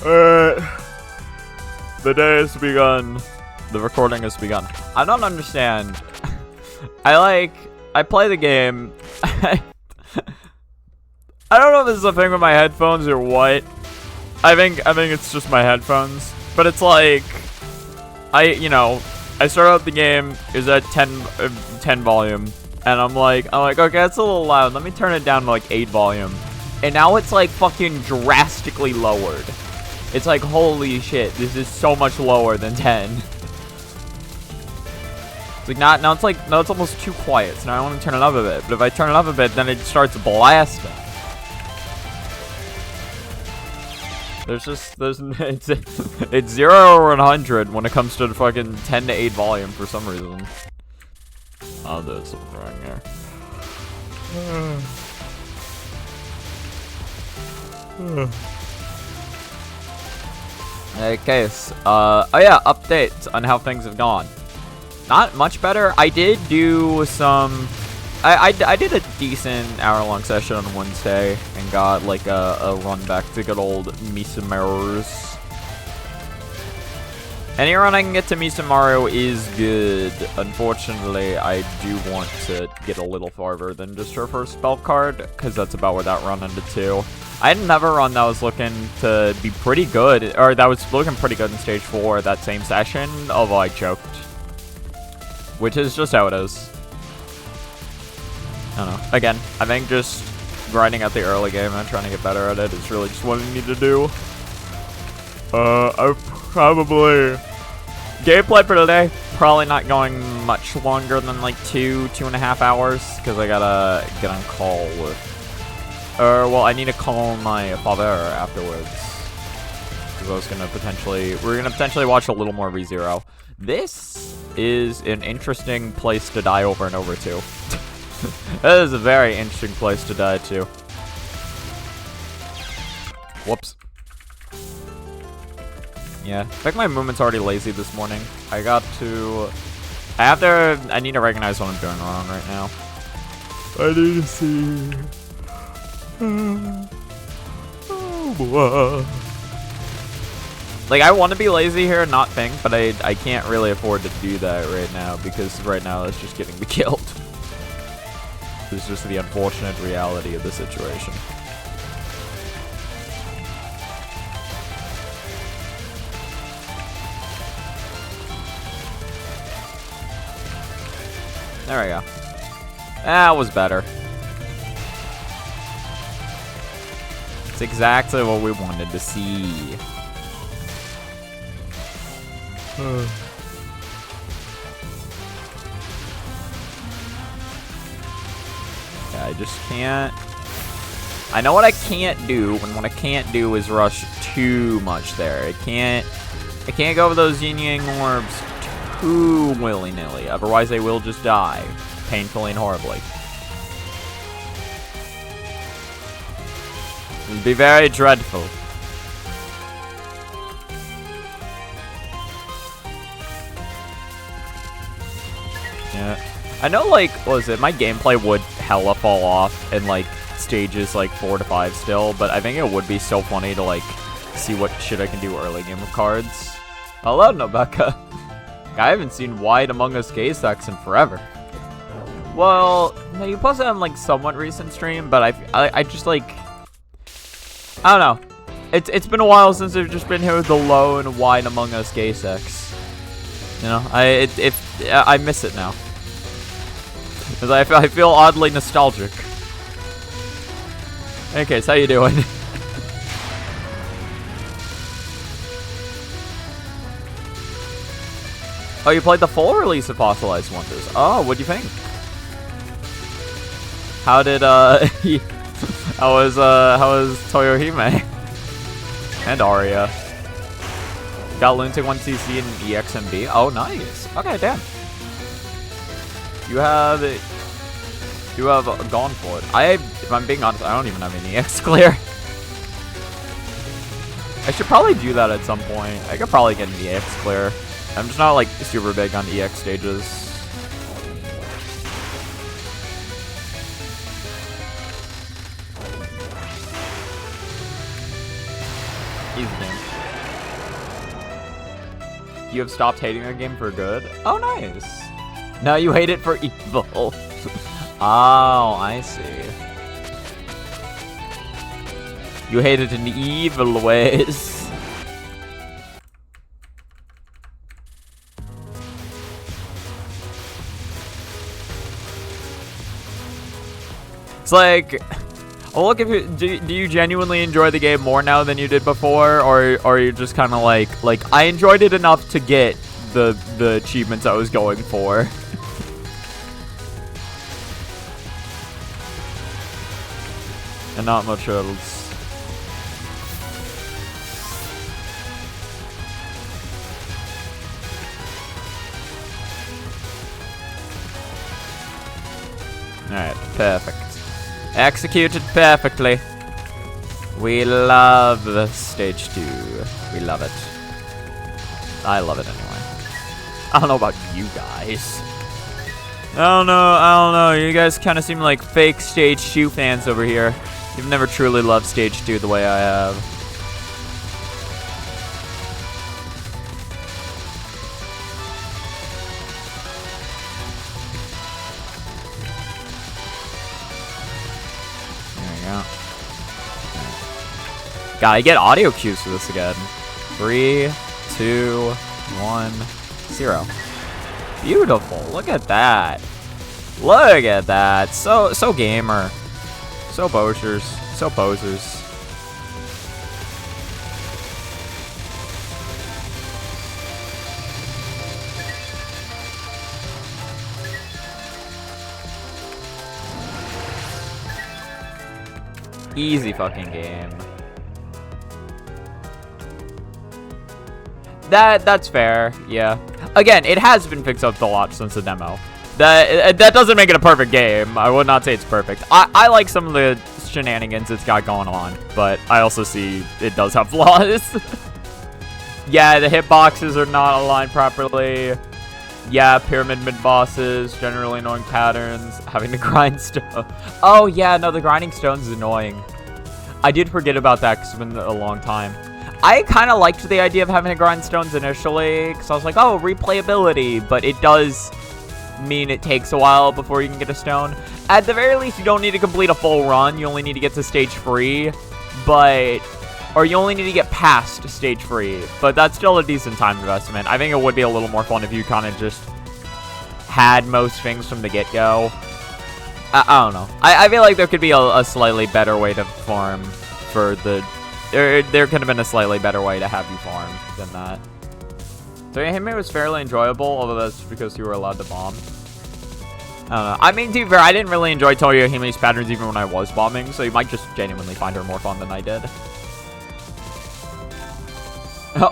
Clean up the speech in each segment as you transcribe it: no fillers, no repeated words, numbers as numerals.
Alright. The day has begun. The recording has begun. I don't understand. I play the game. I don't know if this is a thing with my headphones or what. I think it's just my headphones. But it's like, I start out the game, is at 10 volume. And I'm like, okay, that's a little loud. Let me turn it down to like 8 volume. And now it's like fucking drastically lowered. It's like, holy shit, this is so much lower than 10. It's like, now it's like, no, it's almost too quiet. So now I want to turn it up a bit. But if I turn it up a bit, then it starts blasting. It's 0 or 100 when it comes to the fucking 10 to 8 volume for some reason. Oh, there's something wrong there. Okay, oh yeah, updates on how things have gone. Not much better. I did do some... I did a decent hour-long session on Wednesday and got like a run back to good old Misamaru's. Any run I can get to Misamaru is good. Unfortunately, I do want to get a little farther than just her first spell card, because that's about where that run ended too. I had another run that was looking to be pretty good, or that was looking pretty good in stage 4 that same session, although I choked. Which is just how it is. I don't know. Again, I think just grinding out the early game and trying to get better at it is really just what I need to do. I probably... Gameplay for today, probably not going much longer than like 2.5 hours, because I gotta get on call with... well, I need to call my father afterwards. Because I was gonna potentially... We're gonna potentially watch a little more ReZero. This is an interesting place to die over and over to. That is a very interesting place to die to. Whoops. Yeah, I think my movement's already lazy this morning. I need to recognize what I'm doing wrong right now. I need to see. Oh boy. Like, I want to be lazy here and not think, but I can't really afford to do that right now, because right now it's just getting me killed. It's just the unfortunate reality of the situation. There we go. That was better. It's exactly what we wanted to see. Yeah, I just can't... I know what I can't do, and what I can't do is rush too much there. I can't go with those yin-yang orbs too willy-nilly, otherwise they will just die, painfully and horribly. It would be very dreadful. Yeah. I know, like, what was it? My gameplay would hella fall off in, like, stages, like, 4 to 5 still, but I think it would be so funny to, like, see what shit I can do early game with cards. Hello, Nobeka. I haven't seen Wide Among Us Gay Sex in forever. Well, no, you posted on, like, somewhat recent stream, but I just, like... I don't know. It's been a while since I've just been here with the low and Wide Among Us Gay Sex. You know, I miss it now. Because I feel oddly nostalgic. In any case, how you doing? Oh, you played the full release of Fossilized Wonders. Oh, what'd you think? How did, how was Toyohime? And Aria. Got Lunatic 1cc and EXMB. Oh, nice. Okay, damn. You have gone for it. If I'm being honest, I don't even have any EX clear. I should probably do that at some point. I could probably get an EX clear. I'm just not, like, super big on EX stages. Easy game. you have stopped hating the game for good? Oh, nice. No, you hate it for evil. Oh, I see. You hate it in evil ways. It's like, oh, look, if you do you genuinely enjoy the game more now than you did before, or are you just kind of like I enjoyed it enough to get the achievements I was going for? And not much else. Alright, perfect. Executed perfectly. We love the stage 2. We love it. I love it anyway. I don't know about you guys. I don't know. You guys kind of seem like fake stage 2 fans over here. You've never truly loved stage 2 the way I have. Gotta get audio cues for this again. 3, 2, 1, 0. Beautiful. Look at that. Look at that. So gamer. So posers. So posers. Easy fucking game. That's fair, yeah. Again, it has been fixed up a lot since the demo. That doesn't make it a perfect game. I would not say it's perfect. I like some of the shenanigans it's got going on, but I also see it does have flaws. Yeah, the hitboxes are not aligned properly. Yeah, pyramid mid-bosses, generally annoying patterns, having to grind stone. Oh yeah, no, the grinding stones is annoying. I did forget about that because it's been a long time. I kind of liked the idea of having to grind stones initially, because I was like, oh, replayability, but it does mean it takes a while before you can get a stone. At the very least, you don't need to complete a full run, you only need to get to stage 3, or you only need to get past stage 3, but that's still a decent time investment. I think it would be a little more fun if you kind of just had most things from the get-go. I don't know. I feel like there could be a slightly better way to farm for the... There could have been a slightly better way to have you farm than that. So Hitman was fairly enjoyable, although that's because you were allowed to bomb. I don't know. I mean, to be fair, I didn't really enjoy Toyohime's patterns even when I was bombing, so you might just genuinely find her more fun than I did.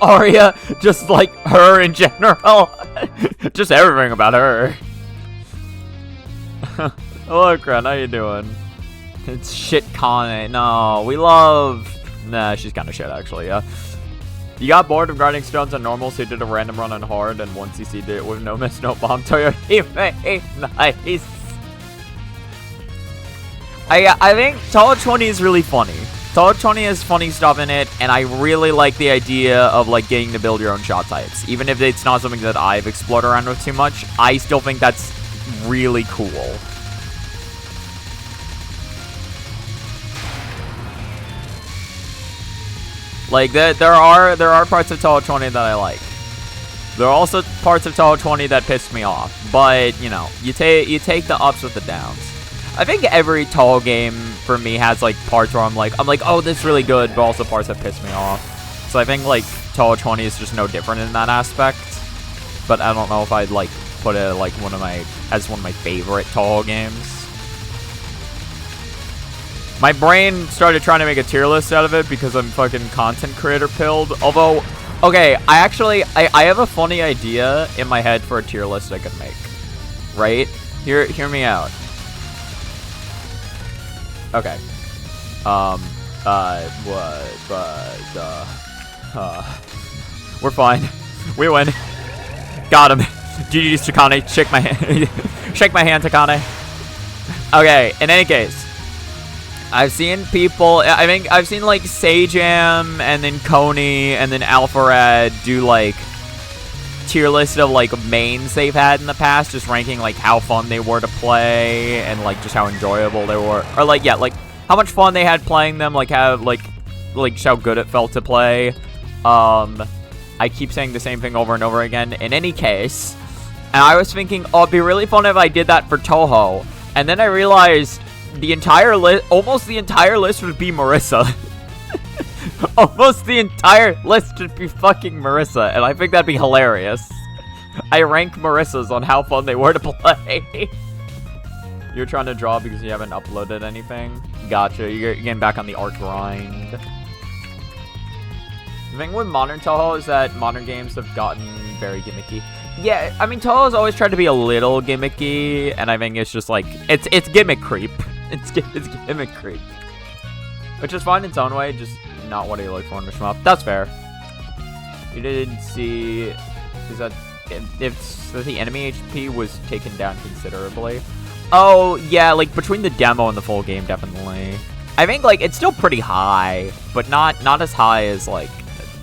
Arya, just like her in general. Just everything about her. Hello, Kren, how you doing? It's shit Kane. No, we love... Nah, she's kind of shit, actually, yeah. You got bored of grinding stones on normal, so you did a random run on hard, and 1cc did it with no miss, no bomb. Toyohime, nice. I think Touhou 20 is really funny. Touhou 20 has funny stuff in it, and I really like the idea of, like, getting to build your own shot types. Even if it's not something that I've explored around with too much, I still think that's really cool. Like, there are parts of Touhou 20 that I like. There are also parts of Touhou 20 that piss me off. But, you know, you take the ups with the downs. I think every Touhou game for me has, like, parts where I'm like, oh, this is really good, but also parts that piss me off. So I think, like, Touhou 20 is just no different in that aspect. But I don't know if I'd, like, put it, like, as one of my favorite Touhou games. My brain started trying to make a tier list out of it because I'm fucking content creator pilled. Although, okay, I have a funny idea in my head for a tier list I could make. Right? Hear me out. Okay. We're fine. We win. Got him. GG's Takane. Shake my hand. Shake my hand, Takane. Okay, in any case. I've seen people, I think I've seen like Sajam and then Coney and then Alpharad do like tier list of like mains they've had in the past, just ranking like how fun they were to play and like just how enjoyable they were, or like yeah, like how much fun they had playing them, like how like just how good it felt to play. I keep saying the same thing over and over again. In any case, and I was thinking, oh, it'd be really fun if I did that for Touhou, and then I realized the entire list, almost the entire list would be Marisa. Almost the entire list would be fucking Marisa, and I think that'd be hilarious. I rank Marisas on how fun they were to play. You're trying to draw because you haven't uploaded anything? Gotcha, you're getting back on the art grind. The thing with modern Touhou is that modern games have gotten very gimmicky. Yeah, I mean, Touhou's always tried to be a little gimmicky, and I think it's just like, it's gimmick creep. It's gimmick creep. Which is fine in its own way, just not what I look for in a shmup. That's fair. You did see, is that, if the enemy HP was taken down considerably. Oh, yeah, like, between the demo and the full game, definitely. I think, like, it's still pretty high, but not as high as, like,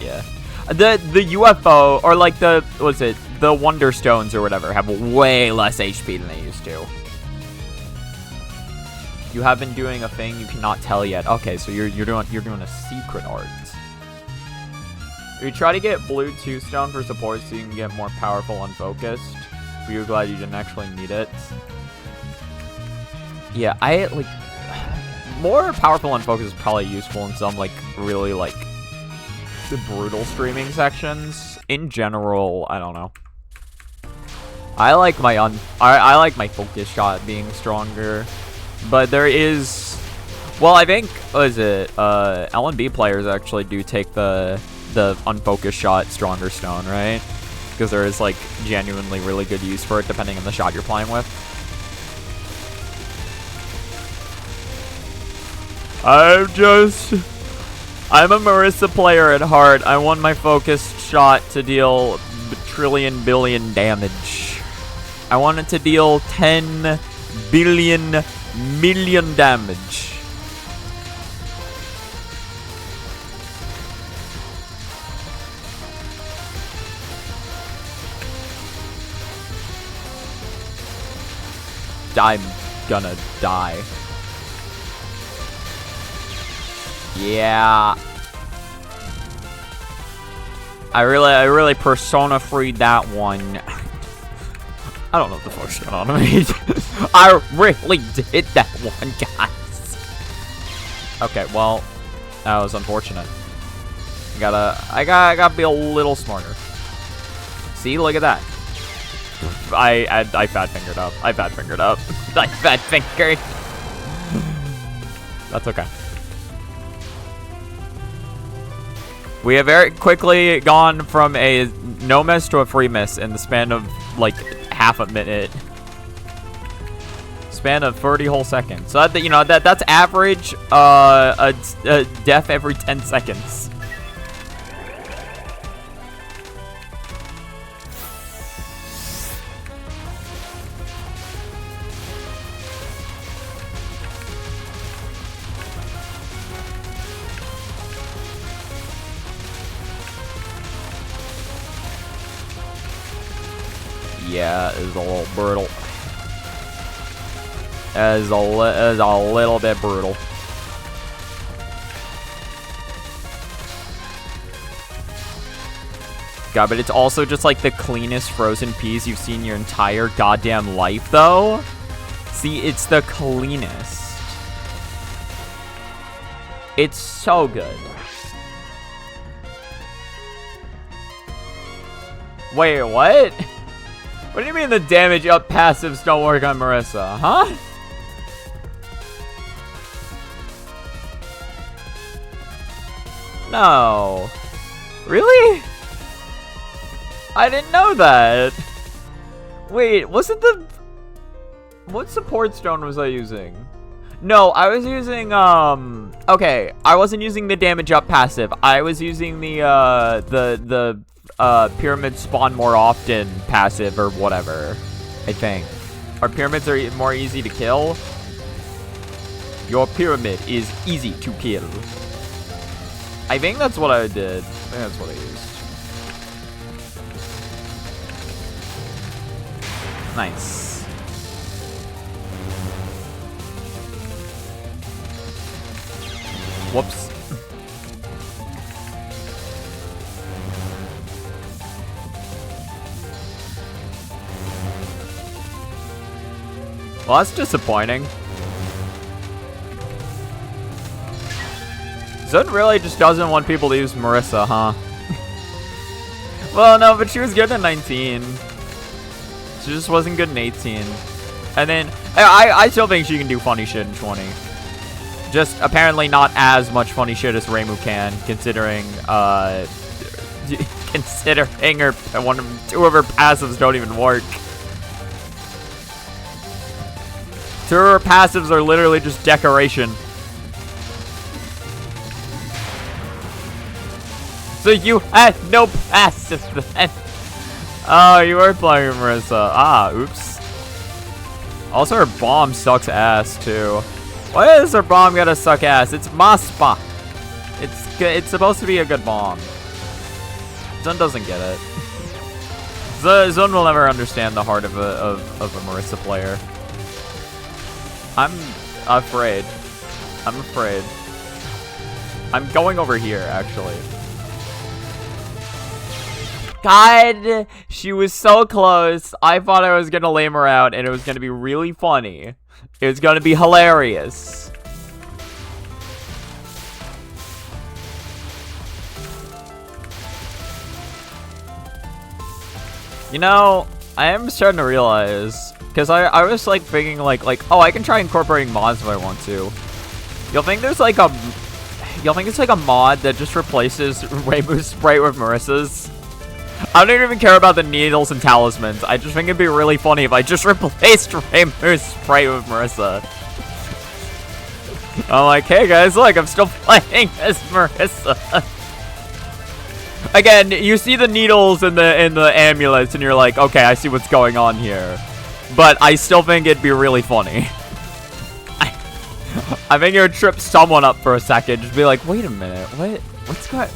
yeah. The UFO, or, like, the Wonder Stones or whatever, have way less HP than they used to. You have been doing a thing you cannot tell yet. Okay, so you're doing a secret art. You try to get blue 2 stone for support so you can get more powerful unfocused. But you're glad you didn't actually need it. Yeah, I like more powerful unfocused is probably useful in some like really like the brutal streaming sections. In general, I don't know. I like my I like my focus shot being stronger. But there is, well, I think, what is it, LNB players actually do take the unfocused shot stronger stone, right? Because there is, like, genuinely really good use for it depending on the shot you're playing with. I'm a Marisa player at heart. I want my focused shot to deal trillion billion damage. I want it to deal 10 billion million damage. I'm gonna die. Yeah. I really Persona freed that one. I don't know what the fuck's going on with me. I really did that one, guys. Okay, well, that was unfortunate. I gotta be a little smarter. See, look at that. I fat fingered up. I fat fingered up. I fat fingered. That's okay. We have very quickly gone from a no miss to a free miss in the span of like half a minute. Span of 30 whole seconds. So that, you know, that's average a death every 10 seconds. Yeah, it's a little brutal. It is a little bit brutal. God, but it's also just like the cleanest frozen peas you've seen your entire goddamn life, though. See, it's the cleanest. It's so good. Wait, what? What do you mean the damage up passives don't work on Marisa, huh? No. Really? I didn't know that. Wait, wasn't the... What support stone was I using? No, I was using, okay, I wasn't using the damage up passive. I was using the pyramid spawn more often passive or whatever, I think. Our pyramids are more easy to kill. Your pyramid is easy to kill. I think that's what I did. I think that's what I used. Nice. Whoops. Well, that's disappointing. Zun really just doesn't want people to use Marisa, huh? Well, no, but she was good at 19. She just wasn't good in 18. And then, I still think she can do funny shit in 20. Just apparently not as much funny shit as Reimu can, considering, considering two of her passives don't even work. Two of her passives are literally just decoration. So you had no passive then. Oh, you were playing Marisa. Ah, oops. Also, her bomb sucks ass, too. Why is her bomb gotta suck ass? It's Maspa. It's supposed to be a good bomb. Zun doesn't get it. Zun will never understand the heart of a Marisa player. I'm afraid. I'm afraid. I'm going over here, actually. God, she was so close. I thought I was gonna lame her out, and it was gonna be really funny. It was gonna be hilarious. You know, I am starting to realize, because I was like thinking like, oh, I can try incorporating mods if I want to. You'll think it's like a mod that just replaces Reimu's sprite with Marisa's. I don't even care about the needles and talismans. I just think it'd be really funny if I just replaced Reimu's sprite with Marisa. I'm like, hey guys, look, I'm still playing as Marisa. Again, you see the needles and the amulets, and you're like, okay, I see what's going on here. But I still think it'd be really funny. I think it would trip someone up for a second. Just be like, wait a minute, what's going?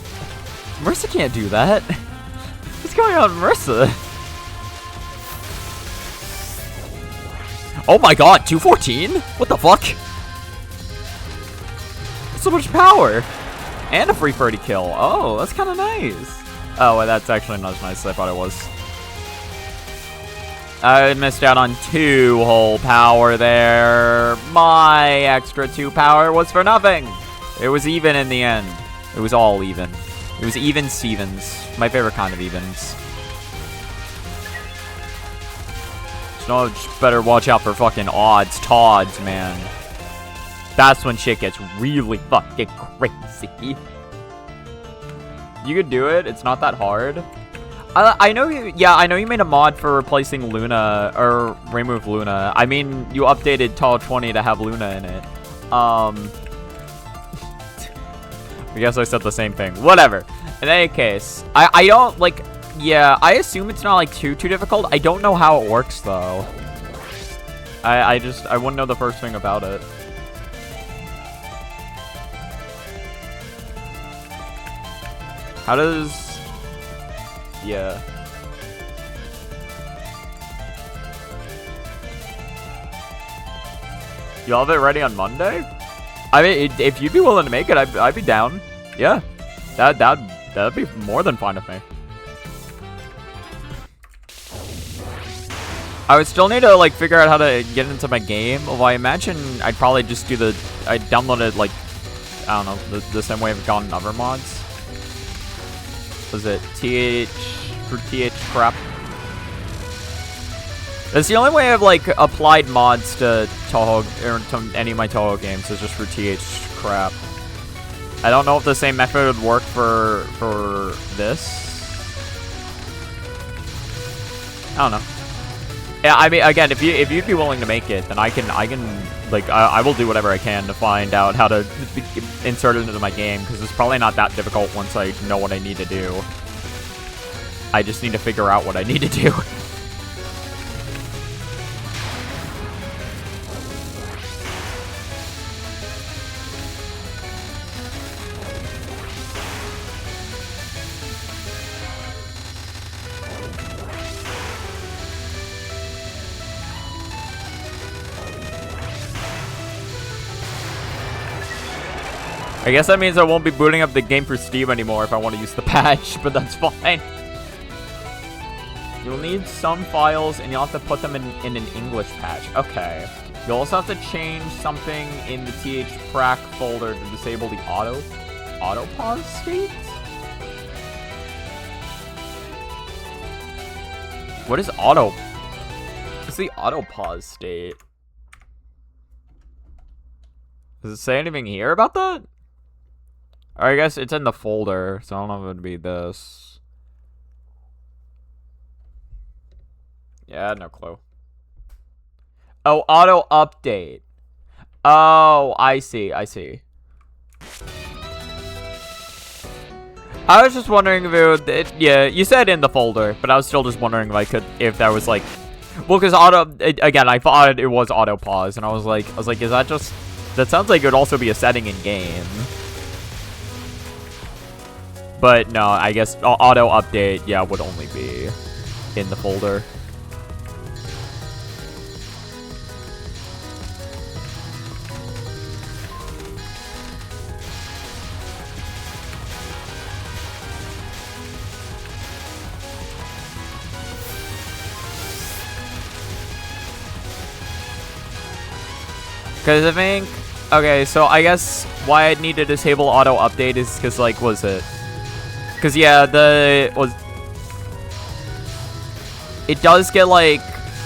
Marisa can't do that. What's going on, Marisa? Oh my god, 214? What the fuck? So much power. And a free 30 kill. Oh, that's kind of nice. Oh, well, that's actually not as nice as I thought it was. I missed out on 2 whole power there. My extra 2 power was for nothing. It was even in the end. It was all even. It was even Stevens. My favorite kind of evens. So just better watch out for fucking odds, Tods, man. That's when shit gets really fucking crazy. You could do it. It's not that hard. I know you. Yeah, I know you made a mod for replacing Luna or remove Luna. I mean, you updated Tall 20 to have Luna in it. I guess I said the same thing. Whatever. In any case, I don't like. Yeah, I assume it's not like too difficult. I don't know how it works though. I wouldn't know the first thing about it. How does... Yeah. You'll have it ready on Monday? I mean, if you'd be willing to make it, I'd be down. Yeah. That'd be more than fine with me. I would still need to, like, figure out how to get into my game. Although I imagine I'd probably just do I'd download it, like, I don't know, the same way I've gotten other mods. Was it TH crap? That's the only way I've like applied mods to Touhou or to any of my Touhou games is just for TH crap. I don't know if the same method would work for this. I don't know. Yeah, I mean, again, if you'd be willing to make it, then I can like I will do whatever I can to find out how to insert it into my game, because it's probably not that difficult once I know what I need to do. I just need to figure out what I need to do. I guess that means I won't be booting up the game for Steam anymore if I want to use the patch, but that's fine. You'll need some files, and you'll have to put them in an English patch. Okay. You'll also have to change something in the thprac folder to disable the auto pause state? What is what's the auto pause state? Does it say anything here about that? Or I guess it's in the folder, so I don't know if it would be this. Yeah, no clue. Oh, auto update. Oh, I see. I was just wondering if yeah, you said in the folder, but I was still just wondering if that was like, well, because again, I thought it was auto pause, and I was like, is that just, that sounds like it would also be a setting in game. But no, I guess auto update, yeah, would only be in the folder. Because I think, okay, so I guess why I'd need to disable auto update is because, like, because, yeah, it does get, like,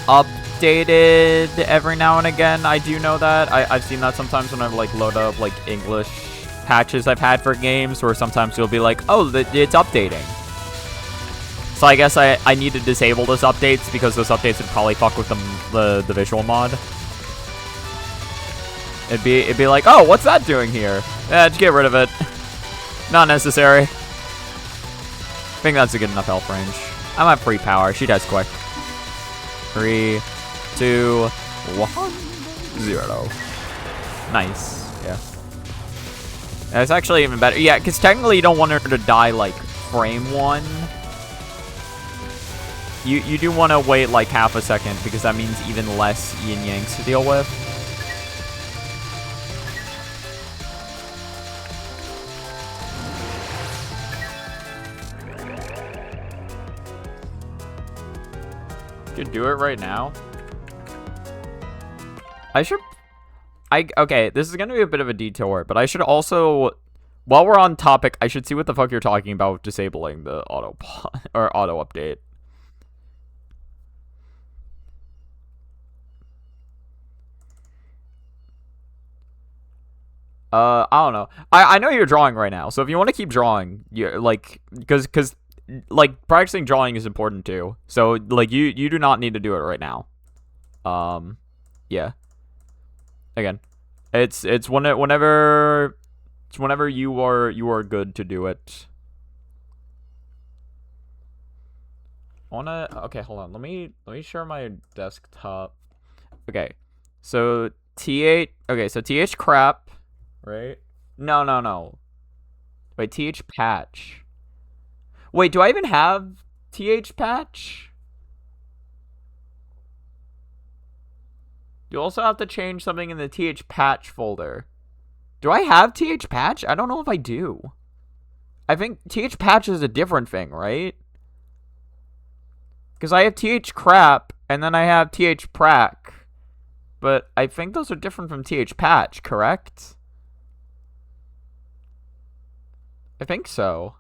updated every now and again. I do know that. I've seen that sometimes when I, like, load up, like, English patches I've had for games, where sometimes you'll be like, oh, it's updating. So I guess I need to disable those updates, because those updates would probably fuck with the visual mod. It'd be like, oh, what's that doing here? Just get rid of it. Not necessary. I think that's a good enough health range. I'm at free power. She dies quick. 3, 2, 1, 0. Nice. Yeah. That's actually even better. Yeah, because technically you don't want her to die like frame 1. You do want to wait like half a second, because that means even less yin yangs to deal with. Could do it right now. Okay, this is gonna be a bit of a detour, but I should also, while we're on topic, I should see what the fuck you're talking about with disabling the auto update. I don't know. I know you're drawing right now, so if you want to keep drawing, you're like, because like, practicing drawing is important too. So, like, you do not need to do it right now. Yeah. Whenever you are good to do it. Okay, hold on. Let me share my desktop. Okay. So th crap, right? No. Wait, th patch. Wait, do I even have th patch? You also have to change something in the th patch folder. Do I have th patch? I don't know if I do. I think th patch is a different thing, right? Because I have th crap and then I have th prac, but I think those are different from th patch, correct? I think so.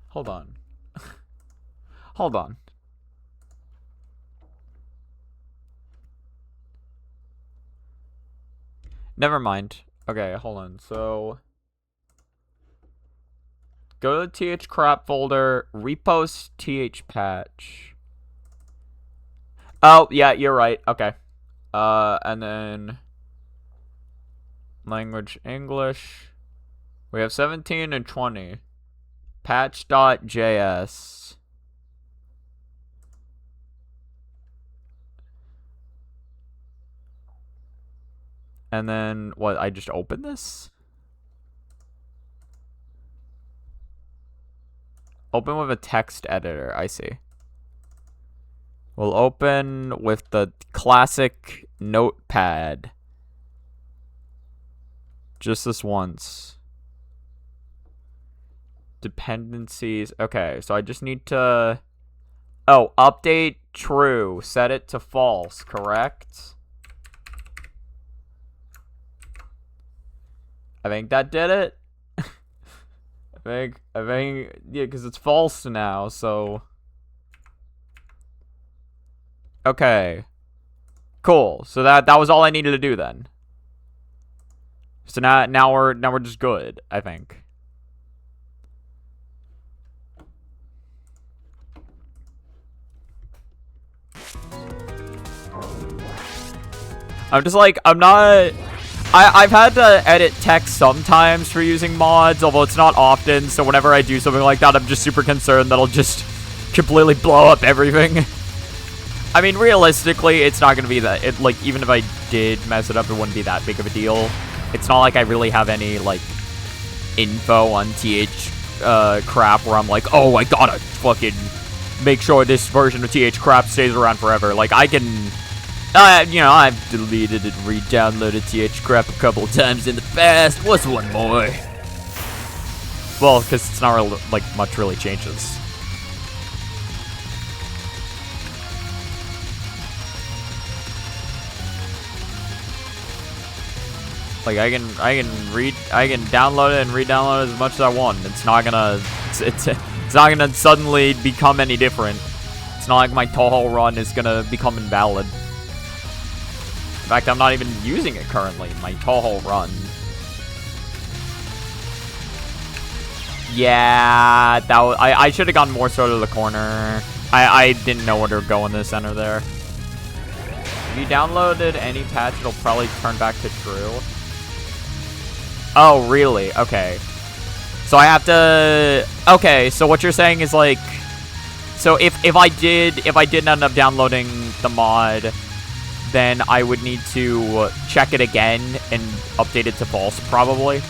Hold on. Hold on. Never mind. Okay, hold on. So, go to the th crap folder, repost th patch. Oh, yeah, you're right. Okay. And then language English. We have 17 and 20. Patch.js. And then, what, I just open this? Open with a text editor, I see. We'll open with the classic notepad. Just this once. Dependencies. Okay, so I just need to... Oh, update true. Set it to false, correct? I think that did it. I think, yeah, because it's false now, so... Okay. Cool. So that was all I needed to do then. So now we're just good, I think. I'm just like, I'm not... I've had to edit text sometimes for using mods, although it's not often, so whenever I do something like that, I'm just super concerned that I'll just completely blow up everything. I mean, realistically, it's not going to be that... like, even if I did mess it up, it wouldn't be that big of a deal. It's not like I really have any, like, info on TH crap where I'm like, oh, I gotta fucking make sure this version of TH crap stays around forever. Like, I can... you know, I've deleted and re-downloaded TH crap a couple times in the past. What's one more? Well, because it's not really, like, much really changes. Like, I can download it and re-download it as much as I want. It's not gonna, it's not gonna suddenly become any different. It's not like my Touhou run is gonna become invalid. In fact, I'm not even using it currently, my Touhou run. Yeah, I should have gone more so to the corner. I didn't know where to go in the center there. If you downloaded any patch, it'll probably turn back to true. Oh, really? Okay. So I have to... Okay, so what you're saying is like... So if I did end up downloading the mod, then I would need to check it again and update it to false, probably.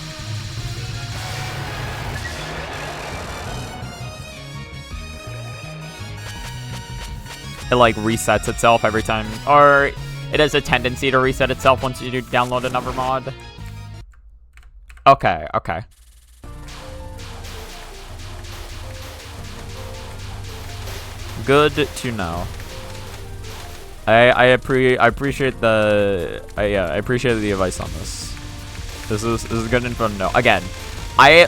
It like resets itself every time, or it has a tendency to reset itself once you do download another mod. Okay, okay. Good to know. I appreciate the I appreciate the advice on this. This is good info to know. Again, I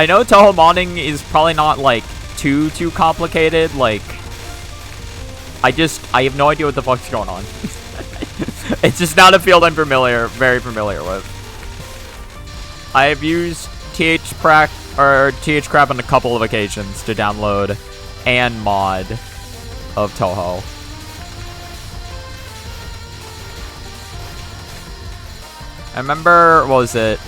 know Touhou modding is probably not like too complicated. Like, I have no idea what the fuck's going on. It's just not a field I'm very familiar with. I have used TH crap on a couple of occasions to download and mod of Touhou. I remember, what was it?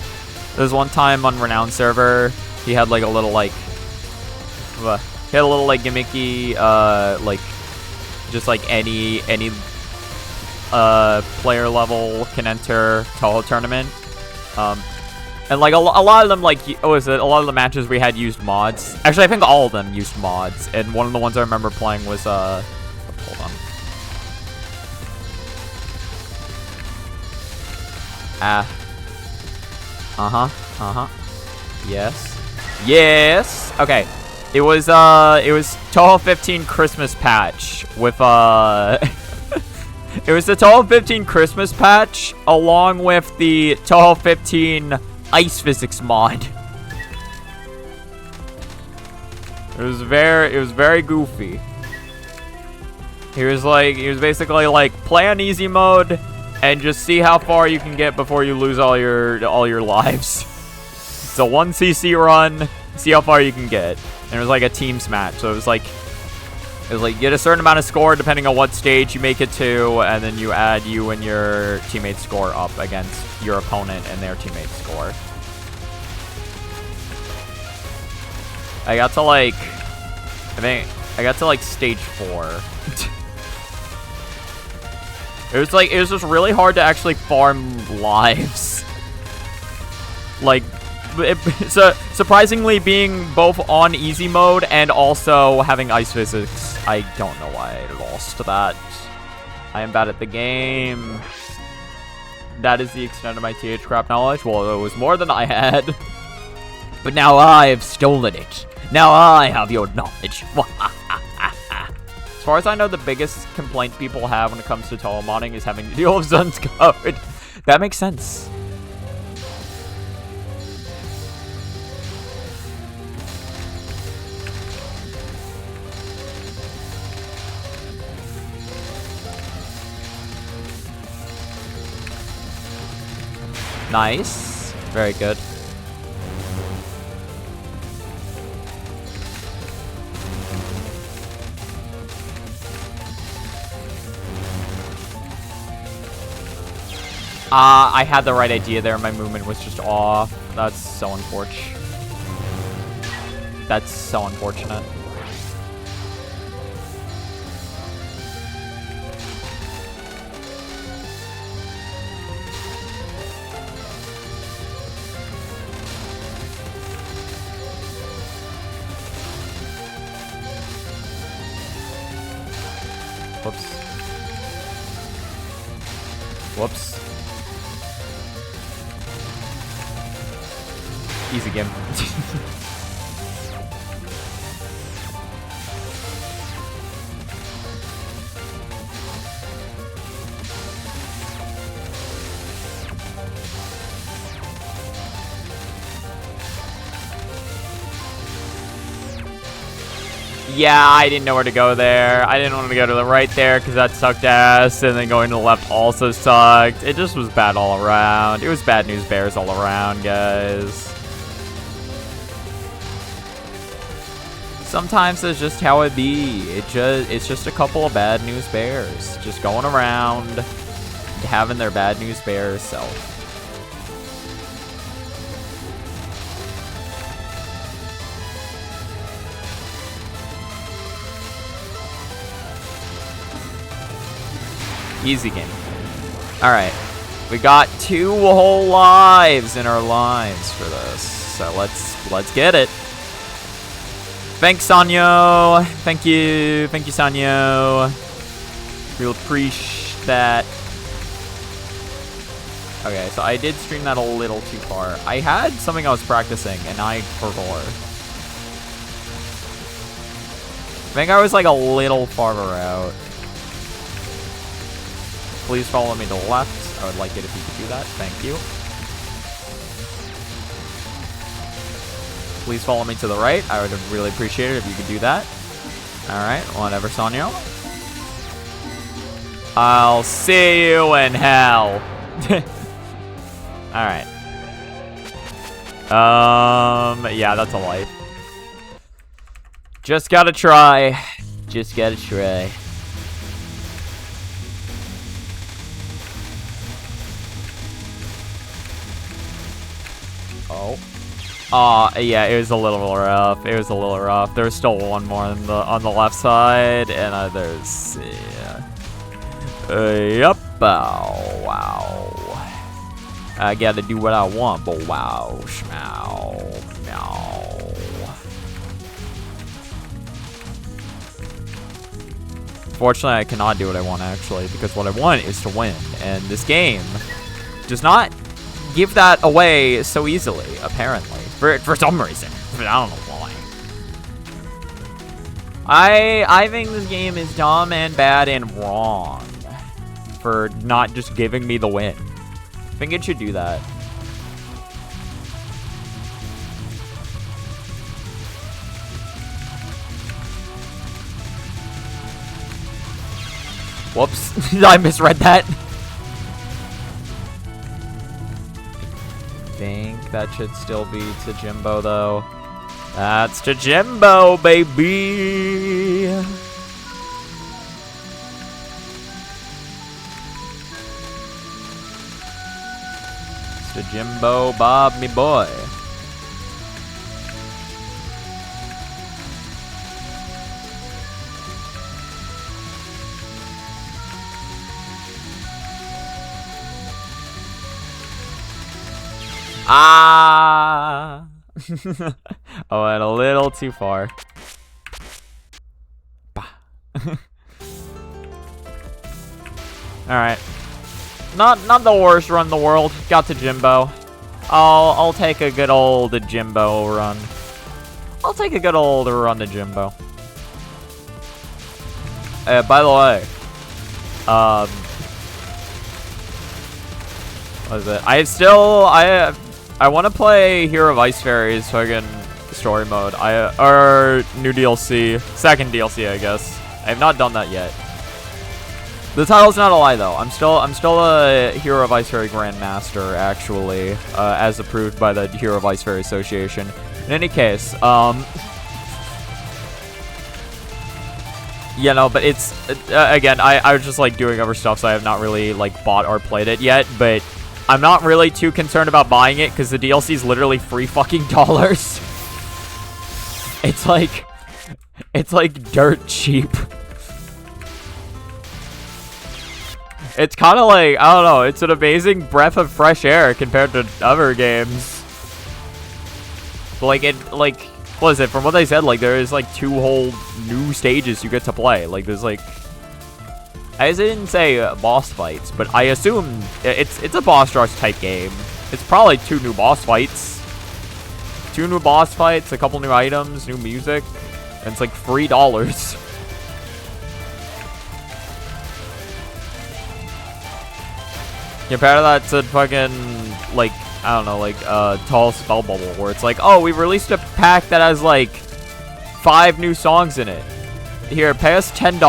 There was one time on Renowned server, he had like a little like, gimmicky, like, just like any player level can enter Touhou tournament. And like a lot of them, like, what was it? A lot of the matches we had used mods. Actually, I think all of them used mods. And one of the ones I remember playing was, hold on. Yes. Okay. It was Touhou 15 Christmas patch with, it was the Touhou 15 Christmas patch along with the Touhou 15 Ice Physics mod. It was very goofy. He was basically like, play on easy mode and just see how far you can get before you lose all your lives. It's a 1cc run, see how far you can get. And it was like a teams match, so it was like you get a certain amount of score depending on what stage you make it to, and then you add you and your teammate's score up against your opponent and their teammate's score. I got to like, stage 4. It was just really hard to actually farm lives. Like, surprisingly, being both on easy mode and also having ice physics, I don't know why I lost that. I am bad at the game. That is the extent of my TH crap knowledge. Well, it was more than I had. But now I have stolen it. Now I have your knowledge. As far as I know, the biggest complaint people have when it comes to Touhou modding is having to deal with Sun's code. That makes sense. Nice. Very good. I had the right idea there. My movement was just off. That's so unfortunate. That's so unfortunate. Whoops. Whoops. Easy game. Yeah, I didn't know where to go there. I didn't want to go to the right there because that sucked ass, and then going to the left also sucked. It just was bad all around. It was bad news bears all around, guys. Sometimes that's just how it be. It's just a couple of bad news bears just going around having their bad news bears self. Easy game. Alright. We got 2 whole lives in our lives for this. So let's get it. Thanks, Sanyo. Thank you. Thank you, Sanyo. We'll appreciate that. Okay, so I did stream that a little too far. I had something I was practicing, and I forgot. I think I was like a little farther out. Please follow me to the left. I would like it if you could do that. Thank you. Please follow me to the right. I would really appreciate it if you could do that. Alright, whatever, Sanyo. I'll see you in hell. Alright. Yeah, that's a life. Just gotta try. Just gotta try. Oh. Yeah, it was a little rough. It was a little rough. There's still one more on the left side, and there's yep. Oh, wow. I gotta do what I want, but wow, schmow, meow. Fortunately, I cannot do what I want actually, because what I want is to win, and this game does not give that away so easily, apparently. For some reason. I don't know why. I think this game is dumb and bad and wrong for not just giving me the win. I think it should do that. Whoops. I misread that. I think that should still be to Jimbo though. That's to Jimbo, baby. It's to Jimbo Bob, me boy. Ah! I went a little too far. Alright. not the worst run in the world. Got to Jimbo. I'll take a good old Jimbo run. I'll take a good old run to Jimbo. By the way, what is it? I want to play Hero of Ice Fairies fucking story mode. Or new DLC, second DLC, I guess. I have not done that yet. The title's not a lie though. I'm still a Hero of Ice Fairy Grandmaster actually, as approved by the Hero of Ice Fairy Association. In any case, you know, but it's again, I was just like doing other stuff, so I have not really like bought or played it yet. But I'm not really too concerned about buying it because the DLC is literally $3 fucking. It's like dirt cheap. It's kind of like, I don't know, it's an amazing breath of fresh air compared to other games. But like, what is it? From what they said, like, there is, like, 2 whole new stages you get to play. Like, there's, like, I didn't say boss fights, but I assume it's a boss rush type game. It's probably 2 new boss fights. 2 new boss fights, a couple new items, new music, and it's, like, $3. Compare that to fucking, like, I don't know, like, Tall Spell Bubble, where it's like, oh, we released a pack that has, like, 5 new songs in it. Here, pay us $10.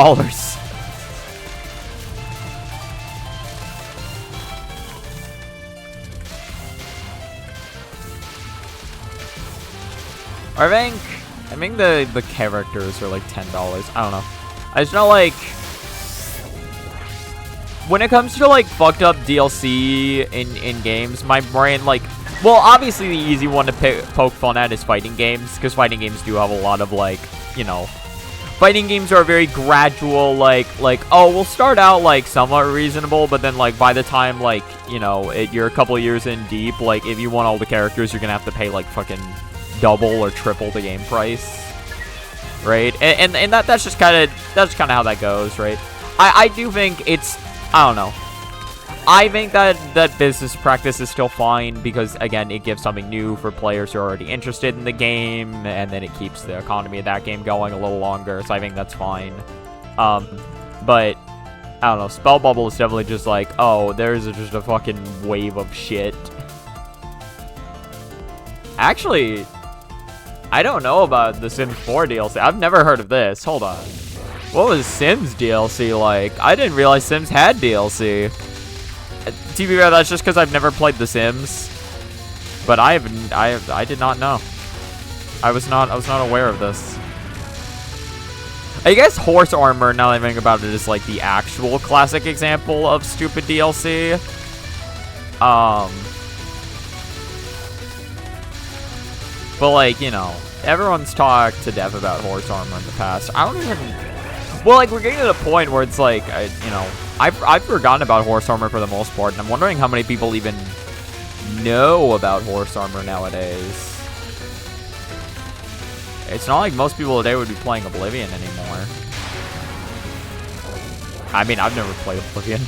I think the characters are, like, $10. I don't know. I just know, like, when it comes to, like, fucked up DLC in games, my brain, like, well, obviously the easy one to poke fun at is fighting games, because fighting games do have a lot of, like, you know, fighting games are very gradual, like, oh, we'll start out, like, somewhat reasonable, but then, like, by the time, like, you know, you're a couple of years in deep, like, if you want all the characters, you're gonna have to pay, like, fucking double or triple the game price, right? And that's just kind of how that goes, right? I do think it's, I don't know. I think that business practice is still fine because, again, it gives something new for players who are already interested in the game, and then it keeps the economy of that game going a little longer, so I think that's fine. But, I don't know, Spell Bubble is definitely just like, oh, there's just a fucking wave of shit. Actually, I don't know about the Sims 4 DLC. I've never heard of this. Hold on. What was Sims DLC like? I didn't realize Sims had DLC. To be fair, that's just because I've never played The Sims. But I did not know. I was not aware of this. I guess Horse Armor, now that I think about it, is like the actual classic example of stupid DLC. But like, you know, everyone's talked to death about Horse Armor in the past. I don't even. Well, like, we're getting to the point where it's like, you know, I've forgotten about Horse Armor for the most part, and I'm wondering how many people even know about Horse Armor nowadays. It's not like most people today would be playing Oblivion anymore. I mean, I've never played Oblivion.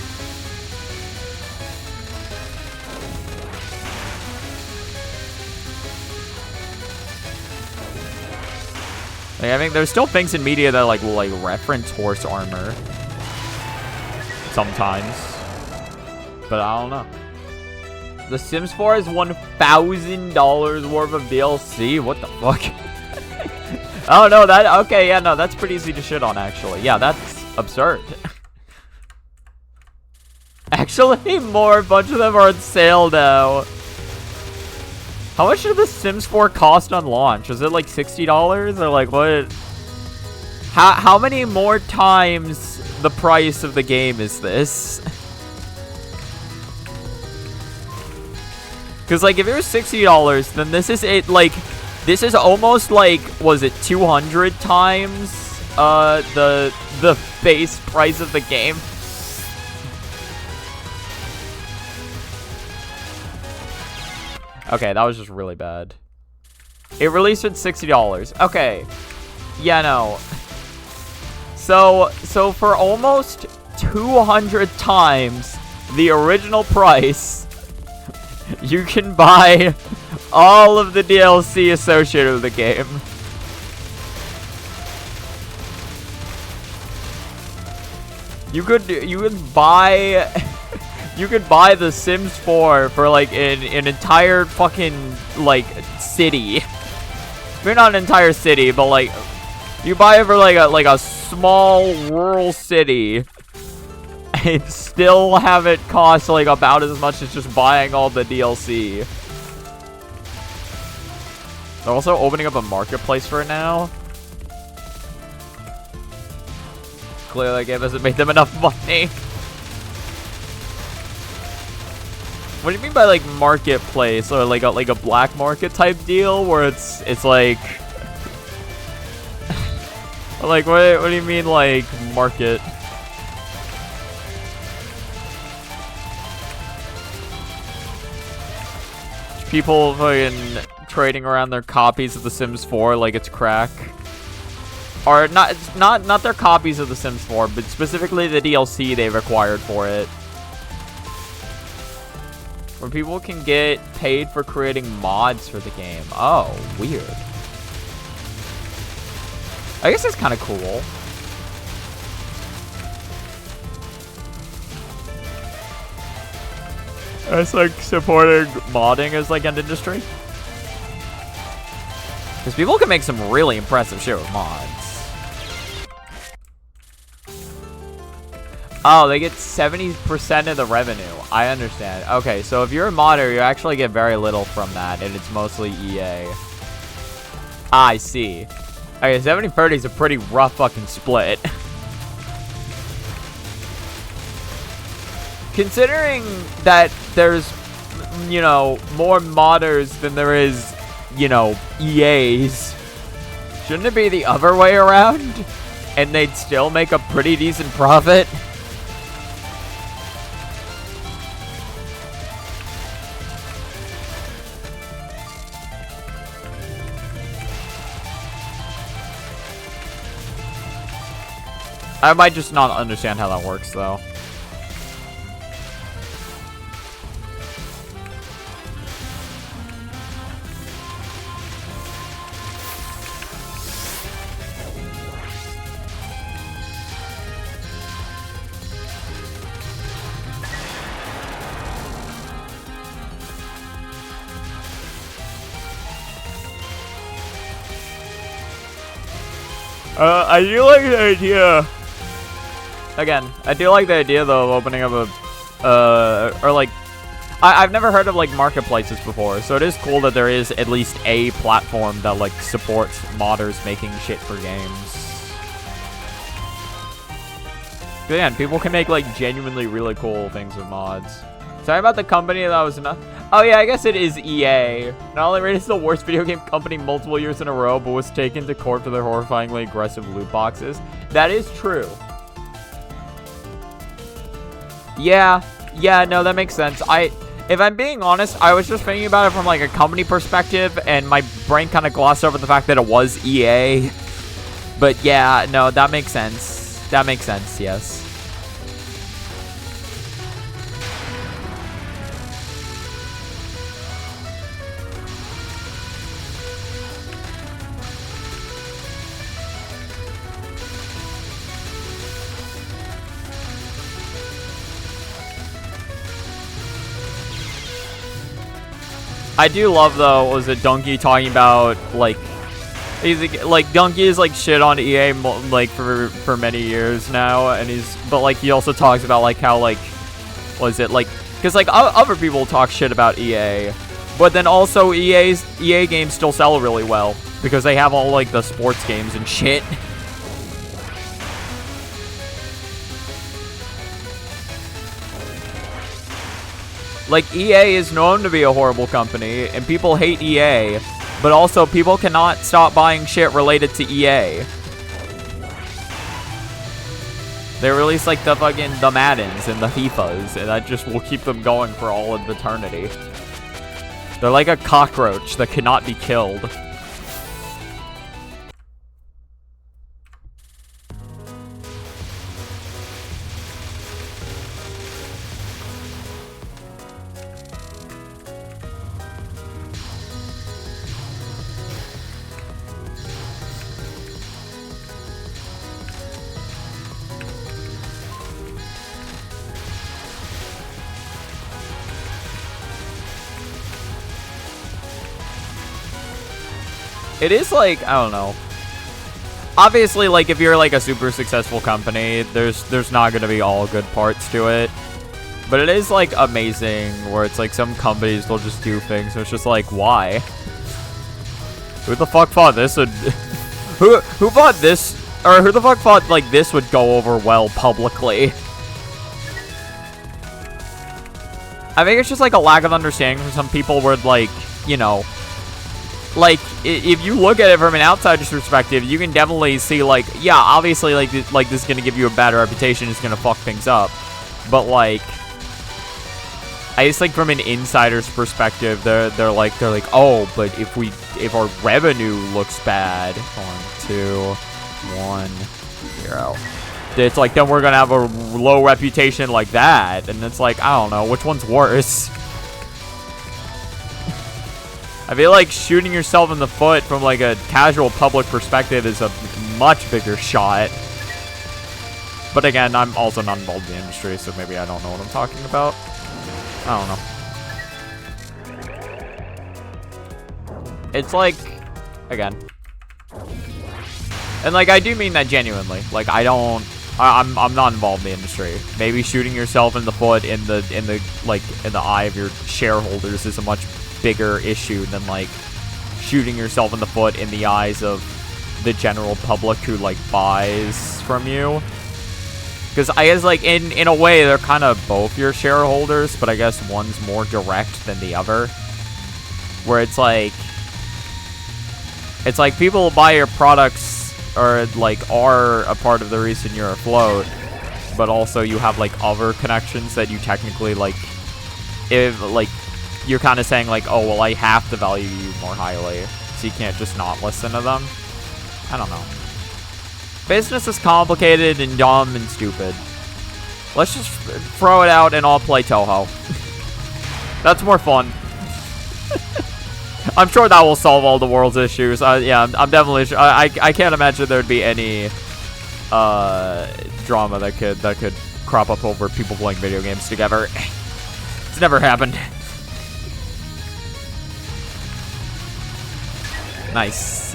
Like, I think there's still things in media that like will like reference Horse Armor sometimes, but I don't know. The Sims 4 is $1,000 worth of DLC. What the fuck? Oh no, that okay? Yeah, no, that's pretty easy to shit on actually. Yeah, that's absurd. Actually, a bunch of them are on sale now. How much did The Sims 4 cost on launch? Was it like $60 or like what? How many more times the price of the game is this? Because like if it was $60, then this is it. Like this is almost like, was it 200 times the base price of the game? Okay, that was just really bad. It released at $60. Okay. Yeah, no. So for almost 200 times the original price, you can buy all of the DLC associated with the game. You could buy The Sims 4 for like an entire fucking like city. Maybe not an entire city, but like you buy it for like a small rural city and still have it cost like about as much as just buying all the DLC. They're also opening up a marketplace for it now. Clearly, the game hasn't made them enough money. What do you mean by like marketplace or like a black market type deal where it's like like what do you mean like market? People fucking trading around their copies of The Sims 4 like it's crack. Or not their copies of The Sims 4, but specifically the DLC they've acquired for it. Where people can get paid for creating mods for the game. Oh, weird. I guess that's kind of cool. It's like supporting modding as like an industry. Because people can make some really impressive shit with mods. Oh, they get 70% of the revenue. I understand. Okay, so if you're a modder, you actually get very little from that, and it's mostly EA. I see. Okay, 70-30 is a pretty rough fucking split. Considering that there's, you know, more modders than there is, you know, EAs, shouldn't it be the other way around? And they'd still make a pretty decent profit? I might just not understand how that works, though. I do like the idea. Again, I do like the idea though of opening up a, or like, I've never heard of like marketplaces before, so it is cool that there is at least a platform that like supports modders making shit for games. Again, people can make like genuinely really cool things with mods. Sorry about the company that was not. Oh yeah, I guess it is EA. Not only rated as the worst video game company multiple years in a row, but was taken to court for their horrifyingly aggressive loot boxes. That is true. Yeah, no, that makes sense. If I'm being honest, I was just thinking about it from like a company perspective, and my brain kind of glossed over the fact that it was EA. But yeah, no, that makes sense. That makes sense, yes. I do love though, was it Donkey talking about like, he's like Donkey is like shit on EA like for many years now, and but like he also talks about like how like, was it like, because like other people talk shit about EA, but then also EA games still sell really well because they have all like the sports games and shit. Like, EA is known to be a horrible company, and people hate EA, but also people cannot stop buying shit related to EA. They release, like, the Maddens and the FIFAs, and that just will keep them going for all of eternity. They're like a cockroach that cannot be killed. it is like, I don't know. Obviously, like, if you're like a super successful company, there's not gonna be all good parts to it. But it is like amazing where it's like some companies will just do things and it's just like, why? Who the fuck thought this would who thought this, or who the fuck thought like this would go over well publicly? I think it's just like a lack of understanding from some people where, like, you know, like, if you look at it from an outsider's perspective, you can definitely see, like, yeah, obviously, like this is gonna give you a bad reputation, it's gonna fuck things up. But, like, I just think from an insider's perspective, they're like, oh, but if our revenue looks bad, 1, 2, 1, 0. It's like, then we're gonna have a low reputation like that, and it's like, I don't know, which one's worse? I feel like shooting yourself in the foot from like a casual public perspective is a much bigger shot. But again, I'm also not involved in the industry, so maybe I don't know what I'm talking about. I don't know. It's like, again, and like, I do mean that genuinely. Like, I'm not involved in the industry. Maybe shooting yourself in the foot in the eye of your shareholders is a much bigger issue than like shooting yourself in the foot in the eyes of the general public who like buys from you. Because I guess, like, in a way, they're kind of both your shareholders, but I guess one's more direct than the other. Where it's like people who buy your products or, like, are a part of the reason you're afloat, but also you have, like, other connections that you technically, like, if, like, you're kind of saying, like, oh, well, I have to value you more highly, so you can't just not listen to them. I don't know. Business is complicated and dumb and stupid. Let's just throw it out and all play Touhou. That's more fun. I'm sure that will solve all the world's issues. Yeah, I'm definitely sure. I can't imagine there'd be any drama that could crop up over people playing video games together. It's never happened. Nice.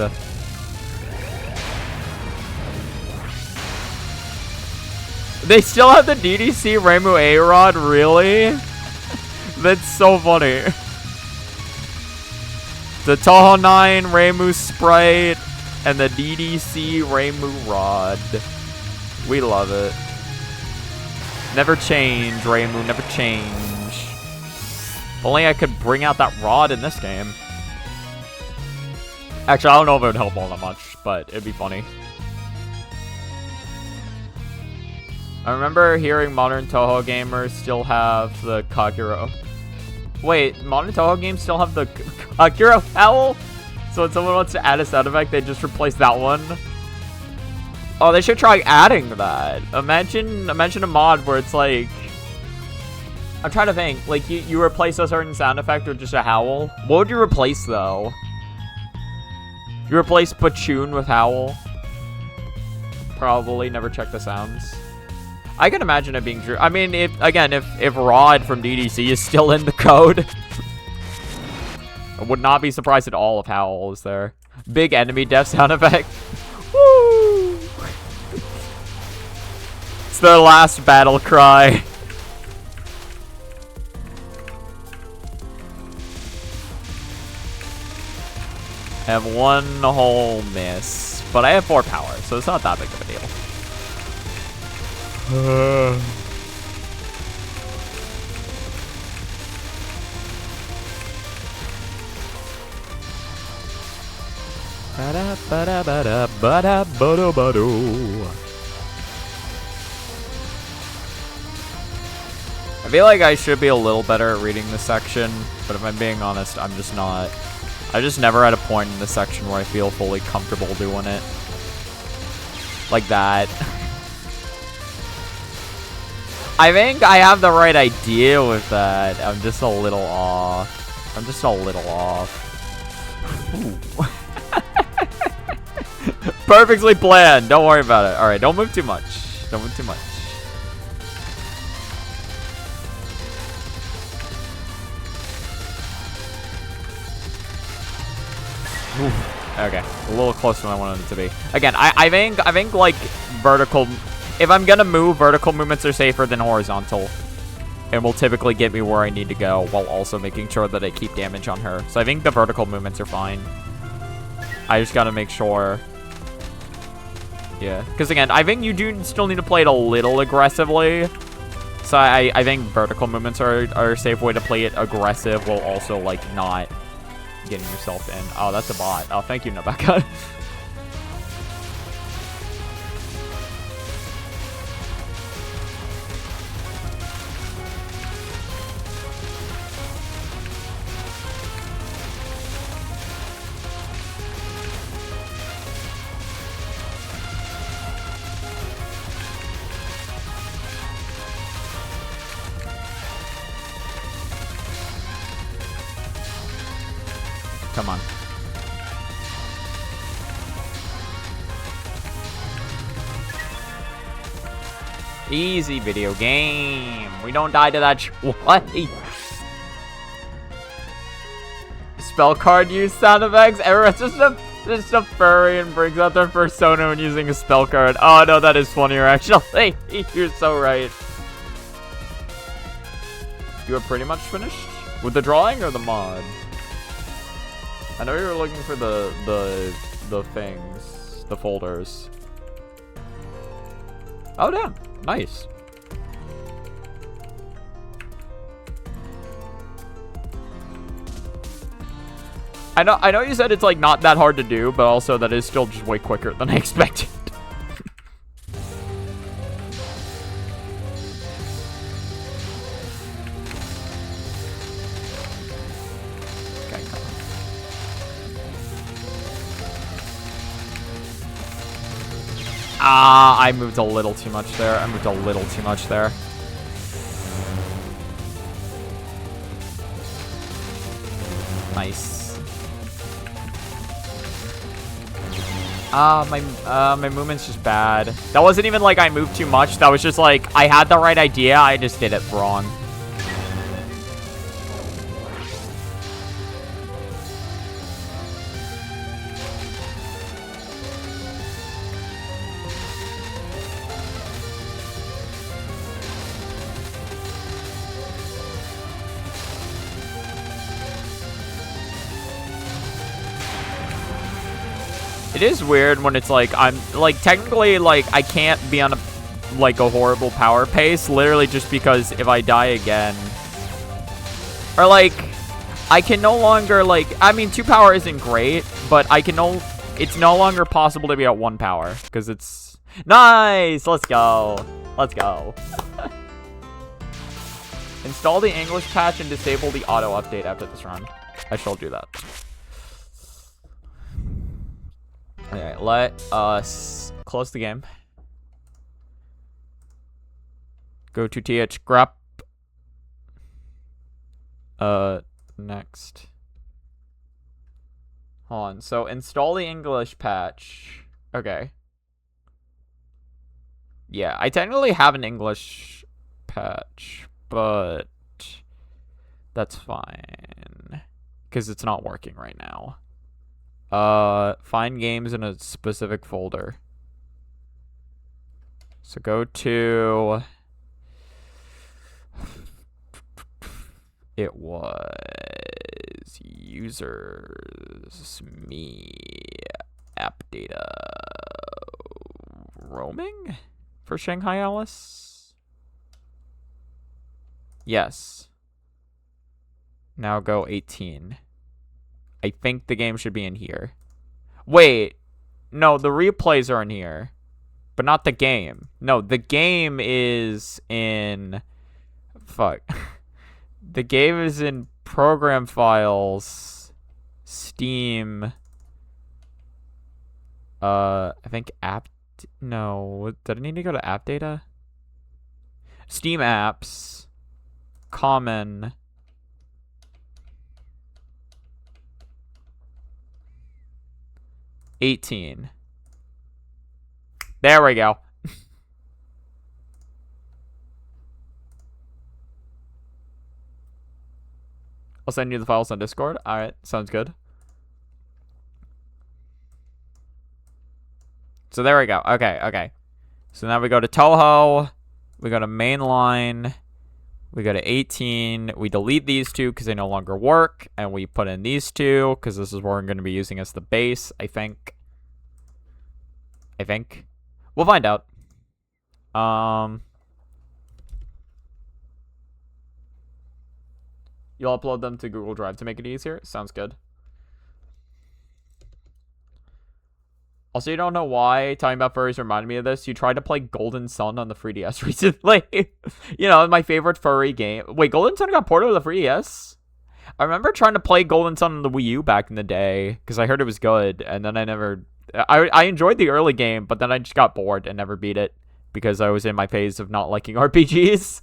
They still have the DDC Reimu A-Rod? Really? That's so funny. The Touhou 9 Reimu Sprite and the DDC Reimu Rod. We love it. Never change, Reimu, never change. If only I could bring out that rod in this game. Actually, I don't know if it would help all that much, but it'd be funny. I remember hearing modern Touhou gamers still have the Kagero. Wait, modern Touhou games still have the Kagero Howl? So when someone wants to add a sound effect, they just replace that one? Oh, they should try adding that. Imagine a mod where it's like... I'm trying to think. Like, you replace a certain sound effect with just a howl. What would you replace, though? You replace Chiptune with howl? Probably. Never check the sounds. I can imagine it being true. I mean, if Rod from DDC is still in the code, I would not be surprised at all if Howl is there. Big enemy death sound effect. Woo! It's the last battle cry. And one whole miss. But I have 4 power, so it's not that big of a deal. I feel like I should be a little better at reading this section, but if I'm being honest, I'm just not. I just never had a point in this section where I feel fully comfortable doing it. Like that. I think I have the right idea with that. I'm just a little off. Ooh. Perfectly planned. Don't worry about it. Alright, don't move too much. Oof. Okay, a little closer than I wanted it to be. Again, I think like vertical. If I'm gonna move, vertical movements are safer than horizontal, and will typically get me where I need to go while also making sure that I keep damage on her. So I think the vertical movements are fine. I just gotta make sure. Yeah, because again, I think you do still need to play it a little aggressively. So I think vertical movements are a safe way to play it aggressive while also, like, not getting yourself in. Oh, that's a bot. Oh, thank you, Nabeka. Come on. Easy video game. We don't die to that. What? Spell card use sound effects. Everyone's just a furry and brings out their persona when using a spell card. Oh no, that is funnier actually. You're so right. You are pretty much finished with the drawing or the mod. I know you were looking for the things, the folders. Oh damn, nice. I know you said it's like not that hard to do, but also that is still just way quicker than I expected. Ah, I moved a little too much there. Nice. My movement's just bad. That wasn't even like I moved too much. That was just like I had the right idea. I just did it wrong. It is weird when it's like, I'm, like, technically, like, I can't be on, a horrible power pace, literally just because if I die again, or, like, I can no longer, like, I mean, 2 power isn't great, but it's no longer possible to be at 1 power, because it's, nice, let's go, Install the English patch and disable the auto update after this run. I shall do that. Alright, let us close the game. Go to TH grep. Next. Hold on. So install the English patch. Okay. Yeah, I technically have an English patch, but that's fine. Because it's not working right now. Find games in a specific folder. So go to... It was... Users... Me... App data... Roaming? For Shanghai Alice? Yes. Now go 18. I think the game should be in here. Wait. No, the replays are in here. But not the game. No, the game is in... Fuck. The game is in Program Files. Steam. I think App... No. Did I need to go to App Data? Steam Apps. Common... 18. There we go. I'll send you the files on Discord. Alright, sounds good. So there we go. Okay, okay. So now we go to Touhou. We go to mainline. We go to 18. We delete these two because they no longer work. And we put in these two because this is what we're going to be using as the base, I think. We'll find out. You'll upload them to Google Drive to make it easier? Sounds good. Also, you don't know why talking about furries reminded me of this. You tried to play Golden Sun on the 3DS recently. You know, my favorite furry game. Wait, Golden Sun got ported to the 3DS? I remember trying to play Golden Sun on the Wii U back in the day because I heard it was good, and then I never... I enjoyed the early game, but then I just got bored and never beat it because I was in my phase of not liking RPGs.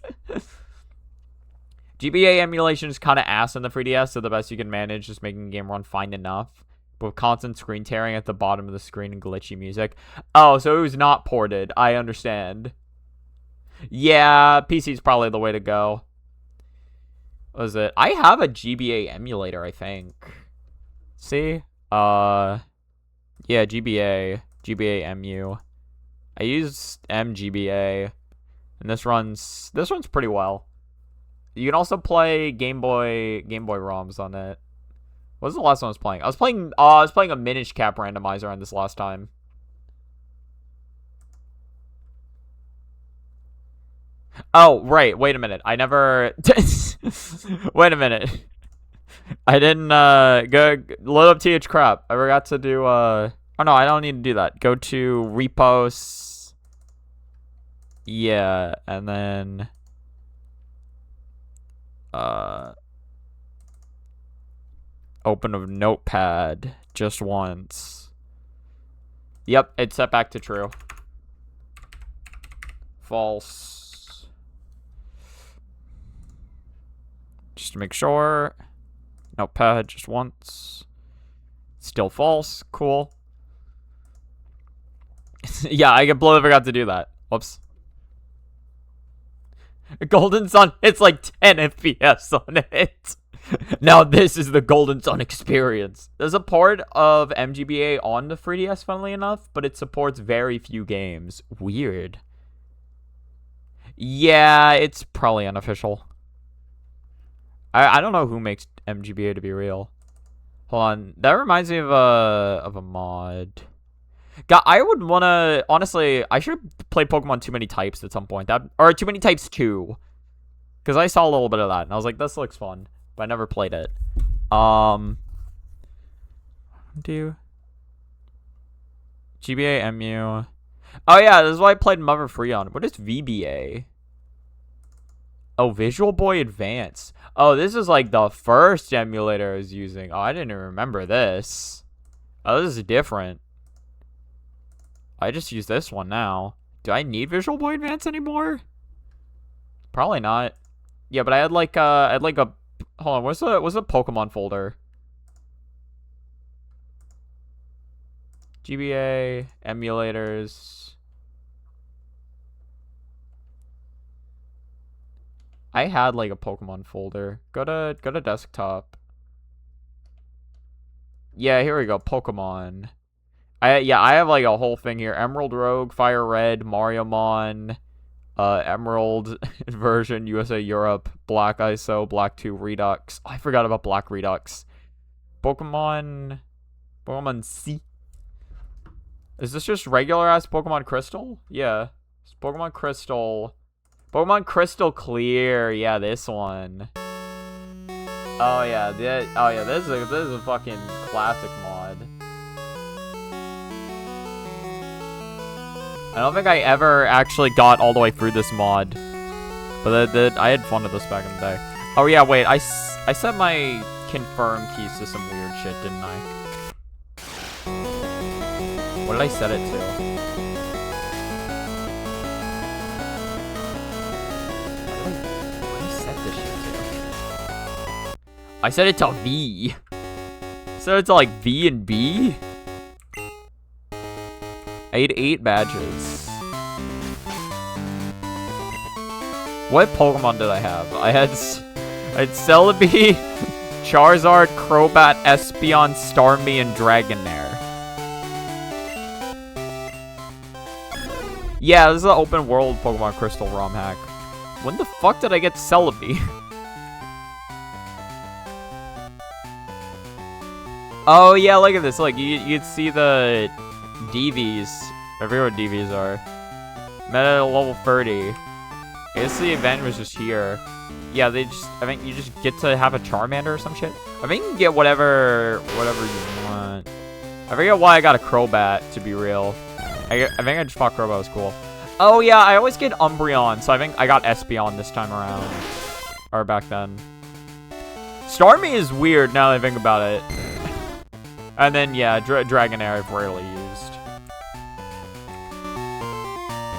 GBA emulation is kind of ass on the 3DS, so the best you can manage is making the game run fine enough. But with constant screen tearing at the bottom of the screen and glitchy music. Oh, so it was not ported. I understand. Yeah, PC's probably the way to go. What is it? I have a GBA emulator, I think. See? Yeah, GBA. GBA MU. I use MGBA. And this runs pretty well. You can also play Game Boy ROMs on it. What was the last one I was playing? I was playing a Minish Cap randomizer on this last time. Oh, right. Wait a minute. I never... Wait a minute. I didn't, go load up TH crap. I forgot to do, Oh, no, I don't need to do that. Go to repos. Yeah, and then... Open a notepad just once. Yep, it's set back to true. False. Just to make sure. Notepad just once. Still false. Cool. Yeah, I completely forgot to do that. Whoops. Golden Sun, it's like 10 FPS on it. Now this is the Golden Sun experience. There's a port of MGBA on the 3DS, funnily enough, but it supports very few games. Weird. Yeah, it's probably unofficial. I don't know who makes MGBA, to be real. Hold on. That reminds me of a mod. God, I would wanna... Honestly, I should play Pokemon Too Many Types at some point. Or Too Many Types 2. Because I saw a little bit of that, and I was like, this looks fun. But I never played it. GBA, MU. Oh, yeah, this is why I played Mother Free on. What is VBA? Oh, Visual Boy Advance. Oh, this is like the first emulator I was using. Oh, I didn't even remember this. Oh, this is different. I just use this one now. Do I need Visual Boy Advance anymore? Probably not. Yeah, but I had like a hold on, what's the Pokemon folder? GBA emulators. I had like a Pokemon folder. Go to desktop. Yeah, here we go. Pokemon. I have like a whole thing here. Emerald Rogue, Fire Red, Mariomon, Emerald version, USA Europe, Black ISO, Black 2 Redux. Oh, I forgot about Black Redux. Pokemon C. Is this just regular ass Pokemon Crystal? Yeah. It's Pokemon Crystal. Pokemon Crystal Clear. Yeah, this one. Oh yeah, this is a fucking classic mod. I don't think I ever actually got all the way through this mod. But I had fun with this back in the day. Oh yeah, wait, I set my confirm keys to some weird shit, didn't I? What did I set it to? What did I set this shit to? I set it to V. Set it to like V and B? I had 8 badges. What Pokemon did I have? I had Celebi, Charizard, Crobat, Espeon, Starmie, and Dragonair. Yeah, this is an open world Pokemon Crystal ROM hack. When the fuck did I get Celebi? Oh yeah, look at this. Like you'd see the DVs. I forget what DVs are. Meta level 30. I guess the event was just here. Yeah, I think you just get to have a Charmander or some shit. I think you can get whatever you want. I forget why I got a Crobat, to be real. I think I just thought Crobat was cool. Oh yeah, I always get Umbreon, so I think I got Espeon this time around. Or back then. Starmie is weird now that I think about it. And then, yeah, Dragonair I've rarely used.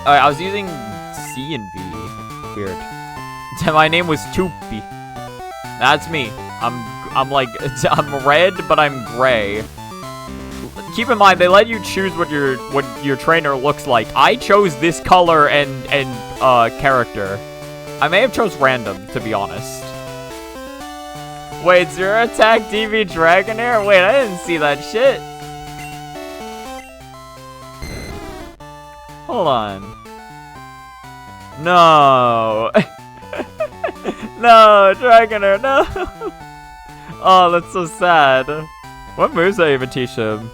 I was using C and V. Weird. My name was Toopy. That's me. I'm like, I'm red, but I'm gray. Keep in mind, they let you choose what your trainer looks like. I chose this color and character. I may have chose random, to be honest. Wait, Zero Attack DV Dragonair? Wait, I didn't see that shit. Hold on. No. No, Dragonair, no. Oh, that's so sad. What moves did I even teach him?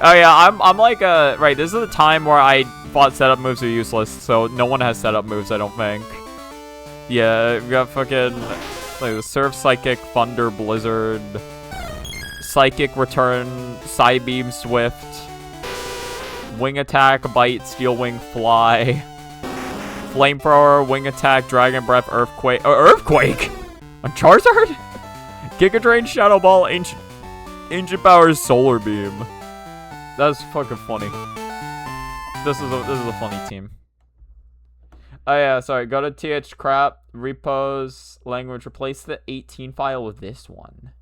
Oh yeah, I'm like right, this is the time where I thought setup moves are useless, so no one has setup moves, I don't think. Yeah, we got fucking like the Surf, Psychic, Thunder, Blizzard, Psychic Return, Psybeam, Swift, Wing Attack, Bite, Steel Wing, Fly, Flamethrower, Wing Attack, Dragon Breath, Earthquake, Earthquake on Charizard? Giga Drain, Shadow Ball, Ancient Powers, Solar Beam. That's fucking funny. This is a funny team. Oh yeah, sorry. Go to th crap, repos, language, replace the 18 file with this one.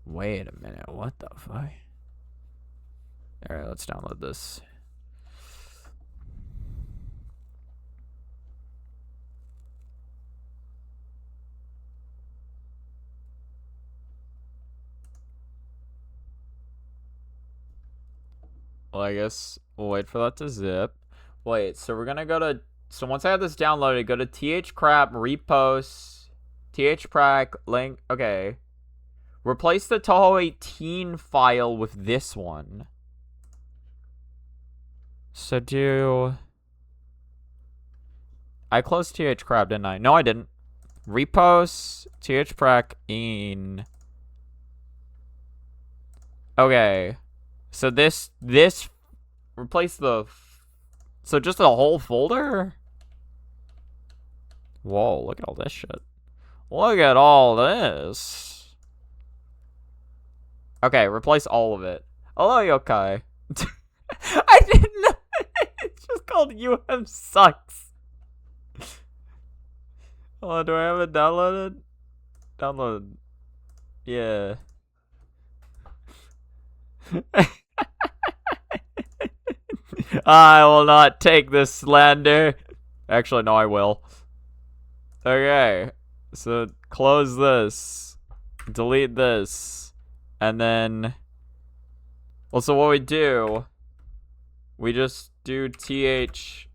Wait a minute, what the fuck? Alright, let's download this. Well, I guess we'll wait for that to zip. Wait, so we're gonna go to... So once I have this downloaded, go to thcrap, repost, thprac, link... Okay. Replace the Touhou 18 file with this one. So do... I closed thcrap, didn't I? No, I didn't. Repost, thprac, in... Okay. So this replace the, so just the whole folder? Whoa, look at all this shit. Look at all this. Okay, replace all of it. Hello, Yokai. I didn't know. It's just called UM sucks. Hold on, do I have it downloaded? Download. Yeah. I will not take this slander. Actually, no, I will. Okay. So, close this. Delete this. And then... Well, so what we do... We just do th18.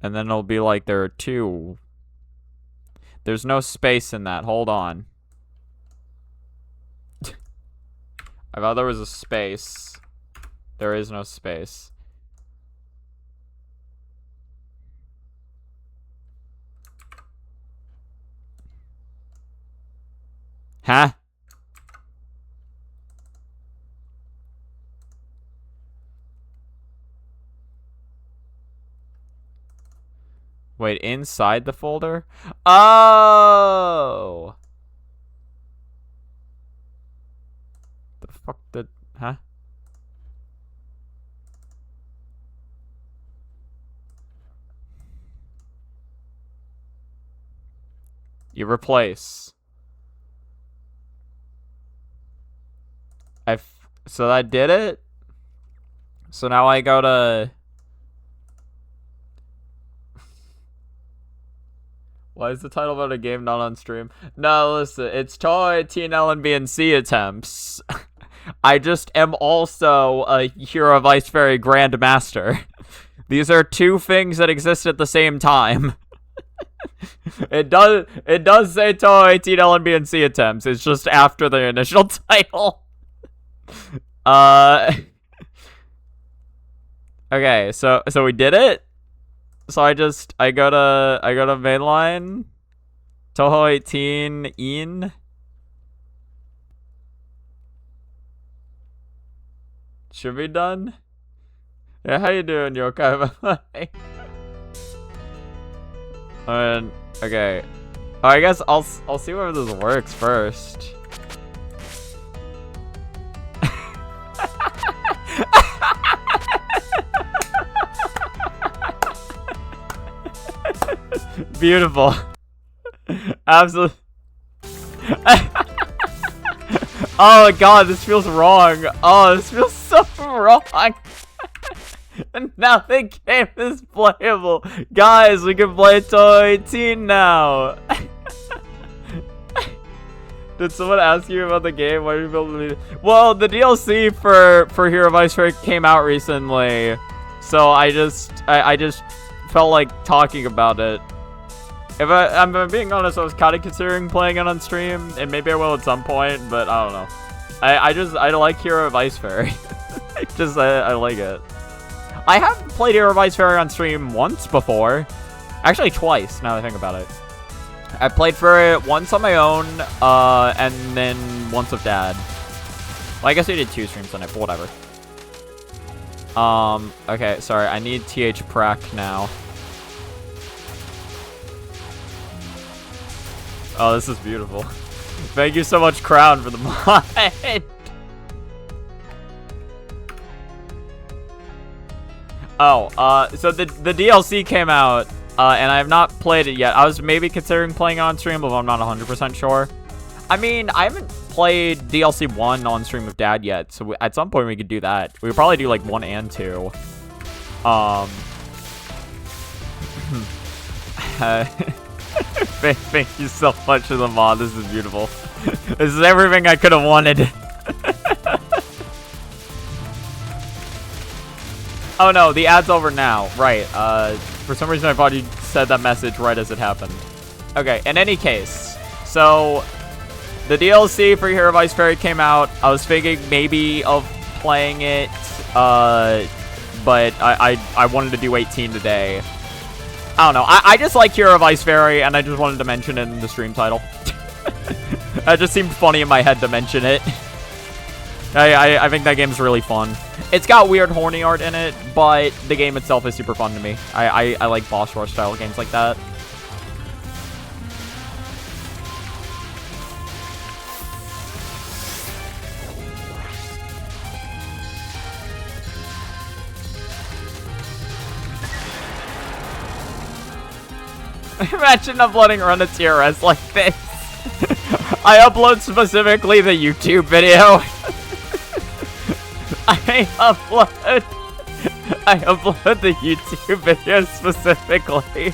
And then it'll be like there are two. There's no space in that. Hold on. I thought there was a space. There is no space. Huh? Wait, inside the folder? Oh! The fuck did... Huh? You replace. So that did it? So now I go to... Why is the title about a game not on stream? No, listen, it's Touhou 18 LNBNC attempts. I just am also a Hero Vice Fairy Grandmaster. These are two things that exist at the same time. It does say Touhou 18 LNBNC attempts. It's just after the initial title. Okay, so we did it. So I go to mainline. Touhou 18 in. Should be done. Yeah, how you doing, Youkai? Okay. Oh, I guess I'll see whether this works first. Beautiful. Absolutely. Oh god, this feels wrong. Oh, this feels so wrong. And now the game is playable. Guys, we can play Touhou 18 now. Did someone ask you about the game? Why are you building it? Well, the DLC for Hero Vice Fairy came out recently. So I just felt like talking about it. If I'm being honest, I was kind of considering playing it on stream, and maybe I will at some point, but I don't know. I like Hero Vice Fairy. I like it. I have played Hero Vice Fairy on stream once before. Actually, twice, now that I think about it. I played for it once on my own, and then once with Dad. Well, I guess we did 2 streams on it, but whatever. Okay, sorry, I need TH Prac now. Oh, this is beautiful. Thank you so much, Crown, for the mod. Oh, so the DLC came out, and I have not played it yet. I was maybe considering playing it on stream, but I'm not 100% sure. I mean, I haven't played DLC 1 on stream with Dad yet, so at some point we could do that. We could probably do, like, 1 and 2. Thank you so much for the mod. This is beautiful. This is everything I could have wanted. Oh no, the ad's over now. Right. For some reason I thought you said that message right as it happened. Okay, in any case. So, the DLC for Hero Vice Fairy came out. I was thinking maybe of playing it, but I wanted to do 18 today. I don't know. I just like Hero Vice Fairy, and I just wanted to mention it in the stream title. That just seemed funny in my head to mention it. I think that game's really fun. It's got weird horny art in it, but the game itself is super fun to me. I like boss rush style games like that. Imagine uploading Run a TRS like this. I upload specifically the YouTube video. I upload the YouTube video specifically.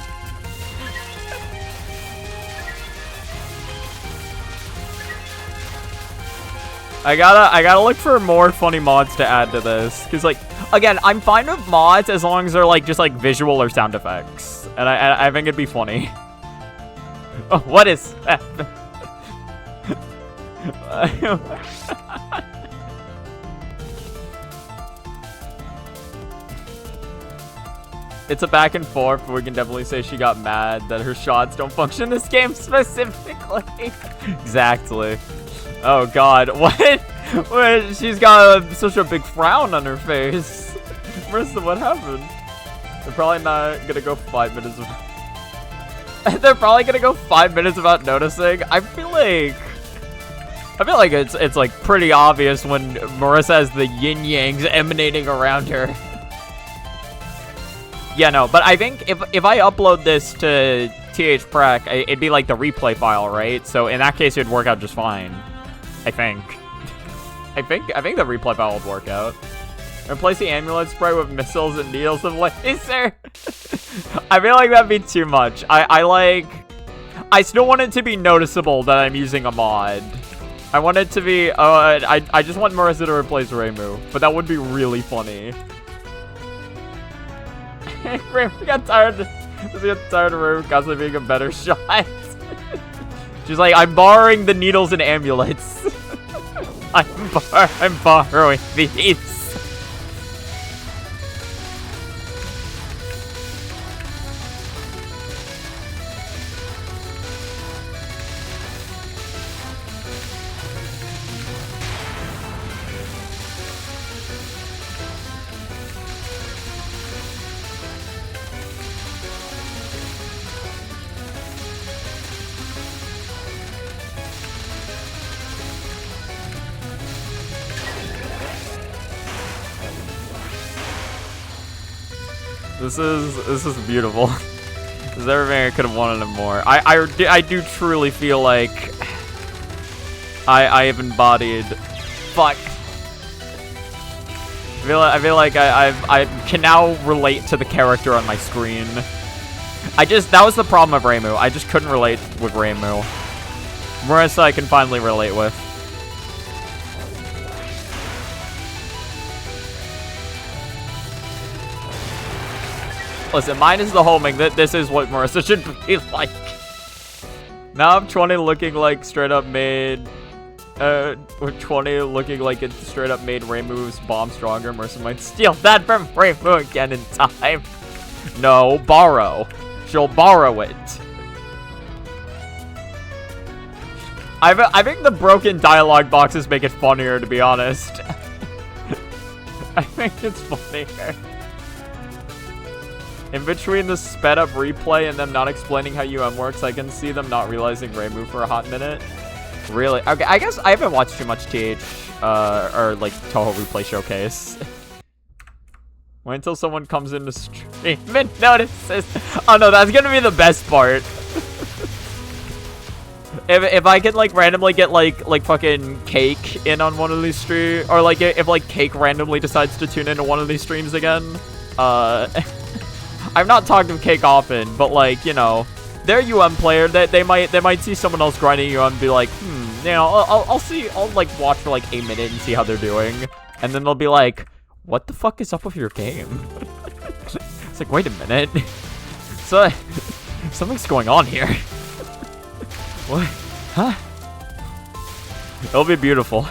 I gotta look for more funny mods to add to this, cause like, again, I'm fine with mods as long as they're like just like visual or sound effects, and I think it'd be funny. Oh, what is that? It's a back and forth, but we can definitely say she got mad that her shots don't function in this game specifically. Exactly. Oh god, what? What? She's got such a big frown on her face. Marisa, what happened? They're probably not gonna go 5 minutes They're probably gonna go 5 minutes without noticing. I feel like it's like pretty obvious when Marisa has the yin-yangs emanating around her. Yeah, no, but I think if I upload this to TH Prac, it'd be like the replay file, right? So in that case, it'd work out just fine. I think the replay file would work out. Replace the amulet spray with missiles and needles and laser. I feel like that'd be too much. I still want it to be noticeable that I'm using a mod. I want it to be, I just want Marisa to replace Reimu, but that would be really funny. Reimu got tired of Reimu constantly being a better shot. She's like, I'm borrowing the needles and amulets. I'm borrowing these. This is beautiful. This is everything I could have wanted and more. I do truly feel like I have embodied. Fuck. I feel like I can now relate to the character on my screen. That was the problem of Reimu. I just couldn't relate with Reimu. Marisa I can finally relate with. Listen, mine is the homing. This is what Marisa should be like. Now I'm 20 looking like straight up made... with 20 looking like it straight up made Reimu's bomb stronger. Marisa might steal that from Reimu again in time. No, borrow. She'll borrow it. I think the broken dialogue boxes make it funnier, to be honest. I think it's funnier. In between the sped up replay and them not explaining how works, I can see them not realizing Reimu for a hot minute. Really? Okay, I guess I haven't watched too much TH, or like Touhou Replay Showcase. Wait until someone comes in the stream and notices. Oh no, that's gonna be the best part. If I can like randomly get like fucking Cake in on one of these streams, or like if like Cake randomly decides to tune into one of these streams again, I've not talked to Cake often, but like, you know, they're player that they might see someone else grinding and be like, you know, I'll like watch for like a minute and see how they're doing, and then they'll be like, what the fuck is up with your game? It's like, wait a minute, so something's going on here. What? Huh? It'll be beautiful.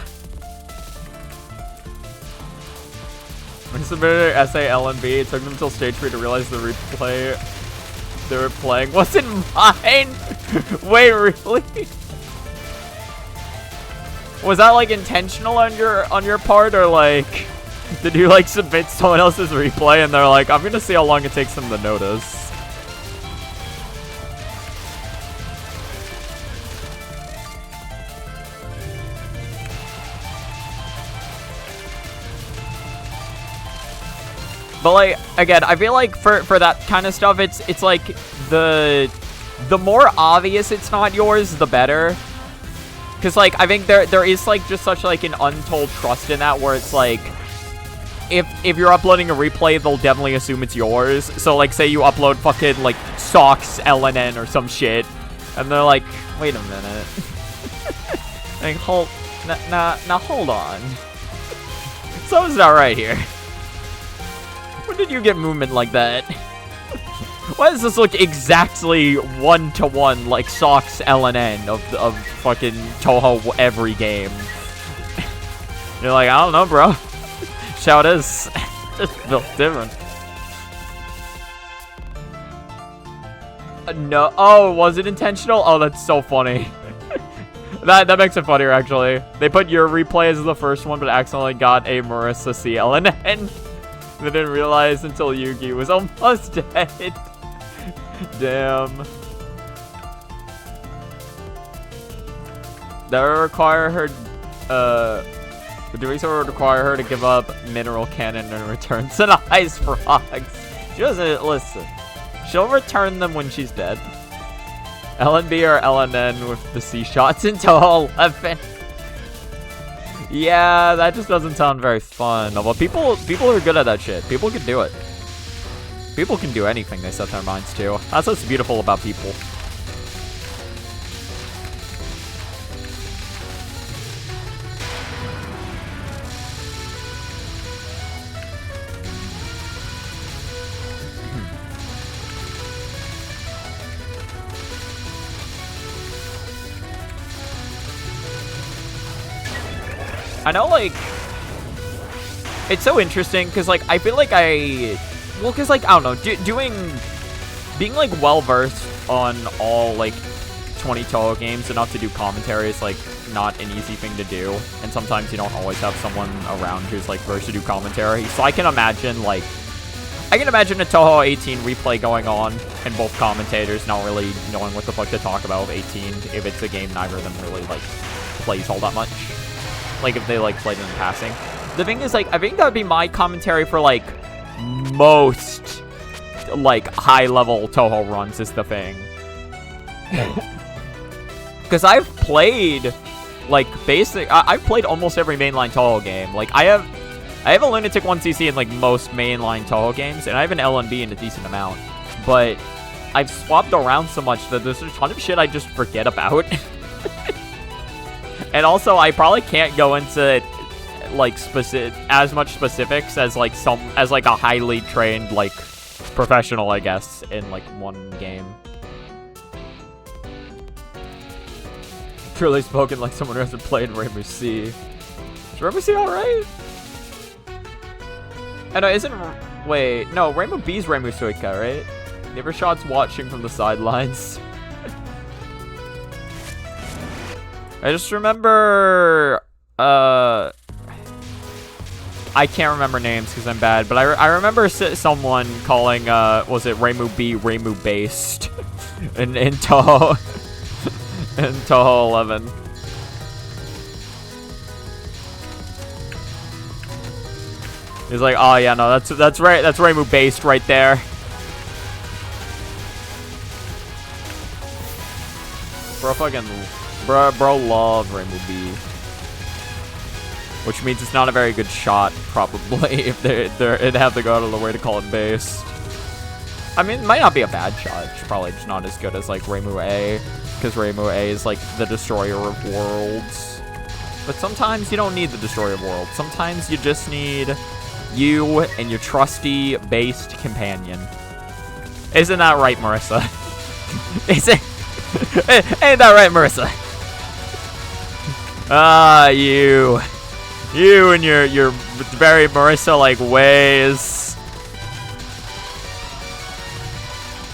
When I submitted their essay LNB, it took them until stage 3 to realize the replay they were playing wasn't mine. Wait, really? Was that like intentional on your part, or like did you like submit someone else's replay and they're like, I'm gonna see how long it takes them to notice? But like, again, I feel like for that kind of stuff, it's like the more obvious it's not yours, the better. Cause like I think there is like just such like an untold trust in that, where it's like if you're uploading a replay, they'll definitely assume it's yours. So like, say you upload fucking like Socks LNN or some shit, and they're like, wait a minute, like hold on, something's not right here. When did you get movement like that? Why does this look exactly 1-to-1 like Socks LNN of fucking Touhou every game? You're like, I don't know, bro. Shout is just built different. No, oh, was it intentional? Oh, that's so funny. That makes it funnier, actually. They put your replay as the first one, but accidentally got a Marisa CLNN. They didn't realize until Yugi was almost dead. Damn. That would require her, doing so would require her to give up Mineral Cannon and return to the Ice Frogs. She doesn't listen. She'll return them when she's dead. LNB or LNN with the C shots into 11. Yeah, that just doesn't sound very fun. But people are good at that shit. People can do it. People can do anything they set their minds to. That's what's beautiful about people. I know, like, it's so interesting, because, like, I feel like well, because, like, I don't know, being, like, well-versed on all, like, 20 Touhou games enough to do commentary is, like, not an easy thing to do, and sometimes you don't always have someone around who's, like, versed to do commentary, so I can imagine a Touhou 18 replay going on, and both commentators not really knowing what the fuck to talk about with 18, if it's a game neither of them really, like, plays all that much. Like, if they, like, played it in passing. The thing is, like, I think that would be my commentary for, like, most, like, high-level Touhou runs is the thing. Because I've played, like, I've played almost every mainline Touhou game. Like, I have a Lunatic 1cc in, like, most mainline Touhou games, and I have an LNB in a decent amount. But I've swapped around so much that there's a ton of shit I just forget about. And also, I probably can't go into, like, as much specifics as, like, a highly trained, like, professional, I guess, in, like, one game. Truly spoken like someone who hasn't played Reimu C. Is Reimu C alright? I know, wait, no, Reimu B's Reimu Suika, right? Never shots watching from the sidelines. I just remember, I can't remember names because I'm bad, but I remember someone calling, was it Reimu B Reimu based in Touhou. In Touhou 11. He's like, oh yeah, no, that's right, that's Reimu based right there. Bro love Reimu B. Which means it's not a very good shot, probably, if they'd have to go out of the way to call it based. I mean, it might not be a bad shot, it's probably just not as good as, like, Reimu A. Because Reimu A is, like, the destroyer of worlds. But sometimes you don't need the destroyer of worlds. Sometimes you just need you and your trusty based companion. Isn't that right, Marisa? Ain't that right, Marisa? Ah, you and your very Marisa-like ways.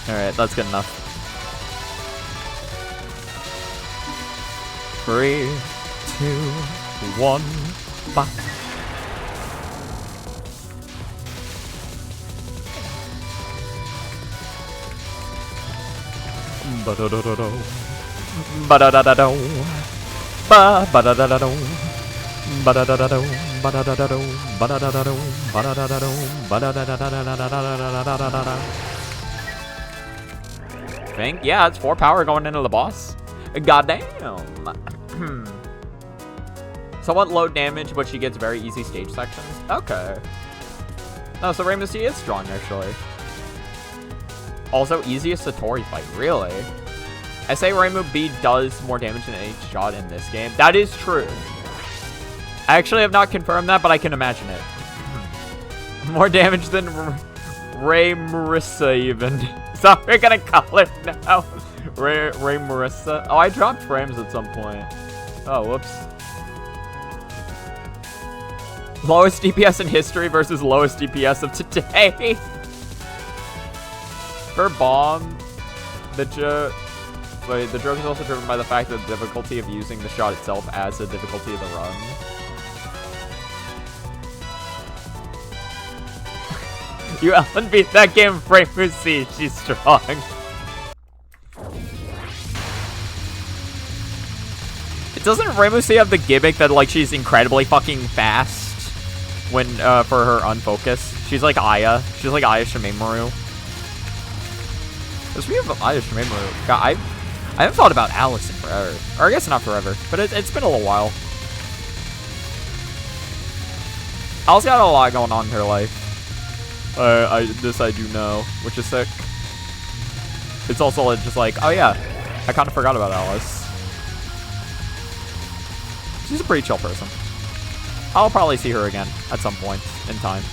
Alright, that's good enough. 3, 2, 1, bye. Ba-da-da-da-do. Ba-da-da-da-do. Ba-da-da-da-do. Ba-da-da-da-do. Ba-da-da-da-do. Ba-da-da-da-do. Ba-da-da-da-do. Ba-da-da-da-da-da-da-da-da-da-da. Think, yeah, it's 4 power going into the boss. Goddamn. Somewhat low damage, but she gets very easy stage sections. Okay. No, so Reimu C is strong, actually. Also, easiest Satori fight, really. I say Reimu B does more damage than any shot in this game. That is true. I actually have not confirmed that, but I can imagine it. More damage than Marisa, even. So we're gonna call it now. Marisa. Oh, I dropped frames at some point. Oh, whoops. Lowest DPS in history versus lowest DPS of today. Her bomb, the joke is also driven by the fact that the difficulty of using the shot itself adds the difficulty of the run. You Ellen beat that game, Reimu C. She's strong. Doesn't Reimu C have the gimmick that, like, she's incredibly fucking fast when, for her unfocus? She's like Aya. She's like Aya Shimemaru. Speaking of Aya Shimemaru, God, I haven't thought about Alice in forever. Or I guess not forever, but it's been a little while. Alice got a lot going on in her life. This I do know, which is sick. It's also just like, oh yeah, I kind of forgot about Alice. She's a pretty chill person. I'll probably see her again at some point in time.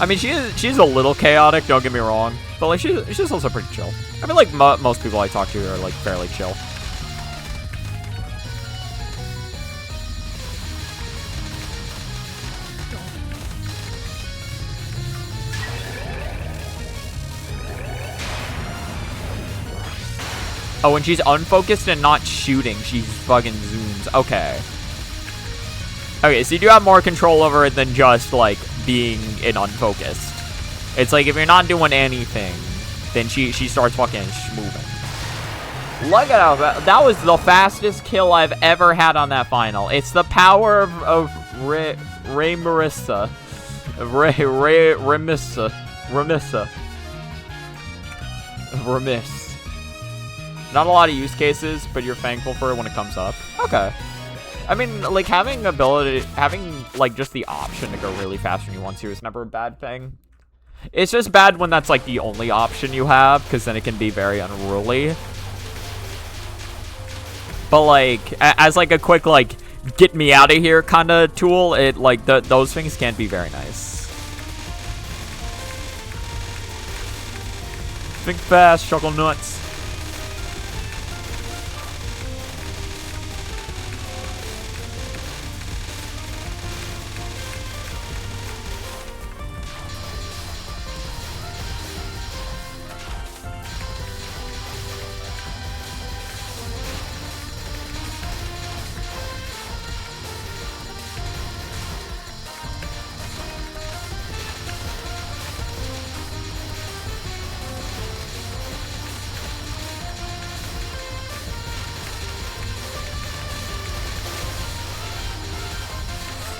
I mean, she's a little chaotic, don't get me wrong. But, like, she's also pretty chill. I mean, like, most people I talk to are, like, fairly chill. Oh, when she's unfocused and not shooting, she fucking zooms. Okay. Okay, so you do have more control over it than just, like, being in unfocused. It's like, if you're not doing anything, then she starts fucking moving. Look at how that was the fastest kill I've ever had on that final. It's the power of Marisa. Remiss. Not a lot of use cases, but you're thankful for it when it comes up. Okay. I mean, like, having, like, just the option to go really fast when you want to is never a bad thing. It's just bad when that's, like, the only option you have, because then it can be very unruly. But, like, as, like, a quick, like, get me out of here kind of tool, it, like, those things can be very nice. Think fast, chuckle nuts.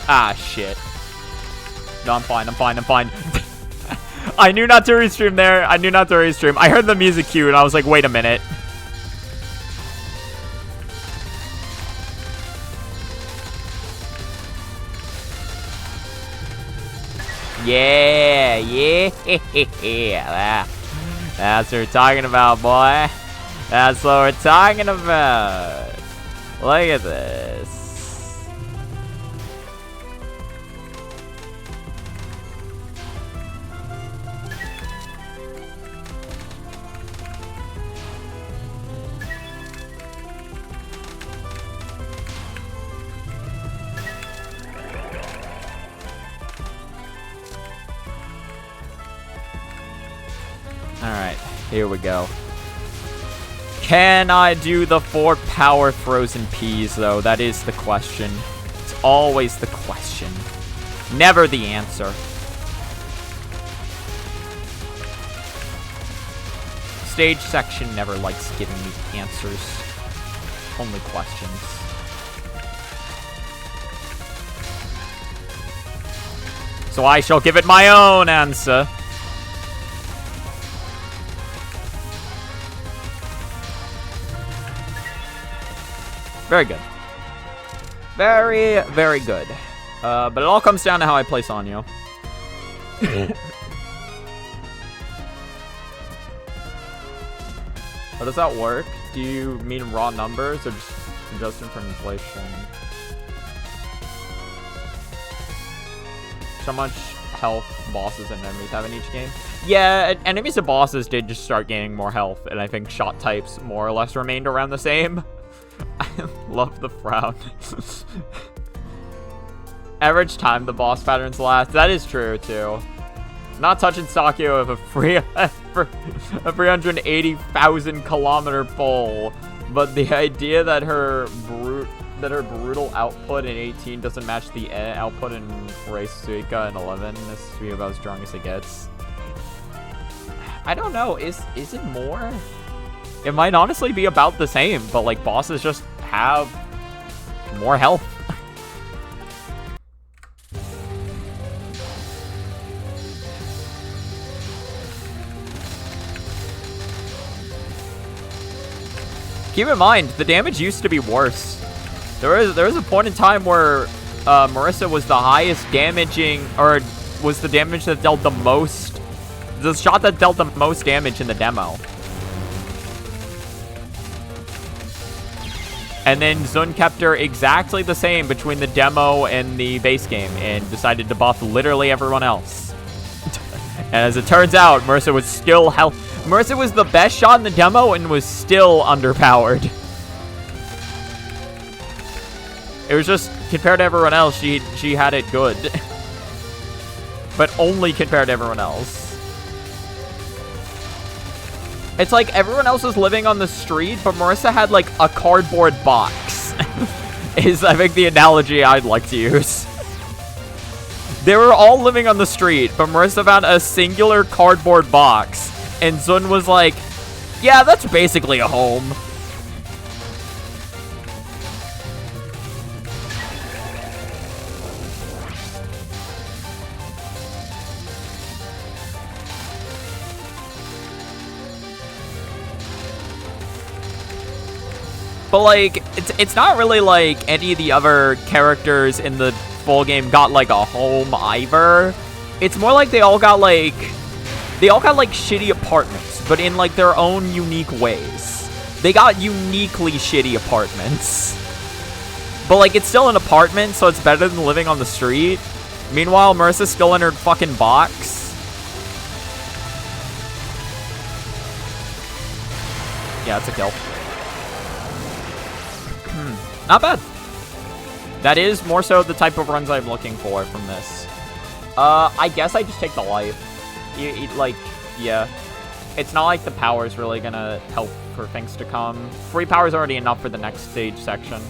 Ah, shit. No, I'm fine. I knew not to restream there. I heard the music cue and I was like, wait a minute. Yeah. That's what we're talking about, boy. That's what we're talking about. Look at this. Alright, here we go. Can I do the 4 power frozen peas, though? That is the question. It's always the question. Never the answer. Stage section never likes giving me answers. Only questions. So I shall give it my own answer. Very good. Very, very good. But it all comes down to how I place on you. How does that work? Do you mean raw numbers or just adjusting for inflation? So much health bosses and enemies have in each game? Yeah, enemies and bosses did just start gaining more health, and I think shot types more or less remained around the same. I love the frown. Average time the boss patterns last. That is true, too. Not touching Sakyo of a 380,000 kilometer pole, but the idea that her brutal output in 18 doesn't match the output in Race Suika in 11 is to be about as strong as it gets. I don't know. Is it more? It might honestly be about the same, but like bosses just have more health. Keep in mind, the damage used to be worse. There was a point in time where Marisa was the highest damaging, or was the damage that dealt the most, the shot that dealt the most damage in the demo. And then Zun kept her exactly the same between the demo and the base game and decided to buff literally everyone else. And as it turns out, Marisa was still Marisa was the best shot in the demo and was still underpowered. It was just, compared to everyone else, she had it good. But only compared to everyone else. It's like everyone else was living on the street, but Marisa had like a cardboard box. Is, I think, the analogy I'd like to use. They were all living on the street, but Marisa found a singular cardboard box. And Zun was like, yeah, that's basically a home. But, like, it's not really like any of the other characters in the full game got, like, a home either. It's more like they all got, like, shitty apartments, but in, like, their own unique ways. They got uniquely shitty apartments. But, like, it's still an apartment, so it's better than living on the street. Meanwhile, Marisa's still in her fucking box. Yeah, it's a kill. Not bad. That is more so the type of runs I'm looking for from this. I guess I just take the life. Like, yeah. It's not like the power's really gonna help for things to come. Free power's already enough for the next stage section.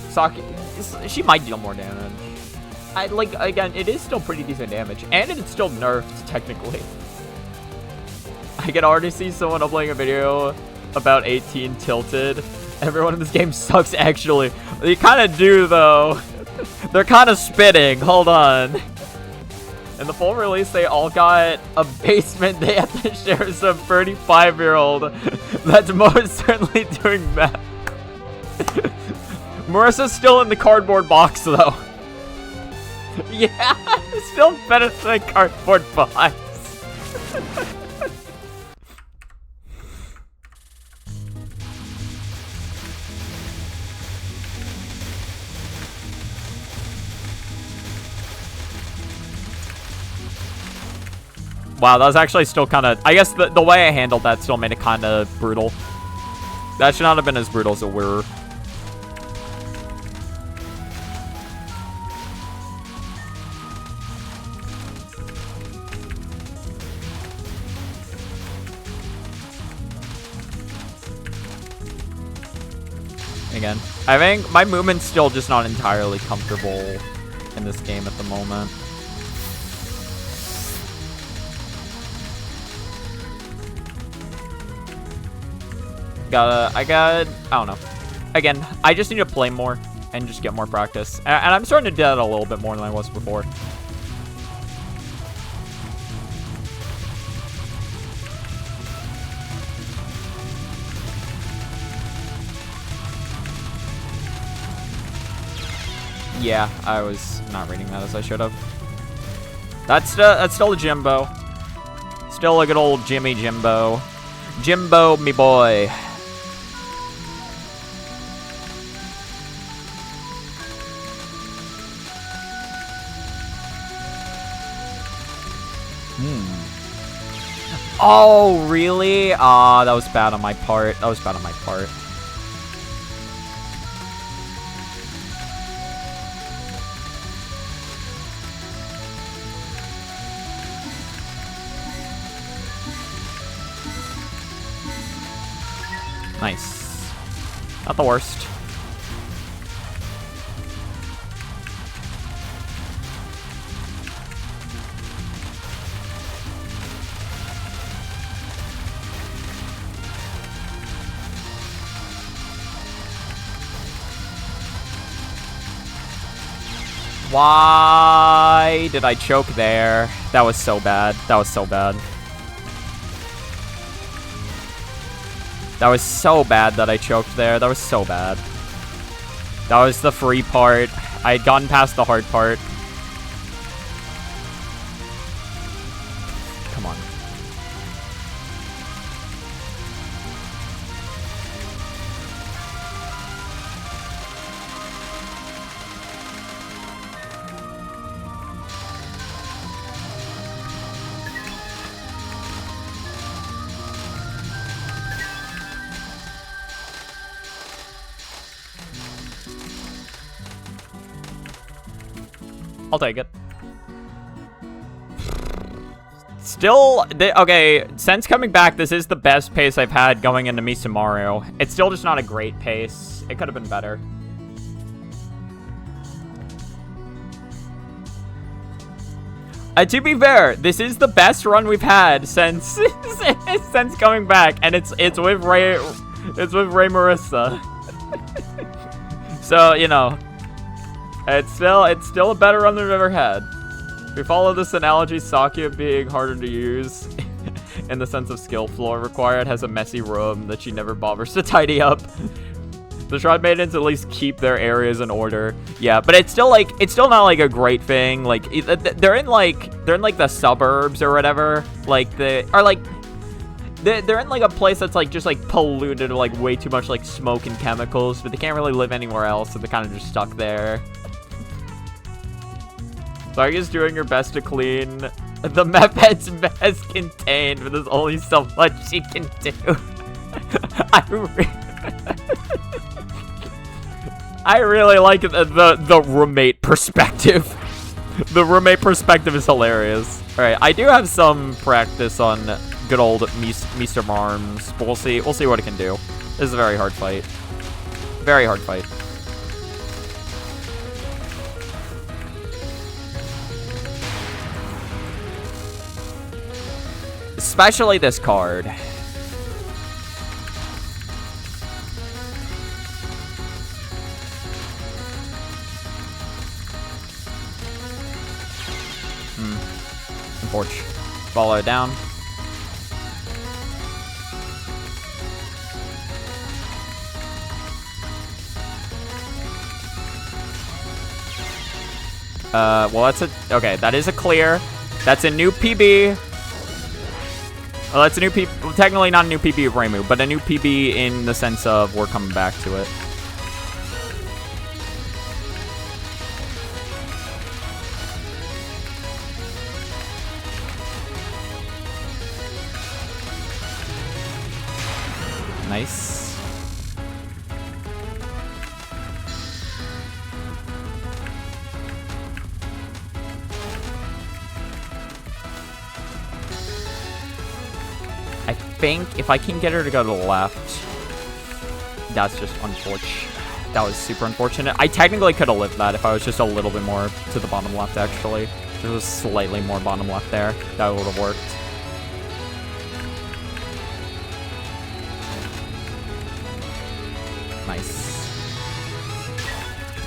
Saki, she might deal more damage. Again, it is still pretty decent damage. And it's still nerfed, technically. I can already see someone uploading a video about 18 tilted. Everyone in this game sucks, actually. They kind of do, though. They're kind of spitting. Hold on. In the full release, they all got a basement they have to share with some 35-year-old that's most certainly doing that. Marisa's still in the cardboard box, though. Yeah, still better than a cardboard box. Wow, that was actually still kind of... I guess the way I handled that still made it kind of brutal. That should not have been as brutal as it were. Again, I think my movement's still just not entirely comfortable in this game at the moment. I don't know. Again, I just need to play more and just get more practice. And I'm starting to do that a little bit more than I was before. Yeah, I was not reading that as I should have. That's still a Jimbo. Still a good old Jimmy Jimbo. Jimbo, me boy. Oh, really? That was bad on my part. That was bad on my part. Nice. Not the worst. Why did I choke there? That was so bad. That was so bad. That was so bad that I choked there. That was so bad. That was the free part. I had gotten past the hard part. Come on. I'll take it. Still, okay, since coming back, this is the best pace I've had going into Misumaru. It's still just not a great pace. It could have been better. To be fair, this is the best run we've had since since coming back, and it's with Marisa. So, you know, it's still a better run than we've ever had. If we follow this analogy, Sakia being harder to use in the sense of skill floor required has a messy room that she never bothers to tidy up. The Shroud Maidens at least keep their areas in order. Yeah, but it's still not like a great thing. Like they're in like the suburbs or whatever. Like they're in like a place that's like just like polluted with like way too much like smoke and chemicals, but they can't really live anywhere else, so they're kind of just stuck there. Sakia's doing her best to clean the Mepet's mess contained, but there's only so much she can do. I really like the roommate perspective. The roommate perspective is hilarious. Alright, I do have some practice on good old Mr. Marms, but we'll see what it can do. This is a very hard fight. Very hard fight. Especially this card. Porch. Follow it down. Well, okay, that is a clear. That's a new PB. Well, that's a new PB. Well, technically not a new PB of Reimu, but a new PB in the sense of we're coming back to it. Nice. I think if I can get her to go to the left, that's just unfortunate. That was super unfortunate. I technically could have lived that if I was just a little bit more to the bottom left, actually. There was slightly more bottom left there. That would have worked. Nice.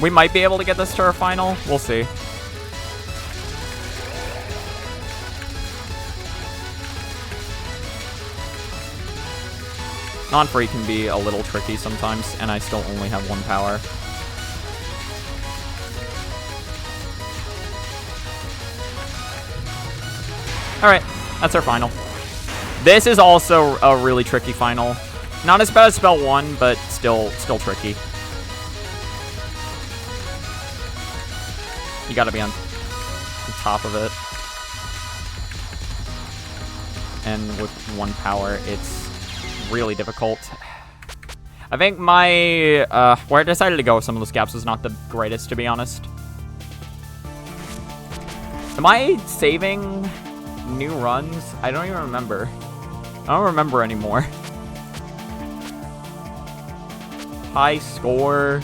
We might be able to get this to our final. We'll see. Non-free can be a little tricky sometimes, and I still only have one power. Alright, that's our final. This is also a really tricky final. Not as bad as spell 1, but still tricky. You gotta be on top of it. And with one power, it's really difficult. I think my, where I decided to go with some of those gaps was not the greatest, to be honest. Am I saving new runs? I don't even remember. I don't remember anymore. High score,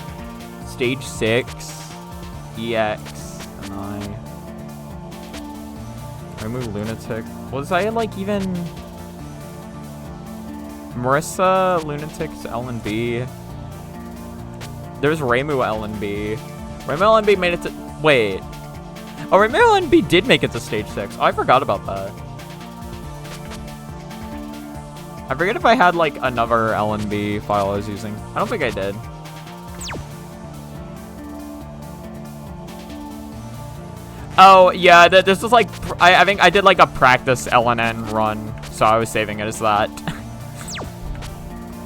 stage 6, EX, and Reimu Lunatic. Was I like even Marisa Lunatic's LNB? There's Reimu LNB. Reimu LNB made it to wait. Oh, Reimu LNB did make it to stage 6. Oh, I forgot about that. I forget if I had, like, another LNB file I was using. I don't think I did. Oh, yeah, this was, like, I think I did, like, a practice LNN run, so I was saving it as that.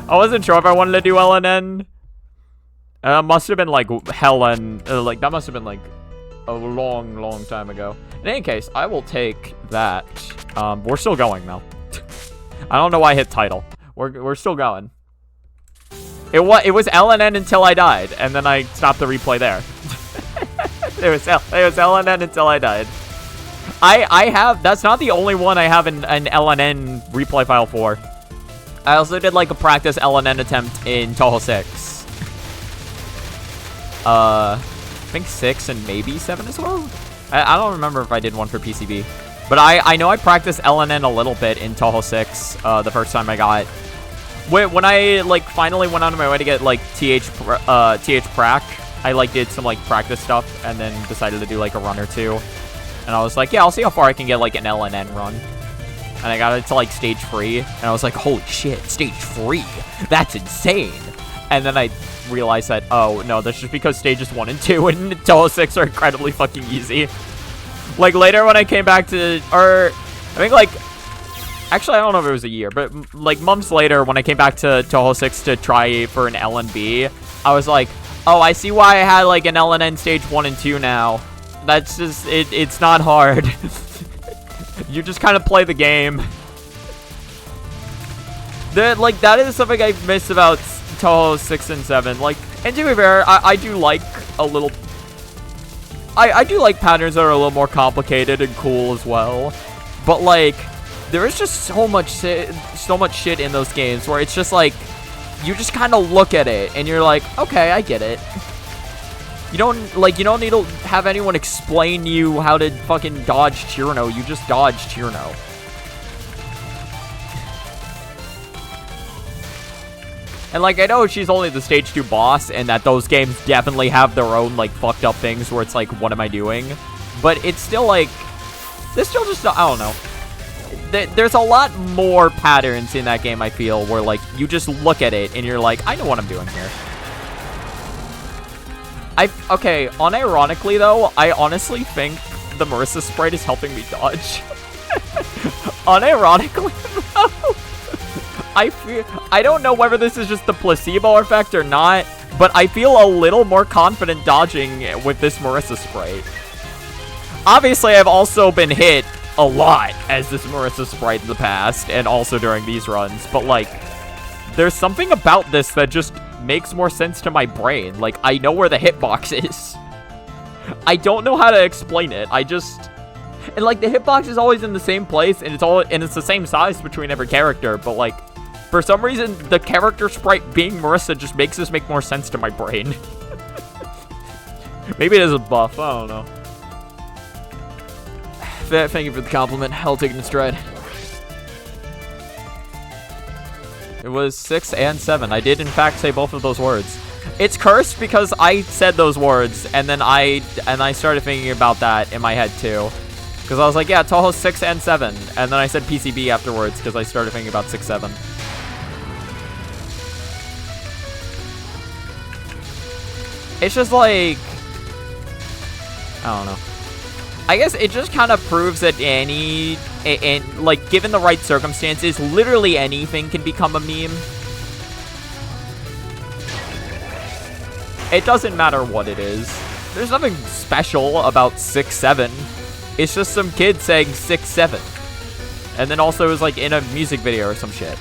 I wasn't sure if I wanted to do LNN. Must have been, like, Helen, like, that must have been, like, a long time ago. In any case, I will take that. We're still going, though. I don't know why I hit title. We're still going. It was LNN until I died, and then I stopped the replay there. It was LNN until I died. I have, that's not the only one I have an LNN replay file for. I also did like a practice LNN attempt in Touhou 6. I think 6 and maybe 7 as well. I don't remember if I did one for PCB. But I know I practiced LNN a little bit in Touhou 6 the first time I got. When I like finally went out of my way to get like TH prac, I like did some like practice stuff and then decided to do like a run or two. And I was like, yeah, I'll see how far I can get like an LNN run. And I got it to like stage 3, and I was like, holy shit, stage 3? That's insane. And then I realized that, oh no, that's just because stages 1 and 2 in Touhou 6 are incredibly fucking easy. Like later when I came back to, or I think like, actually I don't know if it was a year, but like months later when I came back to Touhou 6 to try for an LNB, I was like, oh, I see why I had like an LNN stage 1 and 2 now. That's just, it's not hard. You just kind of play the game. Like, that is something I miss about Touhou 6 and 7. Like, and to be fair, I do like a little... I do like patterns that are a little more complicated and cool as well. But, like, there is just so much shit in those games where it's just, like, you just kind of look at it and you're like, okay, I get it. You don't need to have anyone explain you how to fucking dodge Tierno. You just dodge Tierno. And like, I know she's only the stage 2 boss and that those games definitely have their own like fucked up things where it's like, what am I doing? But it's still like, there's still just, I don't know. There's a lot more patterns in that game, I feel, where like, you just look at it and you're like, I know what I'm doing here. Okay, unironically though, I honestly think the Marisa sprite is helping me dodge. Unironically though, I don't know whether this is just the placebo effect or not, but I feel a little more confident dodging with this Marisa sprite. Obviously, I've also been hit a lot as this Marisa sprite in the past, and also during these runs, but like, there's something about this that just makes more sense to my brain. Like, I know where the hitbox is. I don't know how to explain it. And like, the hitbox is always in the same place, and it's the same size between every character, but like, for some reason, the character sprite being Marisa just makes this make more sense to my brain. Maybe it is a buff, I don't know. Thank you for the compliment. I'll take it in stride. It was 6 and 7. I did, in fact, say both of those words. It's cursed because I said those words, and then I started thinking about that in my head, too. Because I was like, yeah, Touhou 6 and 7. And then I said PCB afterwards, because I started thinking about 6, 7. It's just like... I don't know. I guess it just kind of proves that like, given the right circumstances, literally anything can become a meme. It doesn't matter what it is. There's nothing special about 6, 7. It's just some kid saying 6, 7. And then also it was like in a music video or some shit.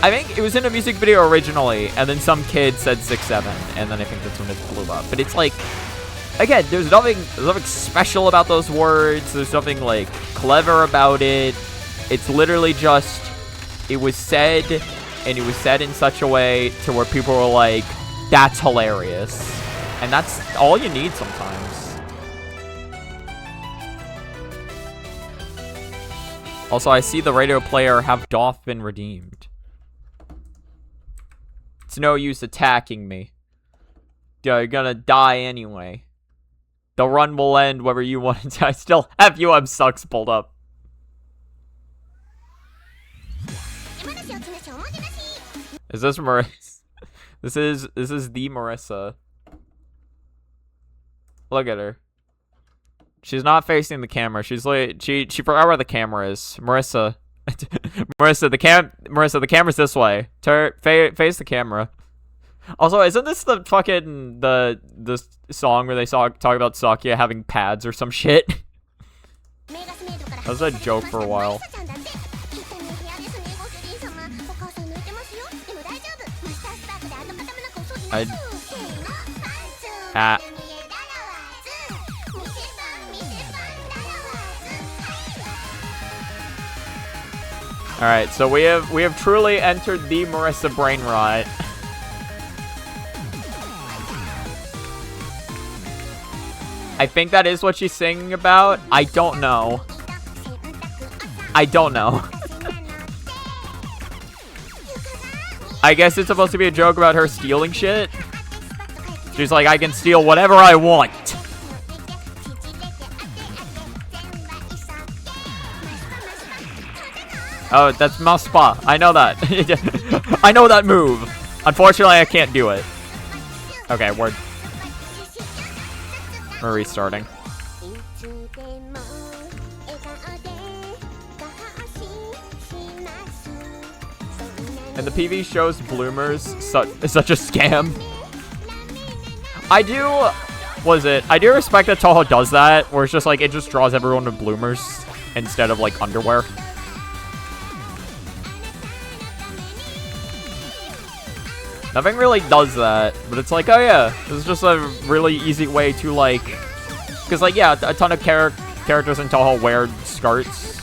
I think it was in a music video originally, and then some kid said 6, 7, and then I think that's when it blew up. But it's like... Again, there's nothing special about those words. There's nothing, like, clever about it. It's literally just, it was said, and it was said in such a way to where people were like, that's hilarious. And that's all you need sometimes. Also, I see the radio player have doth been redeemed. It's no use attacking me. You're gonna die anyway. The run will end whether you want to. I still have sucks pulled up. Is this Marisa? This is the Marisa. Look at her. She's not facing the camera. She's like she forgot where the camera is. Marisa. Marisa, the camera's this way. Face the camera. Also, isn't this the fucking the song where they talk about Sakia having pads or some shit? That was a joke for a while. Alright, so we have truly entered the Marisa brain rot. I think that is what she's singing about. I don't know. I don't know. I guess it's supposed to be a joke about her stealing shit. She's like, I can steal whatever I want. Oh, that's Maspa. I know that. I know that move. Unfortunately, I can't do it. Okay, we're restarting. And the PV shows bloomers such a scam. I do respect that Touhou does that, where it's just like, it just draws everyone with bloomers instead of like underwear. Nothing really does that, but it's like, oh yeah, this is just a really easy way to like, because like, yeah, a ton of characters in Touhou wear skirts,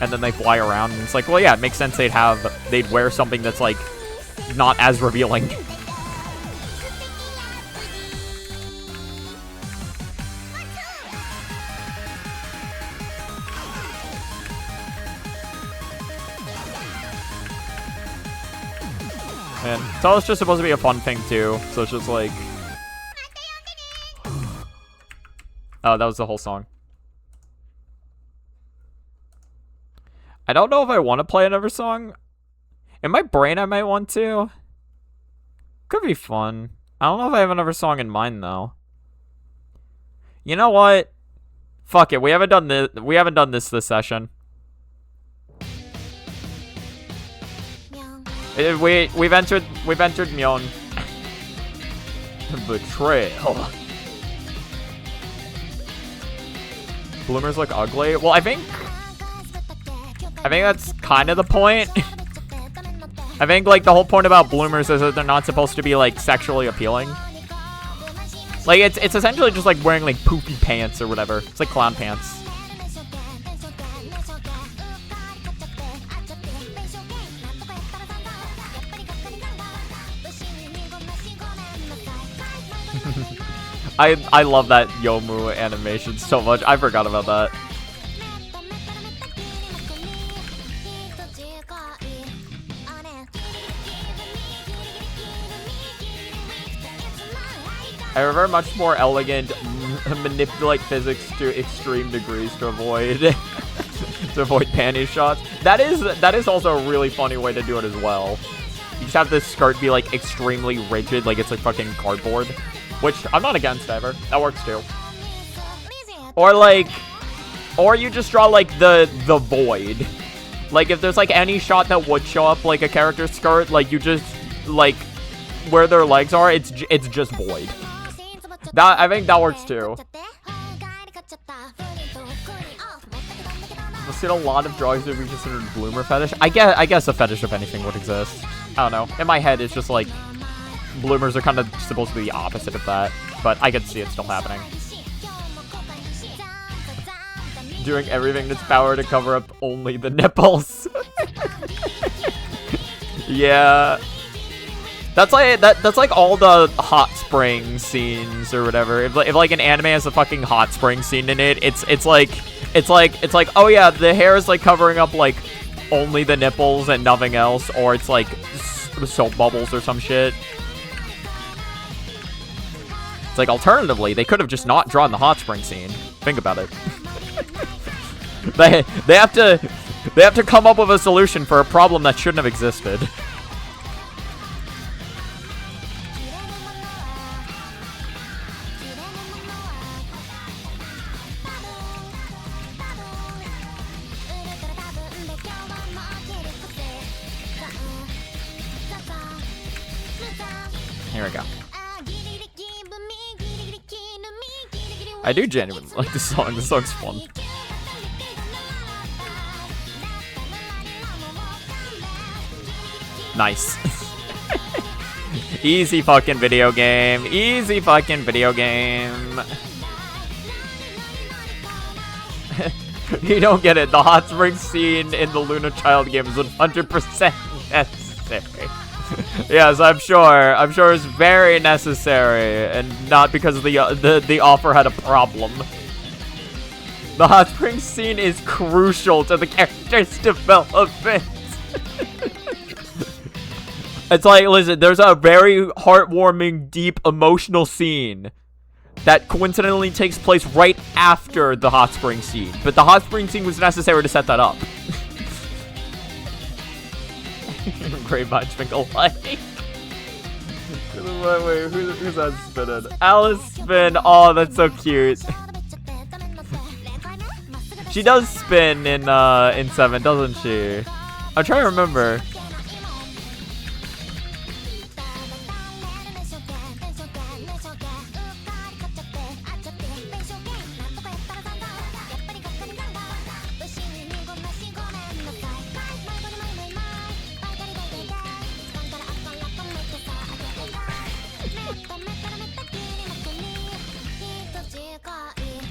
and then they fly around, and it's like, well yeah, it makes sense they'd wear something that's like, not as revealing. And Touhou's just supposed to be a fun thing too, so it's just like... Oh, that was the whole song. I don't know if I want to play another song. In my brain, I might want to. Could be fun. I don't know if I have another song in mind, though. You know what? Fuck it, we haven't done this this session. We've entered Myon. Betrayal. Bloomers look ugly. Well, I think that's kind of the point. I think like the whole point about bloomers is that they're not supposed to be like sexually appealing. Like it's essentially just like wearing like poofy pants or whatever. It's like clown pants. I love that Yomu animation so much. I forgot about that. I prefer much more elegant, manipulate physics to extreme degrees to avoid panty shots. That is also a really funny way to do it as well. You just have this skirt be like extremely rigid, like it's like fucking cardboard. Which, I'm not against ever. That works too. Or you just draw, like, the void. Like, if there's, like, any shot that would show up, like, a character's skirt, like, you just, like, where their legs are, it's just void. I think that works too. I've seen a lot of drawings that we considered bloomer fetish. I guess a fetish, if anything, would exist. I don't know. In my head, it's just, like... Bloomers are kind of supposed to be the opposite of that, but I can see it still happening. Doing everything in its power to cover up only the nipples. Yeah. That's like all the hot spring scenes or whatever. If like an anime has a fucking hot spring scene in it, it's like oh yeah, the hair is like covering up like only the nipples and nothing else, or it's like soap bubbles or some shit. It's like, alternatively, they could have just not drawn the hot spring scene. Think about it. they have to come up with a solution for a problem that shouldn't have existed. Here we go. I do genuinely like this song. This song's fun. Nice. Easy fucking video game. Easy fucking video game. You don't get it. The hot spring scene in the Luna Child game is 100% necessary. Yes, I'm sure. I'm sure it's very necessary, and not because the offer had a problem. The hot spring scene is crucial to the character's development. It's like, listen, there's a very heartwarming, deep, emotional scene that coincidentally takes place right after the hot spring scene. But the hot spring scene was necessary to set that up. Great match, like. Wait, who's that spinning? Alice spin. Oh, that's so cute. She does spin in 7, doesn't she? I'm trying to remember.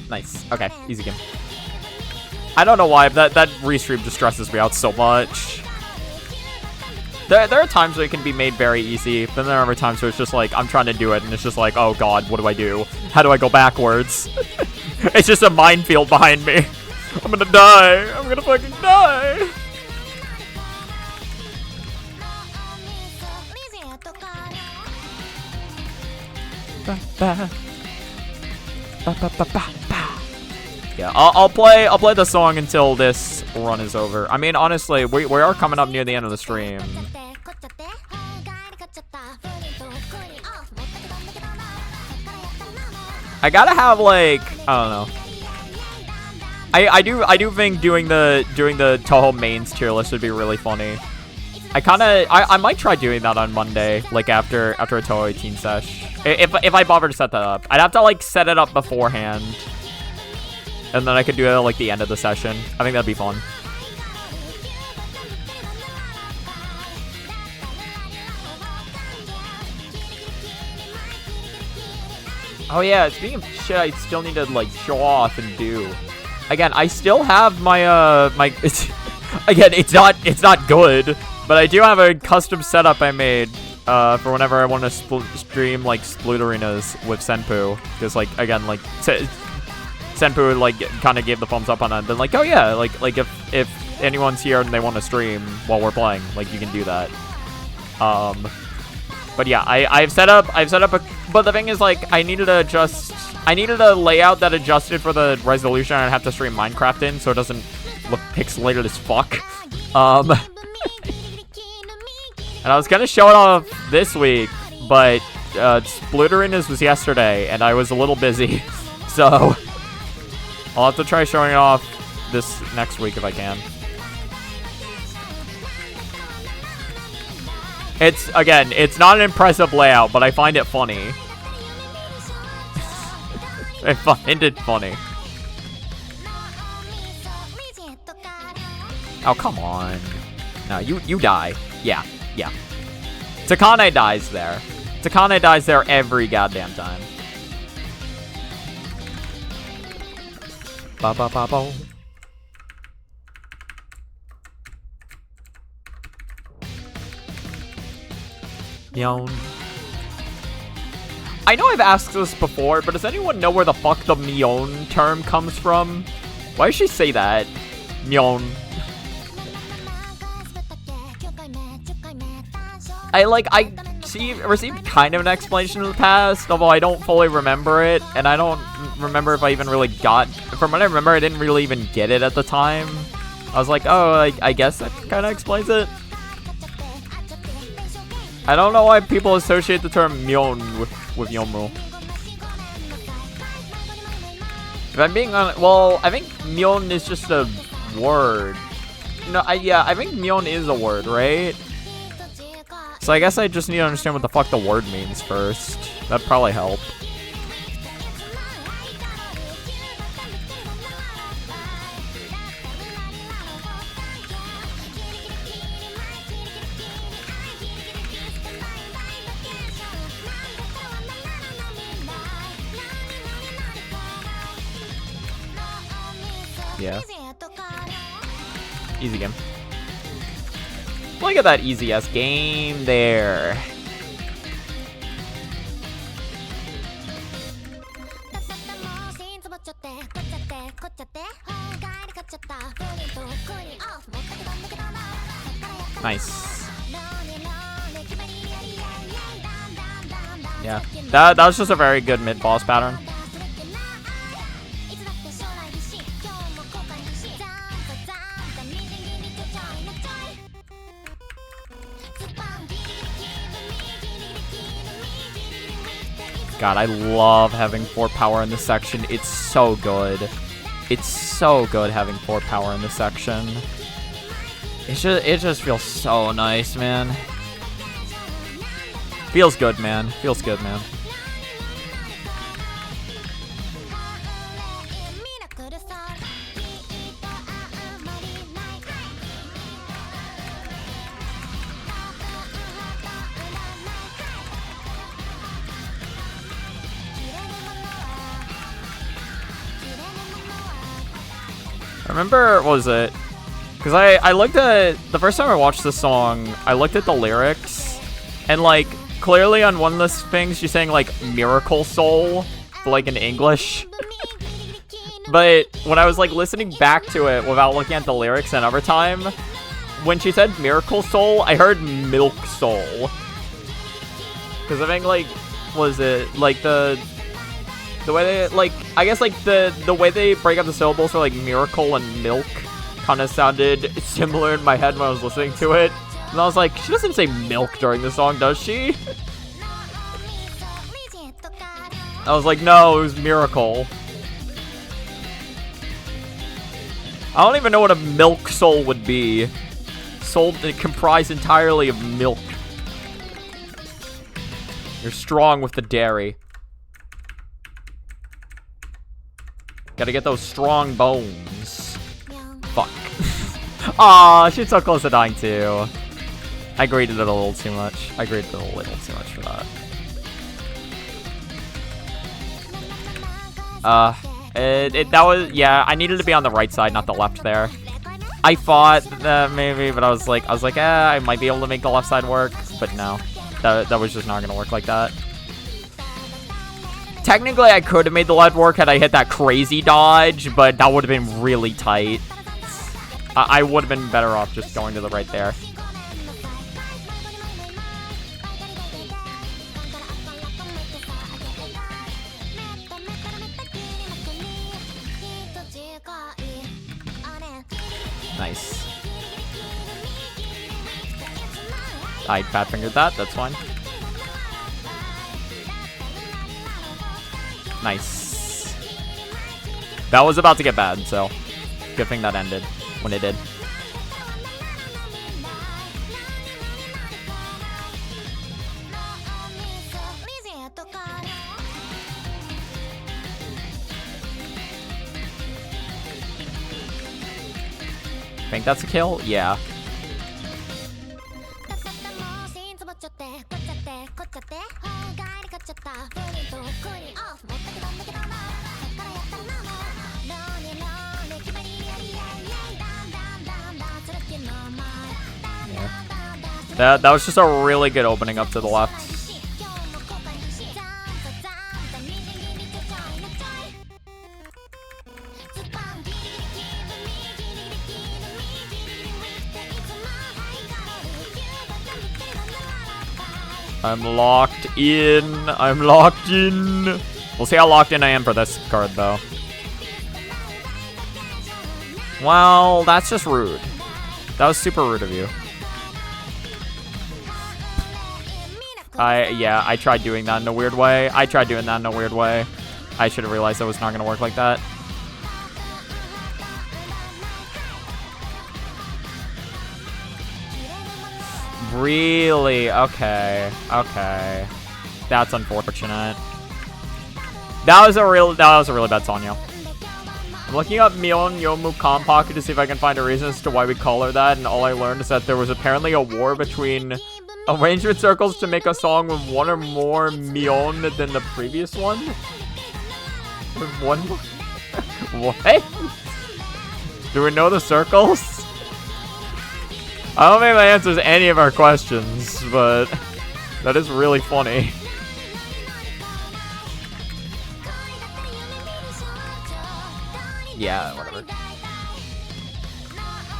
Nice. Okay, easy game. I don't know why, but that restream just stresses me out so much. There are times where it can be made very easy, but then there are times where it's just like, I'm trying to do it, and it's just like, oh god, what do I do? How do I go backwards? It's just a minefield behind me. I'm gonna die. I'm gonna fucking die. Yeah, I'll play the song until this run is over. I mean, honestly, we are coming up near the end of the stream. I gotta have like, I don't know. I do think doing the Touhou mains tier list would be really funny. I might try doing that on Monday, like after a Touhou 18 sesh. If I bother to set that up. I'd have to like set it up beforehand. And then I could do it at like the end of the session. I think that'd be fun. Oh yeah, speaking of shit I still need to like show off and do. Again, I still have my again, it's not good, but I do have a custom setup I made for whenever I want to stream like Sploot Arenas with Senpu. Because like again, like Senpu like kind of gave the thumbs up on that. Then like, oh yeah, like if anyone's here and they want to stream while we're playing, like you can do that. But yeah, I've set up but the thing is like I needed a layout that adjusted for the resolution I'd have to stream Minecraft in, so it doesn't look pixelated as fuck. And I was gonna show it off this week, but Sploot Arenas was yesterday and I was a little busy, so I'll have to try showing it off this next week if I can. It's not an impressive layout, but I find it funny. I find it funny. Oh, come on. No, you die. Yeah. Takane dies there. Takane dies there every goddamn time. Ba ba ba bo. Myon. I know I've asked this before, but does anyone know where the fuck the Myon term comes from? Why does she say that? Myon. I received kind of an explanation in the past, although I don't fully remember it, and I don't remember if I even really got... From what I remember, I didn't really even get it at the time. I was like, oh, I guess that kind of explains it. I don't know why people associate the term Myon with Yomu. If I'm being honest, well, I think Myon is just a word. No, yeah, I think Myon is a word, right? So I guess I just need to understand what the fuck the word means first. That'd probably help. Yeah. Easy game. Look at that easy ass game there. Nice. Yeah, that was just a very good mid-boss pattern. God, I love having 4 power in this section. It's so good. It's so good having 4 power in this section. It just feels so nice, man. Feels good, man. Feels good, man. Remember, what was it? Because I looked at, the first time I watched this song, I looked at the lyrics, and like, clearly on one of those things, she's saying like, miracle soul, like in English. But when I was like listening back to it without looking at the lyrics another time, when she said miracle soul, I heard milk soul. Because I think like, was it like the way they, like, I guess like the way they break up the syllables for like miracle and milk kind of sounded similar in my head when I was listening to it. And I was like, she doesn't say milk during the song, does she? I was like, no, it was miracle. I don't even know what a milk soul would be. Soul comprised entirely of milk. You're strong with the dairy. Gotta get those strong bones. Fuck. Aw, she's so close to dying too. I graded it a little too much. I graded it a little too much for that. That was, yeah, I needed to be on the right side, not the left there. I thought that maybe, but I was like, I might be able to make the left side work, but no. That was just not gonna work like that. Technically, I could have made the left work had I hit that crazy dodge, but that would have been really tight. I would have been better off just going to the right there. Nice. I fat fingered that, that's fine. Nice. That was about to get bad, so good thing that ended when it did. Think that's a kill? Yeah. That was just a really good opening up to the left. I'm locked in. I'm locked in. We'll see how locked in I am for this card, though. Well, that's just rude. That was super rude of you. Yeah, I tried doing that in a weird way. I tried doing that in a weird way. I should have realized that was not going to work like that. Really? Okay. Okay. That's unfortunate. That was a really bad Sonya. I'm looking up MyonMyonMyonMyon Pocket to see if I can find a reason as to why we call her that, and all I learned is that there was apparently a war between arrangement circles to make a song with one or more Myon than the previous one. With one more? What? Do we know the circles? I don't think that answers any of our questions, but that is really funny. Yeah, whatever.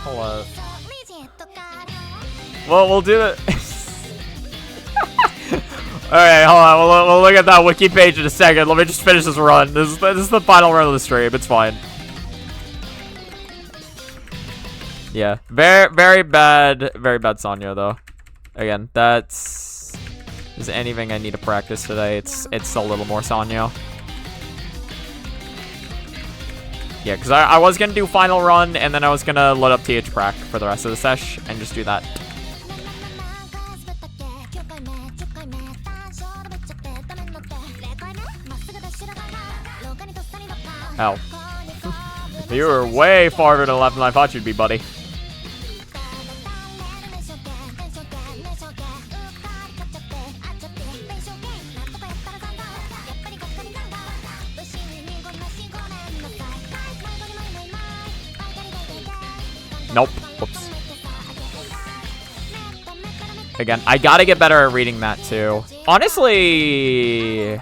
Hold up. Well, we'll do it. Alright, hold on. We'll look at that wiki page in a second. Let me just finish this run. This is the final run of the stream. It's fine. Yeah. Very bad Sanyo, though. Again, that's... Is anything I need to practice today? It's a little more Sanyo. Yeah, because I was going to do final run, and then I was going to load up TH Prac for the rest of the sesh, and just do that. Ow. You were way farther to the left than I thought you'd be, buddy. Nope. Whoops. Again, I gotta get better at reading that too. Honestly,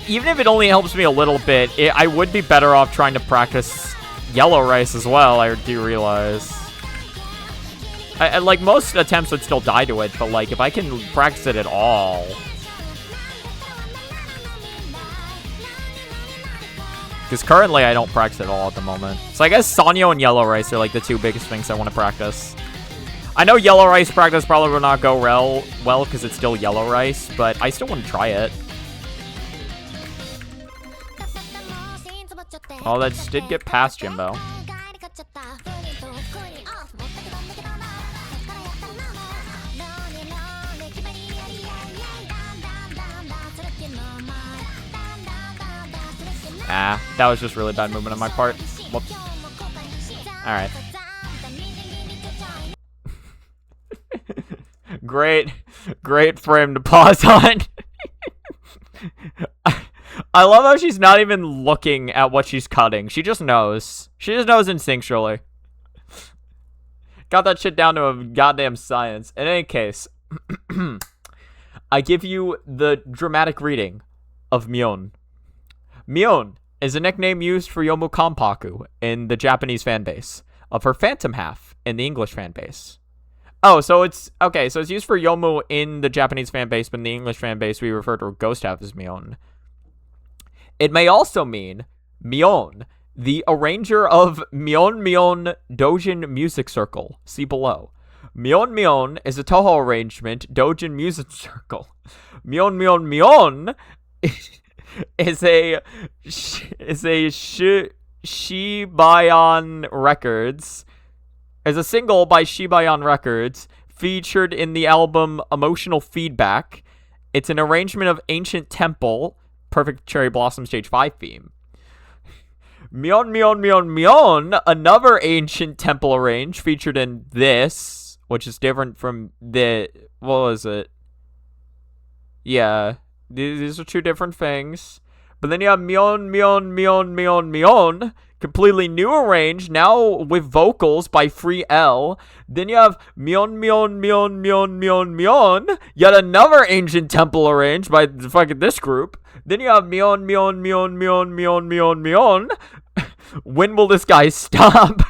even if it only helps me a little bit, I would be better off trying to practice Yellow Rice as well, I do realize. Like, most attempts would still die to it, but, like, if I can practice it at all... Because currently I don't practice at all at the moment. So I guess Sanyo and Yellow Rice are, like, the two biggest things I want to practice. I know Yellow Rice practice probably will not go well because it's still Yellow Rice, but I still want to try it. Oh, that just did get past Jimbo. Ah, that was just really bad movement on my part. Whoops. Alright. Great frame to pause on. I love how she's not even looking at what she's cutting. She just knows. She just knows instinctually. Got that shit down to a goddamn science. In any case, I give you the dramatic reading of Myon. Myon is a nickname used for Yomu Kanpaku in the Japanese fanbase, of her phantom half in the English fanbase. Oh, so it's... Okay, so it's used for Yomu in the Japanese fanbase, but in the English fanbase, we refer to her ghost half as Myon. It may also mean Myon, the arranger of MyonMyon Dojin Music Circle. See below. MyonMyon is a Touhou arrangement Dojin Music Circle. MyonMyonMyon is a ShibayanRecords, is a single by ShibayanRecords featured in the album Emotional Feedback. It's an arrangement of Ancient Temple, Perfect Cherry Blossom Stage 5 theme. MyonMyonMyonMyon, another Ancient Temple arrange featured in this, which is different from the... What was it? Yeah. These are two different things. But then you have MyonMyonMyonMyonMyon, completely new arrange, now with vocals by Free L. Then you have MyonMyonMyonMyonMyon, yet another Ancient Temple arrange by fucking this group. Then you have MyonMyonMyonMyonMyonMyon. When will this guy stop?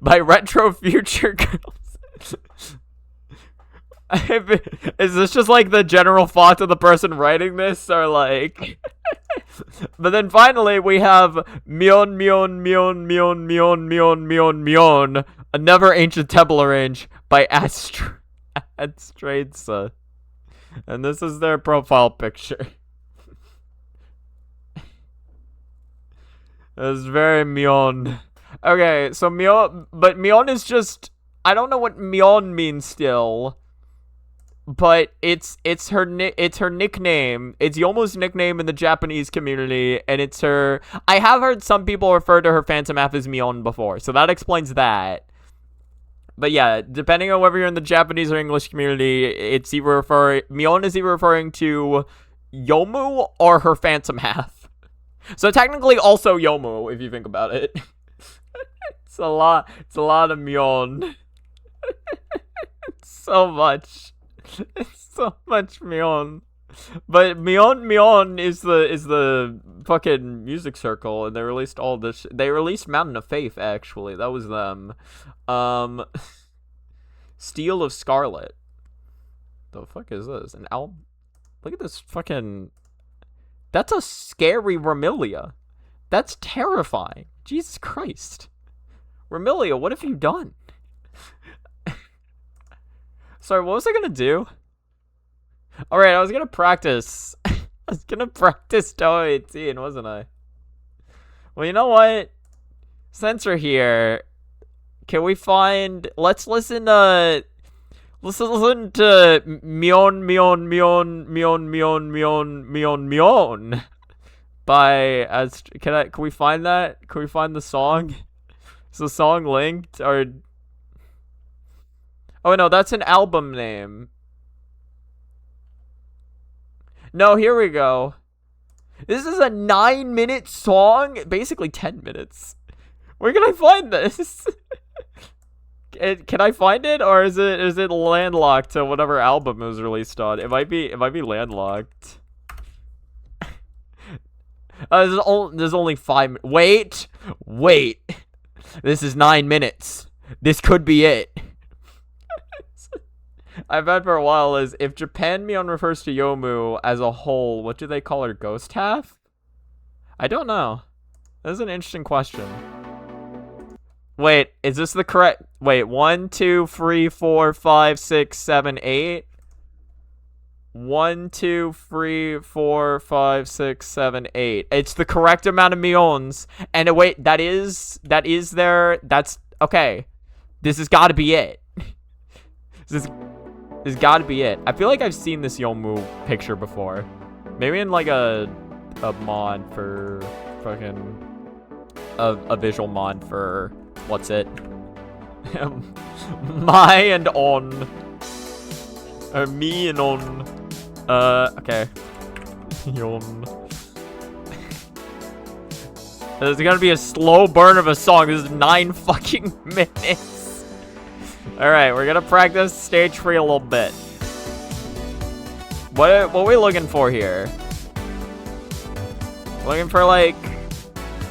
By Retro Future Girls. Is this just like the general thought of the person writing this, or like... But then finally we have MyonMyonMyonMyonMyonMyonMyon, another Ancient Temple arrange by Astradsa. And this is their profile picture. It's very Myon. Okay, so Myon, but Myon is just... I don't know what Myon means still. But it's her nickname. It's Yomu's nickname in the Japanese community, and it's her... I have heard some people refer to her phantom half as Myon before, so that explains that. But yeah, depending on whether you're in the Japanese or English community, it's either Myon is either referring to Yomu or her phantom half. So technically also Yomu, if you think about it. It's a lot. It's a lot of Myon. It's so much. It's so much Myon. But Myon is the fucking music circle, and they released all this. They released Mountain of Faith, actually. That was them. Steel of Scarlet. The fuck is this? An album? Look at this fucking. That's a scary Remilia. That's terrifying. Jesus Christ. Remilia, what have you done? Sorry, what was I gonna do? Alright, I was gonna practice. I was gonna practice Touhou 18, wasn't I? Well, you know what? Since we're here, can we find... Let's listen to MyonMyonMyonMyonMyonMyon by can we find that? Can we find the song? Is the song linked or? Oh no, that's an album name. No, here we go. This is a 9-minute song, basically 10 minutes. Where can I find this? Can I find it, or is it landlocked to whatever album it was released on? It might be landlocked. There's only 5. Wait. This is 9 minutes. This could be it. I've had for a while is if Japan Myon refers to Yomu as a whole, what do they call her ghost half? I don't know. That's an interesting question. Wait, is this the correct? Wait, 1, 2, 3, 4, 5, 6, 7, 8. 1, 2, 3, 4, 5, 6, 7, 8. It's the correct amount of Myons. And wait, that is there. That's okay. This has got to be it. This has got to be it. I feel like I've seen this Yomu picture before. Maybe in like a mod for fucking a visual mod for what's it? My and on. Or me and on. Okay. Yon. There's gonna be a slow burn of a song. This is 9 fucking minutes. Alright, we're gonna practice stage 3 a little bit. What are we looking for here? Looking for like...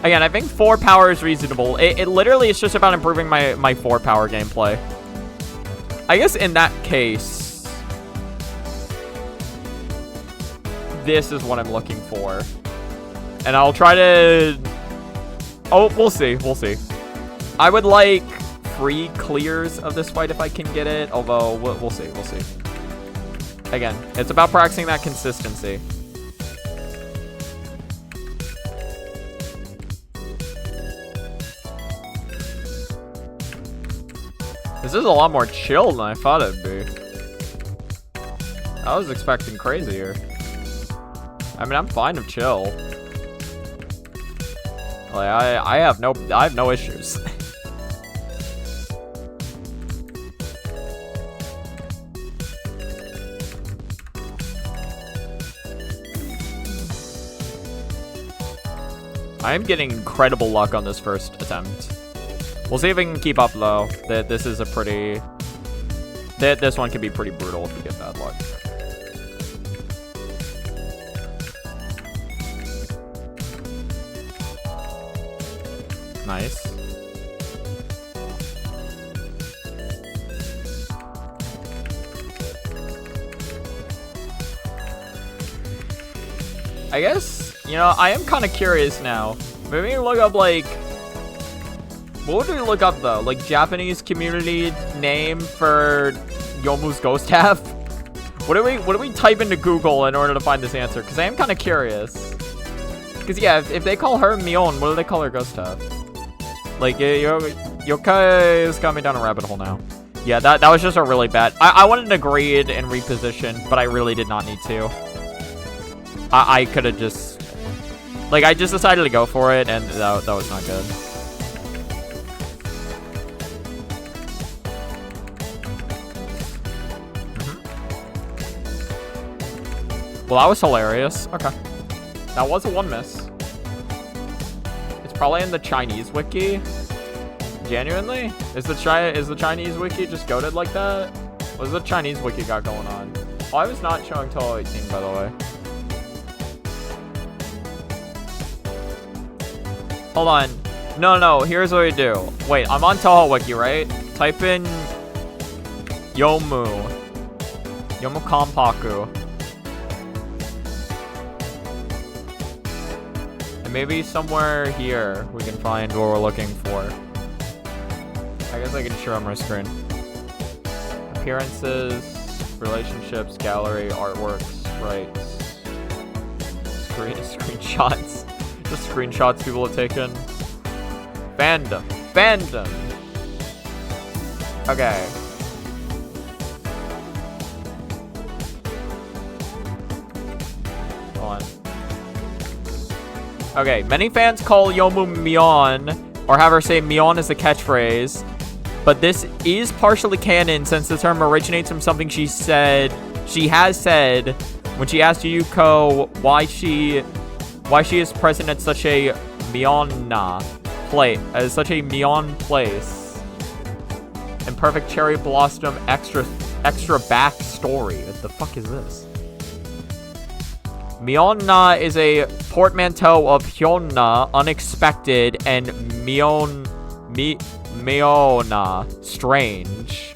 Again, I think 4 power is reasonable. It literally is just about improving my 4 power gameplay. I guess in that case... This is what I'm looking for. And I'll try to... Oh, we'll see. We'll see. I would like free clears of this fight if I can get it. Although, we'll see. We'll see. Again, it's about practicing that consistency. This is a lot more chill than I thought it'd be. I was expecting crazier. I mean, I'm fine with chill. Like, I have no issues. I am getting incredible luck on this first attempt. We'll see if we can keep up though. This is a pretty... This one can be pretty brutal if you get bad luck. Nice. I guess, you know, I am kind of curious now. Maybe we look up, like... What would we look up, though? Like, Japanese community name for Yomu's ghost half? What do we type into Google in order to find this answer? Because I am kind of curious. Because, yeah, if they call her Myon, what do they call her ghost half? Like, Youkai is got me down a rabbit hole now. Yeah, that was just a really bad... I wanted to grade and reposition, but I really did not need to. I could have just... Like, I just decided to go for it, and that was not good. Well, that was hilarious. Okay. That was a 1 miss. It's probably in the Chinese wiki. Genuinely? Is the Chinese wiki just goated like that? What's the Chinese wiki got going on? Oh, I was not showing Touhou 18, by the way. Hold on. No, here's what we do. Wait, I'm on Touhou wiki, right? Type in Yomu Kompaku. And maybe somewhere here we can find what we're looking for. I guess I can show on my screen. Appearances, relationships, gallery, artworks, rights, screenshots. Just screenshots people have taken. Fandom. Okay. Hold on. Okay, many fans call MyonMyonMyon, or have her say Myon as a catchphrase. But this is partially canon since the term originates from something she has said when she asked Yuko why she is present at such a Myon place. And perfect cherry blossom extra backstory. What the fuck is this? Myonna is a portmanteau of Hyonna, unexpected, and Myona, strange.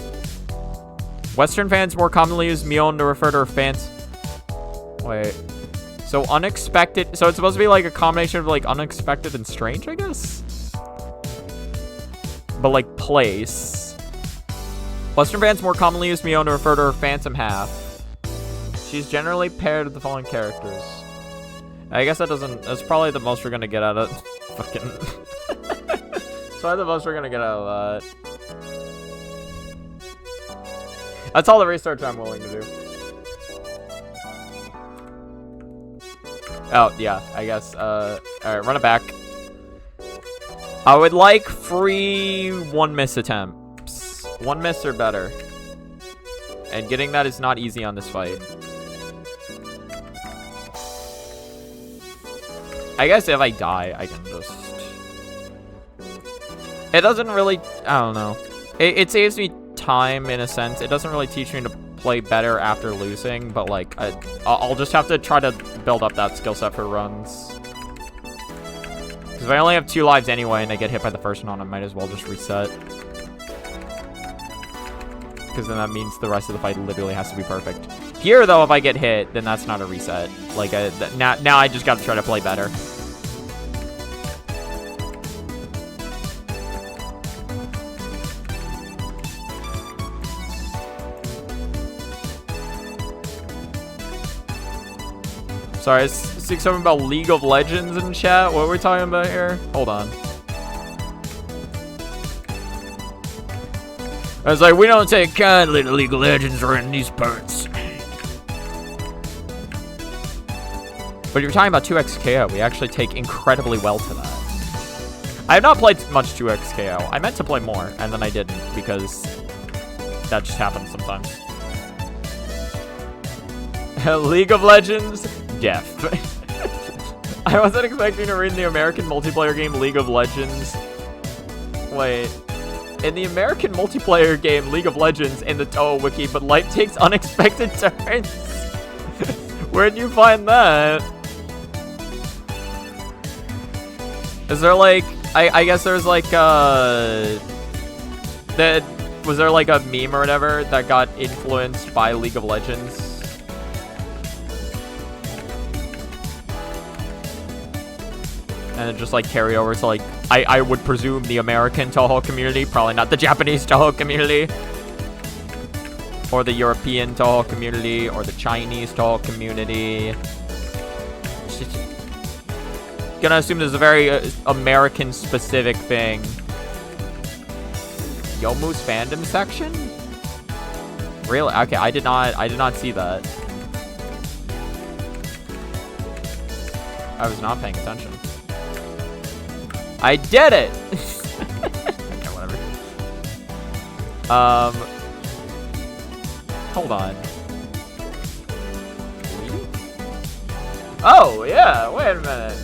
Western fans more commonly use Myon to refer to her fans. Wait. So unexpected. So it's supposed to be like a combination of like unexpected and strange, I guess? But like place. Western fans more commonly use Myon to refer to her phantom half. She's generally paired with the following characters. I guess that's probably the most we're gonna get out of fucking. Probably the most we're gonna get out of that. That's all the research I'm willing to do. Oh, yeah, I guess. Alright, run it back. I would like free 1 miss attempts. 1 miss or better. And getting that is not easy on this fight. I guess if I die, I can just... It doesn't really... I don't know. It saves me time, in a sense. It doesn't really teach me to play better after losing, but, like, I'll just have to try to build up that skill set for runs. Because if I only have 2 lives anyway and I get hit by the first one, I might as well just reset. Because then that means the rest of the fight literally has to be perfect. Here, though, if I get hit, then that's not a reset. Like, now I just gotta try to play better. Sorry, I see something about League of Legends in chat. What are we talking about here? Hold on. I was like, we don't take kindly to League of Legends or in these parts. But if you're talking about 2xKO, we actually take incredibly well to that. I have not played much 2xKO. I meant to play more, and then I didn't, because that just happens sometimes. League of Legends, death. I wasn't expecting to read in the American multiplayer game League of Legends. Wait. In the American multiplayer game League of Legends in the Touhou wiki, but life takes unexpected turns. Where'd you find that? Is there like... I guess there's like was there like a meme or whatever that got influenced by League of Legends? And it just like carry over to like, I would presume the American Touhou community, probably not the Japanese Touhou community. Or the European Touhou community, or the Chinese Touhou community. Gonna assume this is a very American specific thing. Yomu's fandom section? Really? Okay, I did not see that. I was not paying attention. I did it! Okay, whatever. Hold on. Oh, yeah, wait a minute.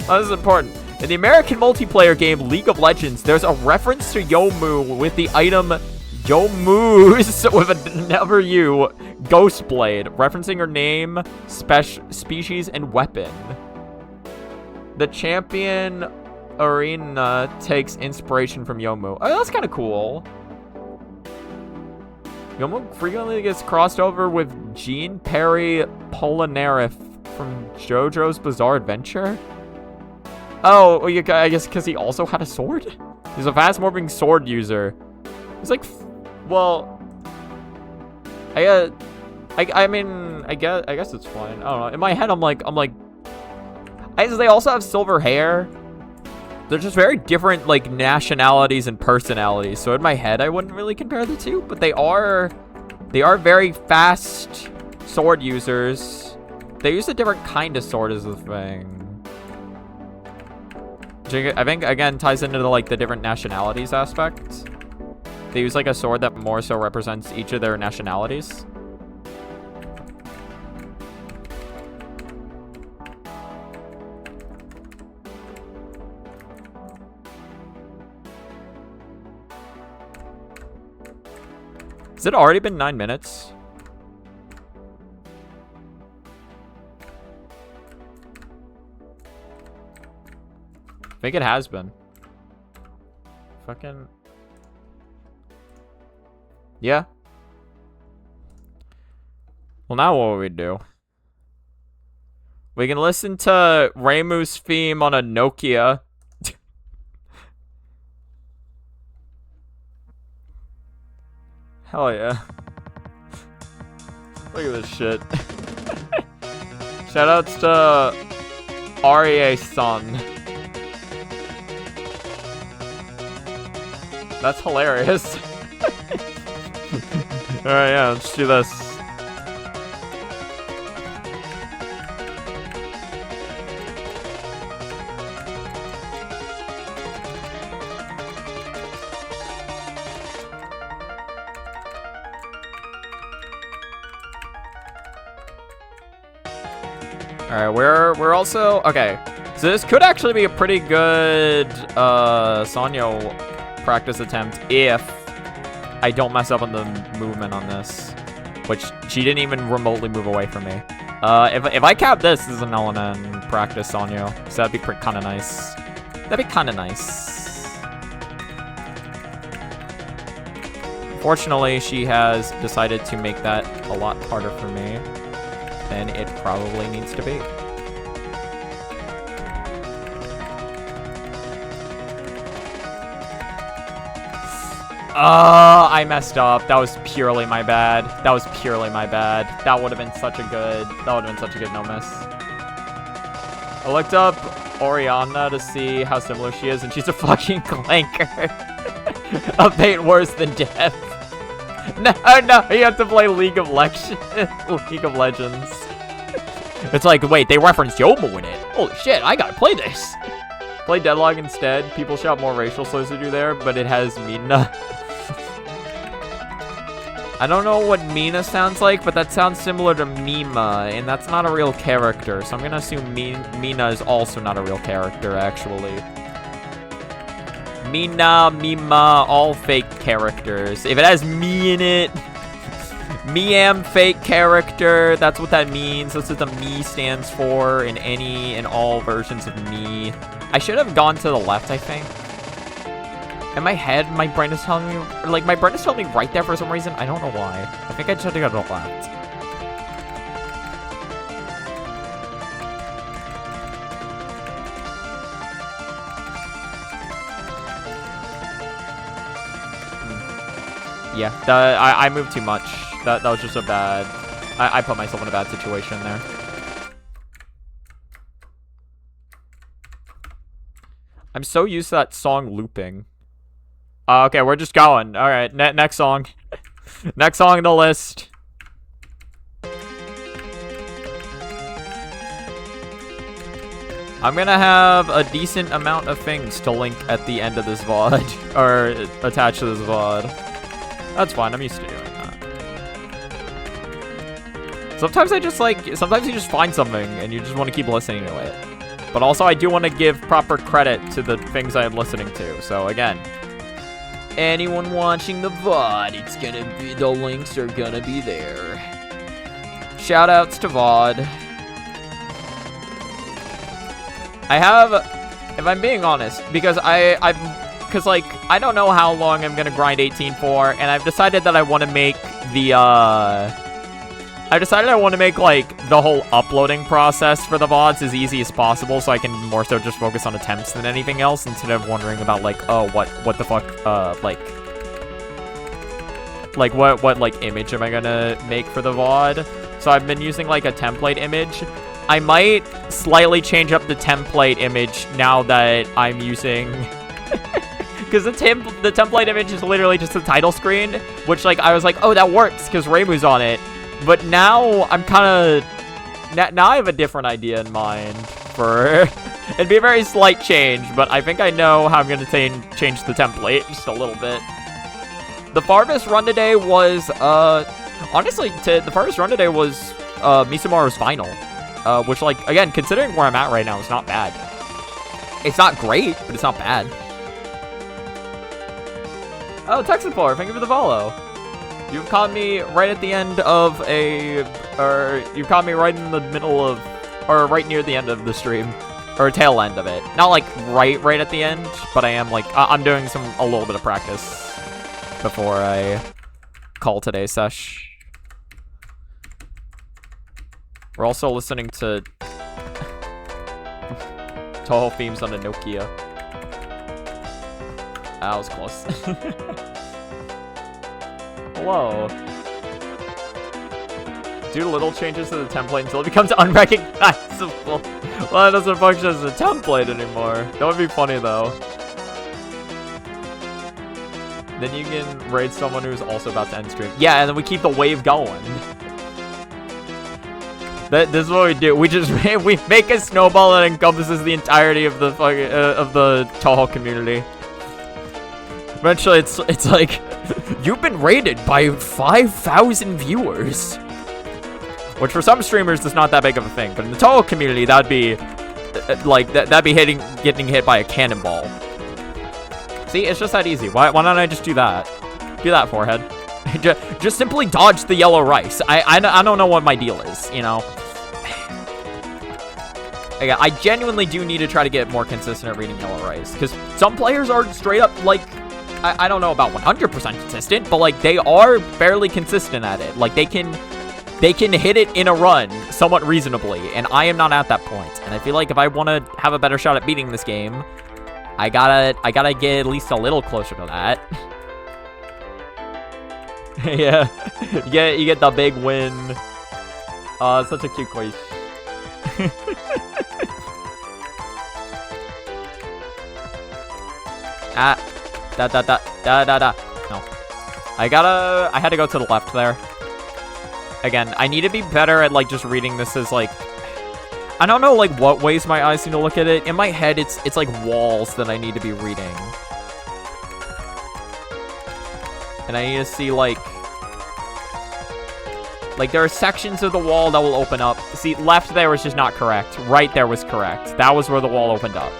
Oh, this is important. In the American multiplayer game League of Legends, there's a reference to Yomu with the item Yomu's with another U, Ghost Blade, referencing her name, species, and weapon. The champion arena takes inspiration from Yomu. Oh, that's kind of cool. Yomu frequently gets crossed over with Jean Perry Polnareff from JoJo's Bizarre Adventure. Oh, I guess because he also had a sword? He's a fast-moving sword user. He's like, well, I mean, I guess it's fine. I don't know. In my head, I'm like, they also have silver hair. They're just very different, like, nationalities and personalities. So in my head, I wouldn't really compare the two, but they are very fast sword users. They use a different kind of sword is the thing. Which I think, again, ties into, like, the different nationalities aspect. They use, like, a sword that more so represents each of their nationalities. Has it already been 9 minutes? I think it has been. Fucking... Yeah. Well, now what will we do? We can listen to Reimu's theme on a Nokia. Hell yeah. Look at this shit. Shoutouts to Arie-san. That's hilarious. Alright, yeah, let's do this. Alright, we're also... Okay, so this could actually be a pretty good Sanyo practice attempt if I don't mess up on the movement on this. Which, she didn't even remotely move away from me. If I cap this as an LNN practice Sanyo, so that'd be kind of nice. That'd be kind of nice. Fortunately, she has decided to make that a lot harder for me than it probably needs to be. I messed up. That was purely my bad. That was purely my bad. That would have been such a good no miss. I looked up Oriana to see how similar she is, and she's a fucking clanker. A fate worse than death. No, you have to play League of Legends. It's like, wait, they referenced Yomu in it. Holy shit, I gotta play this. Play Deadlock instead. People shout more racial slurs to do there, but it has Mina. I don't know what Mina sounds like, but that sounds similar to Mima, and that's not a real character, so I'm gonna assume Mina is also not a real character, actually. Mina, Mima, all fake characters. If it has me in it, me am fake character. That's what that means. That's what the me stands for in any and all versions of me. I should have gone to the left, I think. In my head, my brain is telling me, like, my brain is telling me right there for some reason. I don't know why. I think I just had to go to the left. Yeah, I moved too much. That was just a bad... I put myself in a bad situation there. I'm so used to that song looping. Okay, we're just going. Alright, next song. Next song on the list. I'm gonna have a decent amount of things to link at the end of this VOD. Or attached to this VOD. That's fine, I'm used to doing that. Sometimes I just like... Sometimes you just find something and you just want to keep listening to it. But also, I do want to give proper credit to the things I am listening to. So, again, anyone watching the VOD, it's gonna be, the links are gonna be there. Shoutouts to VOD. I have, if I'm being honest, because because like, I don't know how long I'm gonna grind 18 for, and I've decided that I want to make the, like, the whole uploading process for the VODs as easy as possible, so I can more so just focus on attempts than anything else, instead of wondering about, like, oh, what the fuck, what, like, image am I gonna make for the VOD? So I've been using, like, a template image. I might slightly change up the template image now that I'm using... Because the template image is literally just the title screen, which, like, I was like, oh, that works, because Reimu's on it. But now, I'm kind of... Now I have a different idea in mind for... It'd be a very slight change, but I think I know how I'm going to change the template just a little bit. The farthest run today was, honestly, the farthest run today was, Misumaru's final. Which, like, again, considering where I'm at right now, is not bad. It's not great, but it's not bad. Oh, Texapour, thank you for the follow. You've caught me right at the end of you've caught me right in the middle of, or right near the end of the stream. Or tail end of it. Not, like, right at the end, but I am, like, I'm doing a little bit of practice before I call today's sesh. We're also listening to Touhou themes on a Nokia. That was close. Hello. Do little changes to the template until it becomes unrecognizable. Well, it doesn't function as a template anymore. That would be funny, though. Then you can raid someone who's also about to end stream. Yeah, and then we keep the wave going. This is what we do. We make a snowball that encompasses the entirety of the Touhou community. Eventually, it's like, you've been raided by 5,000 viewers. Which for some streamers is not that big of a thing, but in the Touhou community, that'd be like that'd be getting hit by a cannonball. See, it's just that easy. Why don't I just do that? Do that, forehead. just simply dodge the yellow rice. I don't know what my deal is, you know. Again, I genuinely do need to try to get more consistent at reading yellow rice, because some players are straight up like, I don't know about 100% consistent, but like they are fairly consistent at it. Like they can hit it in a run somewhat reasonably, and I am not at that point. And I feel like if I want to have a better shot at beating this game, I gotta get at least a little closer to that. Yeah, you get the big win. Such a cute Koishi. No. I had to go to the left there. Again, I need to be better at, like, just reading this as, like... I don't know, like, what ways my eyes need to look at it. In my head, it's like, walls that I need to be reading. And I need to see, like... Like, there are sections of the wall that will open up. See, left there was just not correct. Right there was correct. That was where the wall opened up.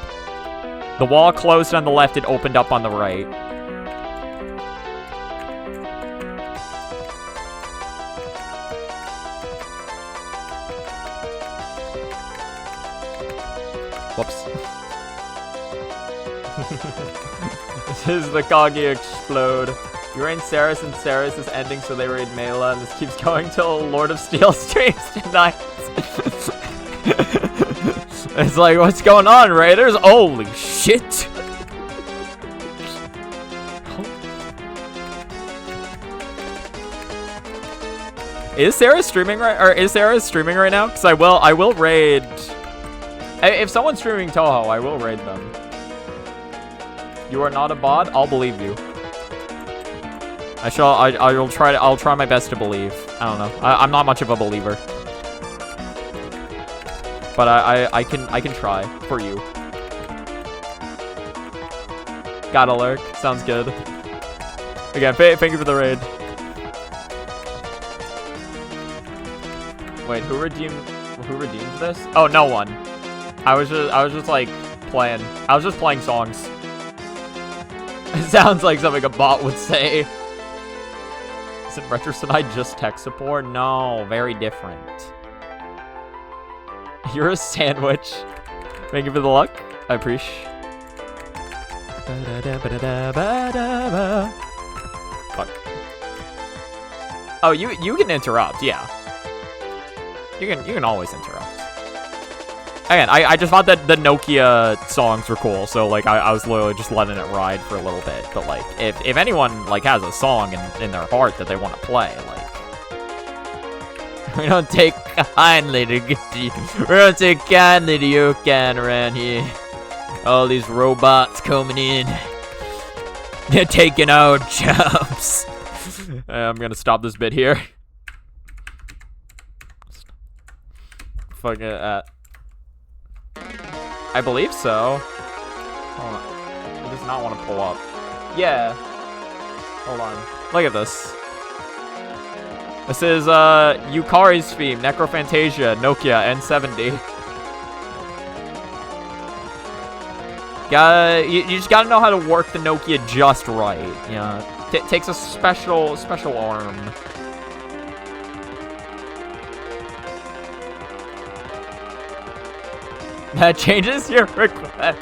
The wall closed on the left, it opened up on the right. Whoops. This is the Kagi explode. You raid Saris and Saris is ending, so they raid Mela, and this keeps going till Lord of Steel streams tonight. It's like, what's going on, Raiders? Holy shit! Is Sarah streaming right now? Because I will raid. If someone's streaming Touhou, I will raid them. You are not a bot? I'll believe you. I'll try my best to believe. I don't know. I'm not much of a believer. But I can try for you. Got a lurk. Sounds good. Again, thank you for the raid. Wait, who redeemed this? Oh, no one. I was just like playing. I was just playing songs. It sounds like something a bot would say. Isn't Retrosonide just tech support? No, very different. You're a sandwich. Thank you for the luck. I appreciate. Fuck. Oh, you can interrupt, yeah. You can always interrupt. Again, I just thought that the Nokia songs were cool, so like I was literally just letting it ride for a little bit. But like if anyone like has a song in their heart that they want to play, like we don't take kindly to Youkai around here. All these robots coming in. They're taking our jobs. I'm gonna stop this bit here. Fuck it. I believe so. Hold on. It does not want to pull up. Yeah. Hold on. Look at this. This is Yukari's theme, Necrofantasia, Nokia N70. You just gotta know how to work the Nokia just right. You know, takes a special arm. That changes your request.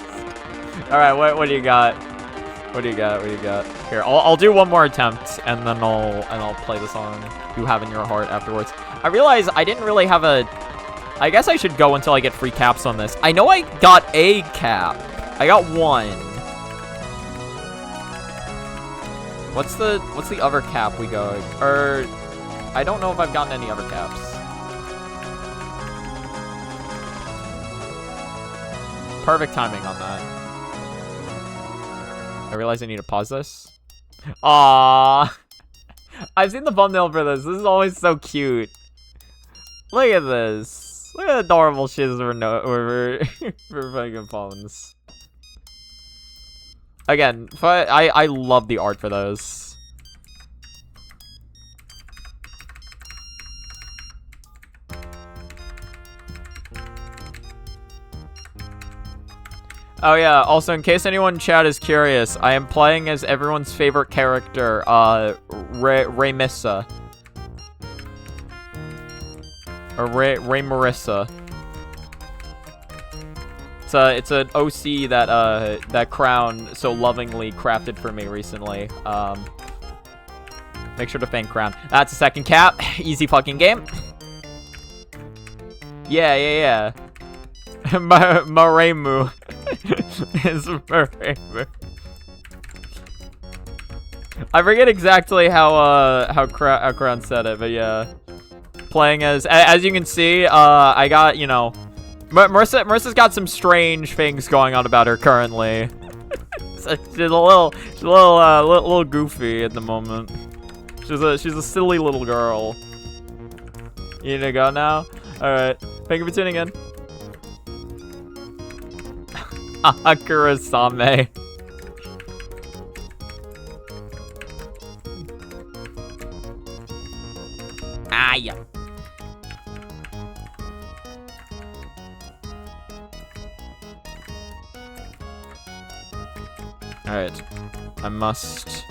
All right, what do you got? What do you got? Here, I'll do one more attempt, and then I'll play the song you have in your heart afterwards. I realize I didn't really have a. I guess I should go until I get free caps on this. I know I got a cap. I got one. What's the other cap we got? Or I don't know if I've gotten any other caps. Perfect timing on that. I realize I need to pause this. Aww. I've seen the thumbnail for this. This is always so cute. Look at this. Look at the adorable shiz for fucking phones. Again, I love the art for those. Oh yeah, also in case anyone in chat is curious, I am playing as everyone's favorite character, Marisa. Or Marisa. It's an OC that Crown so lovingly crafted for me recently. Make sure to thank Crown. That's a second cap. Easy fucking game. Yeah. Reimu. It's Reimu. I forget exactly how Crown said it, but yeah. Playing as you can see, I got, you know, Marisa's got some strange things going on about her currently. So she's a little goofy at the moment. She's a silly little girl. You need to go now? Alright. Thank you for tuning in. Akira-same. Ah, yeah. Alright. I must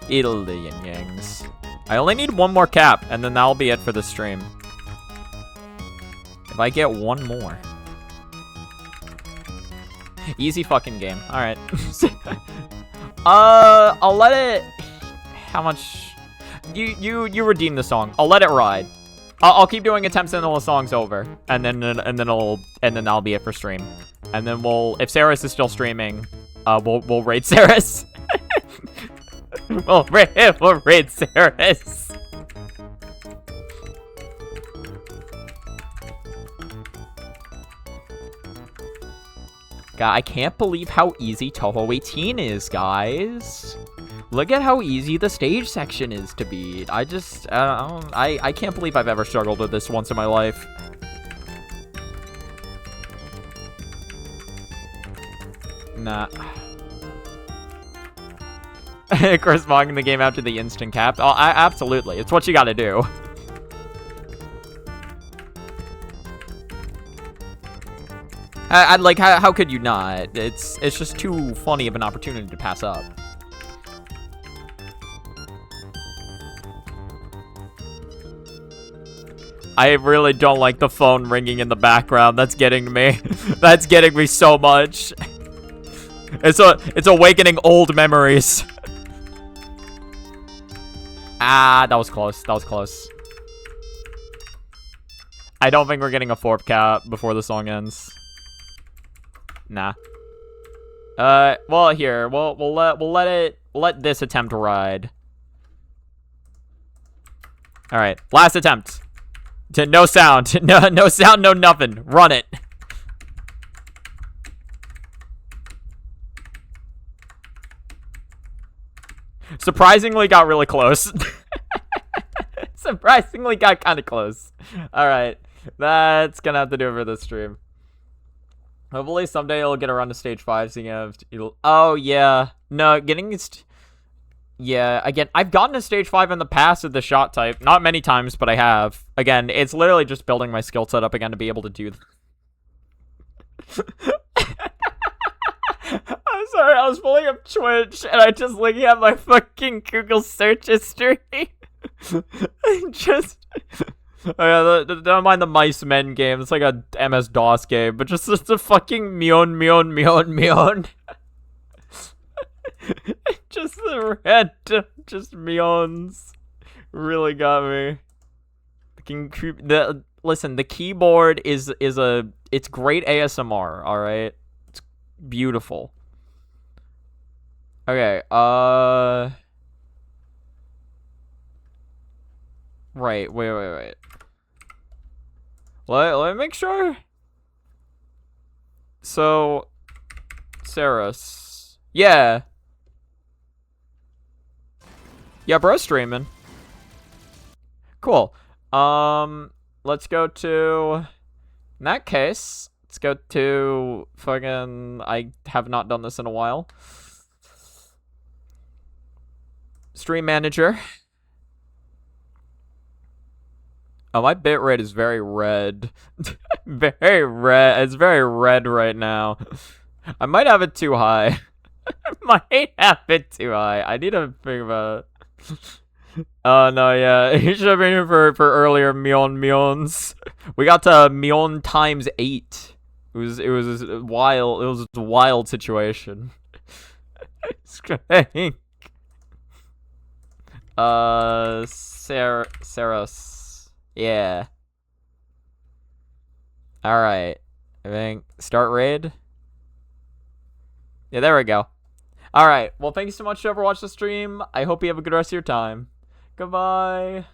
kill the yin-yangs. I only need one more cap, and then that'll be it for the stream. If I get one more. Easy fucking game. Alright. I'll let it... How much... You redeem the song. I'll let it ride. I'll keep doing attempts until the song's over. And then that'll be it for stream. And then if Saris is still streaming, we'll raid Saris. we'll raid Saris. God, I can't believe how easy Touhou 18 is, guys. Look at how easy the stage section is to beat. I can't believe I've ever struggled with this once in my life. Nah. Corresponding the game after the instant cap. Oh, absolutely. It's what you gotta do. I'd like, how could you not? It's just too funny of an opportunity to pass up. I really don't like the phone ringing in the background. That's getting to me. That's getting me so much. It's awakening old memories. Ah, that was close. That was close. I don't think we're getting a 4th cap before the song ends. Nah. Well, here. We'll let this attempt ride. All right, last attempt. No sound. No sound, no nothing. Run it. Surprisingly got really close. Surprisingly got kind of close. All right, that's gonna have to do it for this stream. Hopefully someday you'll get around to stage 5. So oh yeah, no, getting yeah. Again, I've gotten to stage 5 in the past with the shot type. Not many times, but I have. Again, it's literally just building my skill set up again to be able to do. I'm sorry, I was pulling up Twitch and I just looking at my fucking Google search history. Don't mind the Mice Men game. It's like a MS-DOS game, but just a fucking Myon. Just the random, just Myons really got me. Listen, the keyboard is it's great ASMR, all right? It's beautiful. Okay, right, wait. Let me make sure. So, Saris. Yeah. Yeah, bro, streaming. Cool. Let's go to... In that case, let's go to fucking... I have not done this in a while. Stream manager. Oh, my bitrate is very red. Very red. It's very red right now. I might have it too high. I might have it too high. I need to think about it. Oh, no, yeah. You should have been here for earlier Myons. We got to Myon times 8. It was wild. It was a wild situation. It's great. Saros. Yeah. Alright. I think start raid. Yeah, there we go. Alright. Well, thank you so much for watching the stream. I hope you have a good rest of your time. Goodbye.